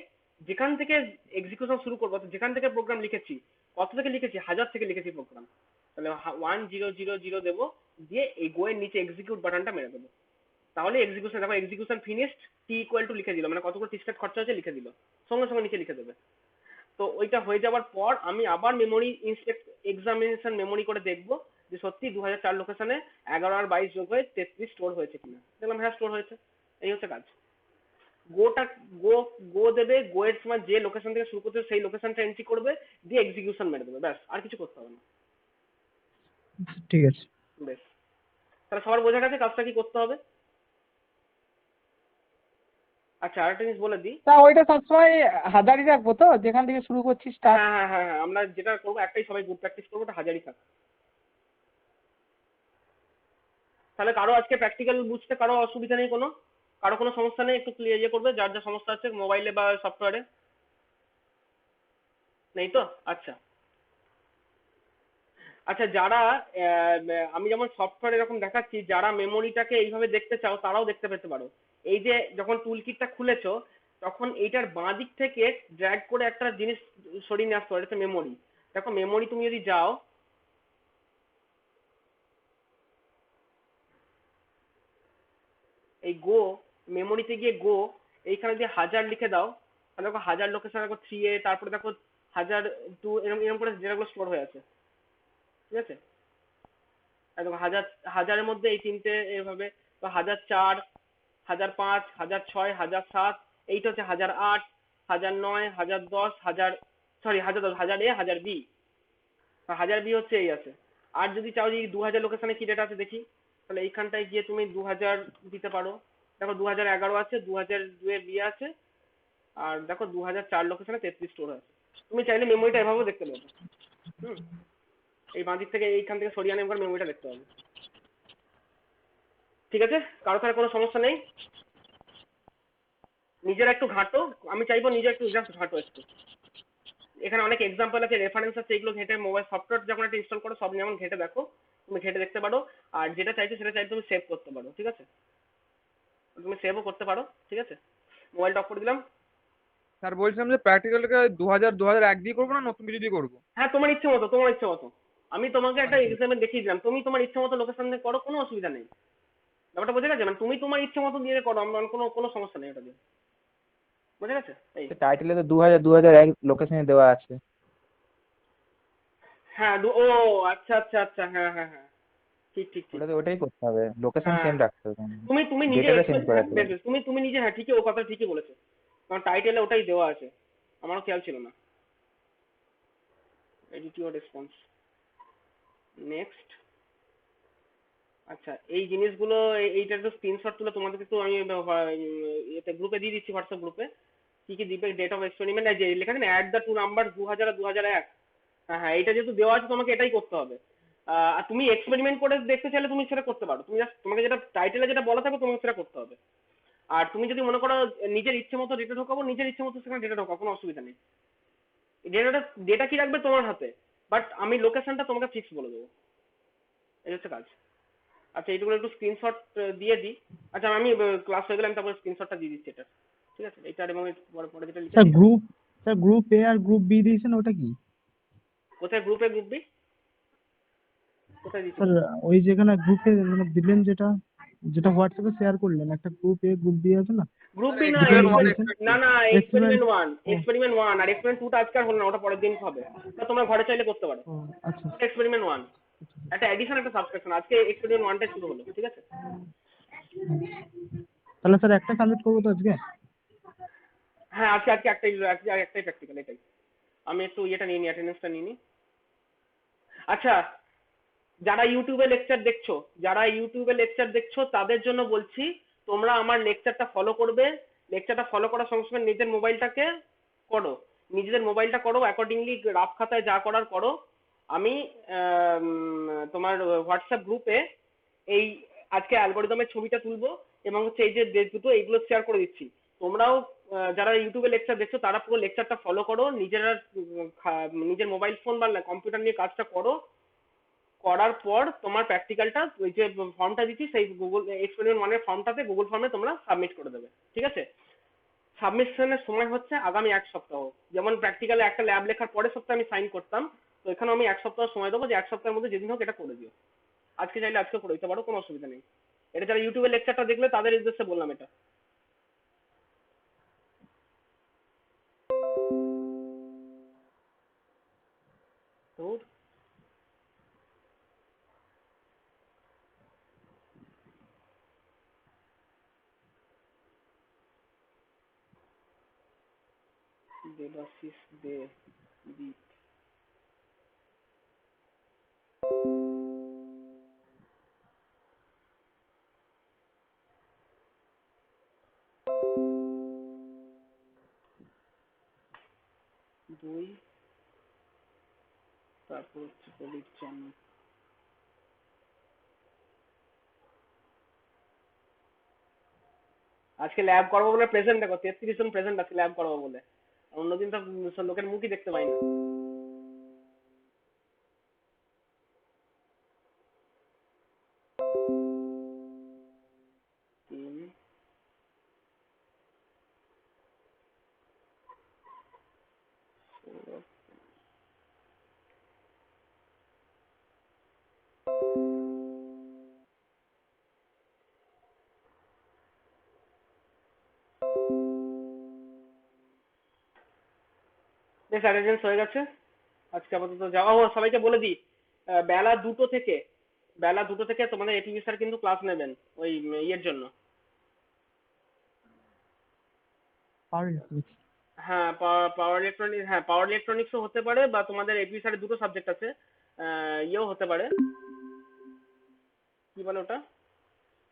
যেখান থেকে এক্সিকিউশন শুরু করবো, অর্থাৎ যেখান থেকে প্রোগ্রাম লিখেছি, কত থেকে লিখেছি, 1000 থেকে লিখেছি প্রোগ্রাম, তাহলে 1000 দেবো, দিয়ে এই গো এর নিচে এক্সিকিউট বাটনটা মেরে দেবো। তাহলে এক্সিকিউশন, দেখো execution finished, T equal to লিখে দিল, মানে কতগুলো টি স্টেট খরচা হয়েছে লিখে দিল, সঙ্গে সঙ্গে নিচে লিখে দেবে। তো ওইটা হয়ে যাওয়ার পর আমি আবার মেমোরি এক্সামিনেশন মেমোরি করে দেখবো যে সত্যি 2004 লোকেশনে 11 আর 22 যোগ হয়ে 33 স্টোর হয়েছে কিনা। দেখলাম হ্যাঁ স্টোর হয়েছে। এই হচ্ছে কাজ। গোটা গো দেবে, গো এর সময় যে লোকেশন থেকে শুরু করতে সেই লোকেশনটা এন্ট্রি করবে, দিয়ে এক্সিকিউশন মেরে দেবে, ব্যাস আর কিছু করতে হবে না। ঠিক আছে। বেশ, তাহলে সবার বোঝা গেছে কাজটা কি করতে হবে। আচ্ছা আরেকটা জিনিস বলে দিই। তা ওইটা সবসময় হাজারই রাখবো তো, যেখান থেকে শুরু করছি স্টার্ট? হ্যাঁ হ্যাঁ হ্যাঁ হ্যাঁ, আমরা যেটা করবো একটাই, সবাই গ্রুপ প্র্যাকটিস করবো, ওটা 1000ই থাক। তাহলে কারো আজকে প্র্যাকটিক্যাল বুঝতে কারো অসুবিধা নেই কোনো? কারো কোনো সমস্যা নেই? একটু ক্লিয়ার ইয়ে করবে, যার যা সমস্যা আছে মোবাইলে বা সফটওয়্যারে। নেই তো? আচ্ছা আচ্ছা, যারা আমি যেমন সফটওয়্যার এরকম দেখাচ্ছি, যারা মেমোরিটাকে এইভাবে দেখতে চাও তারাও দেখতে পেতে পারো। এই যে যখন টুল কিটটা খুলেছো তখন এইটার বাঁ দিক থেকে ড্র্যাগ করে একটা জিনিস সরিয়ে নিয়ে আসতে পারো, এটা মেমোরি। দেখো মেমোরি তুমি যদি যাও, এই গো মেমোরিতে গিয়ে গো এইখানে দিয়ে 1000 লিখে দাও, তাহলে দেখো 1000 লোকেশন, দেখো 3A, তারপরে দেখো 1002, এরকম এরকম করে যেগুলো স্টোর হয়ে আছে, ঠিক আছে? আর দেখো হাজারের মধ্যে এই তিনটে এভাবে, তো 1004, 1005, 1006, 1007, এইটা হচ্ছে 1008, 1009, 1010, 1010, 1000A, 1000B। 1000B হচ্ছে এই আছে। আর যদি চাও যে 2000 লোকেশনে কি ডেটা আছে দেখি, তাহলে এইখানটায় গিয়ে তুমি 2000 দিতে পারো। দেখো 2011 আছে, 2002 এর বি আছে, আর দেখো 2004 লোকেশনে 33 স্টোর আছে। তুমি চাইলে মেমোরিটা এভাবেও দেখতে পারো। হুম, এই বাঁ দিক থেকে এইখান থেকে সরিয়ে আনে একবার মেমোরিটা দেখতে হবে। ঠিক আছে, কারো তার কোনো সমস্যা নেই? নিজেরা একটু ঘাঁটো, আমি চাইবো নিজে একটু জাস্ট ঘাঁটো একটু। এখানে অনেক এক্সাম্পল আছে, রেফারেন্স আছে, এগুলো ঘেটে মোবাইল সফটওয়্যার যখন একটা ইনস্টল করো সব যেমন ঘেটে দেখো, তুমি ঘেটে দেখতে পারো। আর যেটা চাইছো সেটা চাইলে তুমি সেভ করতে পারো, ঠিক আছে? তুমি সেভও করতে পারো, ঠিক আছে? মোবাইলটা অফ করে দিলাম। স্যার বলছিলাম যে প্র্যাকটিক্যালটাকে 2001 দিয়ে করবো না নতুন কিছু দিয়ে করবো? হ্যাঁ তোমার ইচ্ছে মতো, তোমার ইচ্ছে মতো। আমি তোমাকে একটা এক্সাম্পল দেখিয়ে দিলাম, তুমি তোমার ইচ্ছে মতো লোকেশন দিয়ে করো, কোনো অসুবিধা নেই। ব্যাপারটা বোঝা গেছে? মানে তুমি তোমার ইচ্ছে মতো দিয়ে করো, আমার কোনো কোনো সমস্যা নেই ওটা দিয়ে। বোঝা গেছে? এই টাইটেলে তো 2001 লোকেশনে দেওয়া আছে। হ্যাঁ ও আচ্ছা আচ্ছা আচ্ছা, হ্যাঁ হ্যাঁ হ্যাঁ, ঠিক ঠিক ঠিক। ওটাই করতে হবে, লোকেশন হ্যাঁ। সেম রাখতে হবে। তুমি তুমি নিজে ডেটাটা চেঞ্জ করাতে হবে। তুমি নিজে, হ্যাঁ ঠিকই, ও কথা ঠিকই বলেছো, কারণ টাইটেলে ওটাই দেওয়া আছে, আমারও খেয়াল ছিল না। Edit your response, next. আচ্ছা এই জিনিসগুলো এইটার তো স্ক্রিনশট তুলে তোমাদেরকে তো আমি এতে গ্রুপে দিয়ে দিচ্ছি, হোয়াটসঅ্যাপ গ্রুপে। কি কি দিবে, ডেট অফ এক্সপেরিমেন্ট, যে লেখা আছে না অ্যাড দ্য টু নাম্বার 2000 আর 2001। হ্যাঁ হ্যাঁ, এটা যেহেতু দেওয়া আছে তোমাকে এটাই করতে হবে। আর তুমি এক্সপেরিমেন্ট করে দেখতে চাইলে তুমি সেটা করতে পারো, তুমি জাস্ট তোমাকে যেটা টাইটেলে যেটা বলা থাকবে তোমাকে সেটা করতে হবে। আর তুমি যদি মনে করো নিজের ইচ্ছে মতো ডেটা ঢোকাবো, নিজের ইচ্ছে মতো সেখানে ডেটা ঢোকাবো, কোনো অসুবিধা নেই। ডেটা কি রাখবে তোমার হাতে, বাট আমি লোকেশনটা তোমাকে ফিক্স বলে দেবো, এই হচ্ছে কাজ। আচ্ছা এইটুকু একটু স্ক্রিনশট দিয়ে দিই। আচ্ছা আমি ক্লাস হয়ে গেলে আমি তারপরে স্ক্রিনশটটা দিয়ে দিচ্ছি এটা, ঠিক আছে? এইটার এবং পরে যেটা লিখে স্যার গ্রুপ এ আর গ্রুপ বি দিয়েছেন, ওটা কি? কোথায় গ্রুপে গ্রুপ বি কোথায় দিচ্ছি? স্যার ওই যেখানে গ্রুপে মানে দিলেন, যেটা হোয়াটসঅ্যাপে শেয়ার করলেন, একটা গ্রুপ এ গ্রুপ বি আছে না? গ্রুপ বি না, না এক্সপেরিমেন্ট 1, এক্সপেরিমেন্ট 1 আর এক্সপেরিমেন্ট 2টা আজকে আর হলো না, ওটা পরের দিন হবে। তা তোমরা ঘরে চাইলে করতে পারো। আচ্ছা এক্সপেরিমেন্ট 1 একটা এডিশন, একটা সাবস্ক্রিপশন, আজকে এক্সপেরিমেন্ট 1টা শুরু হলো, ঠিক আছে? তাহলে স্যার একটা সাবমিট করবো তো আজকে? হ্যাঁ আজকে একটাই প্র্যাকটিক্যাল, এটাই। আমি একটু ইয়েটা নিয়ে নি, অ্যাটেন্ডেন্সটা নিয়ে নি। আচ্ছা যারা ইউটিউবে লেকচার দেখছো তাদের জন্য বলছি, তোমরা আমার লেকচারটা ফলো করবে। লেকচারটা ফলো করার সঙ্গে সঙ্গে নিজের মোবাইলটাকে করো, নিজেদের মোবাইলটা করো অ্যাকর্ডিংলি, রাফ খাতায় যা করার করো। আমি তোমার হোয়াটসঅ্যাপ গ্রুপে এই আজকে অ্যালগরিদমের ছবিটা তুলবো এবং হচ্ছে এই যে দুটো এইগুলো শেয়ার করে দিচ্ছি। তোমরাও যারা ইউটিউবে লেকচার দেখছো তারা পুরো লেকচারটা ফলো করো, নিজের মোবাইল ফোন বা কম্পিউটার নিয়ে কাজটা করো। করার পর তোমার প্র্যাকটিক্যালটা ওই যে ফর্মটা দিচ্ছি সেই গুগল এক্সপেরিমেন্ট ওয়ানের ফর্মটাতে গুগল ফর্মে তোমরা সাবমিট করে দেবে, ঠিক আছে? সাবমিশনের সময় হচ্ছে আগামী 1 সপ্তাহ। যেমন প্র্যাকটিক্যালে একটা ল্যাব লেখার পরের সপ্তাহে আমি সাইন করতাম, তো এখানে আমি 1 সপ্তাহ সময় দেবো, যে 1 সপ্তাহের মধ্যে যেদিন হোক এটা করে দিও। আজকে চাইলে আজকে করে দিতে পারো, কোনো অসুবিধা নেই। এটা যারা ইউটিউবে লেকচারটা দেখলে তাদের উদ্দেশ্যে বললাম এটা। তো দেবাশিস দে দীপ দুই, তারপর হচ্ছে প্রদীপ চান্না। আজকে ল্যাব করবো বলে প্রেজেন্ট দেখো 33 জন প্রেজেন্ট আছে ল্যাব করবো বলে, অন্যদিন তো লোকের মুখই দেখতে পাই না। তিন, ষোলো, বেশ অ্যাটেন্ডেন্স হয়ে গেছে আজকে আপাতত যাওয়া। ও সবাইকে বলে দিই, বেলা 2টো থেকে তোমাদের এটিভি স্যার কিন্তু ক্লাস নেবেন ওই ইয়ের জন্য। হ্যাঁ পাওয়ার ইলেকট্রনিক্স, হ্যাঁ পাওয়ার ইলেকট্রনিক্সও হতে পারে, বা তোমাদের এপিভি স্যারের দুটো সাবজেক্ট আছে, ইয়েও হতে পারে, কি বলে ওটা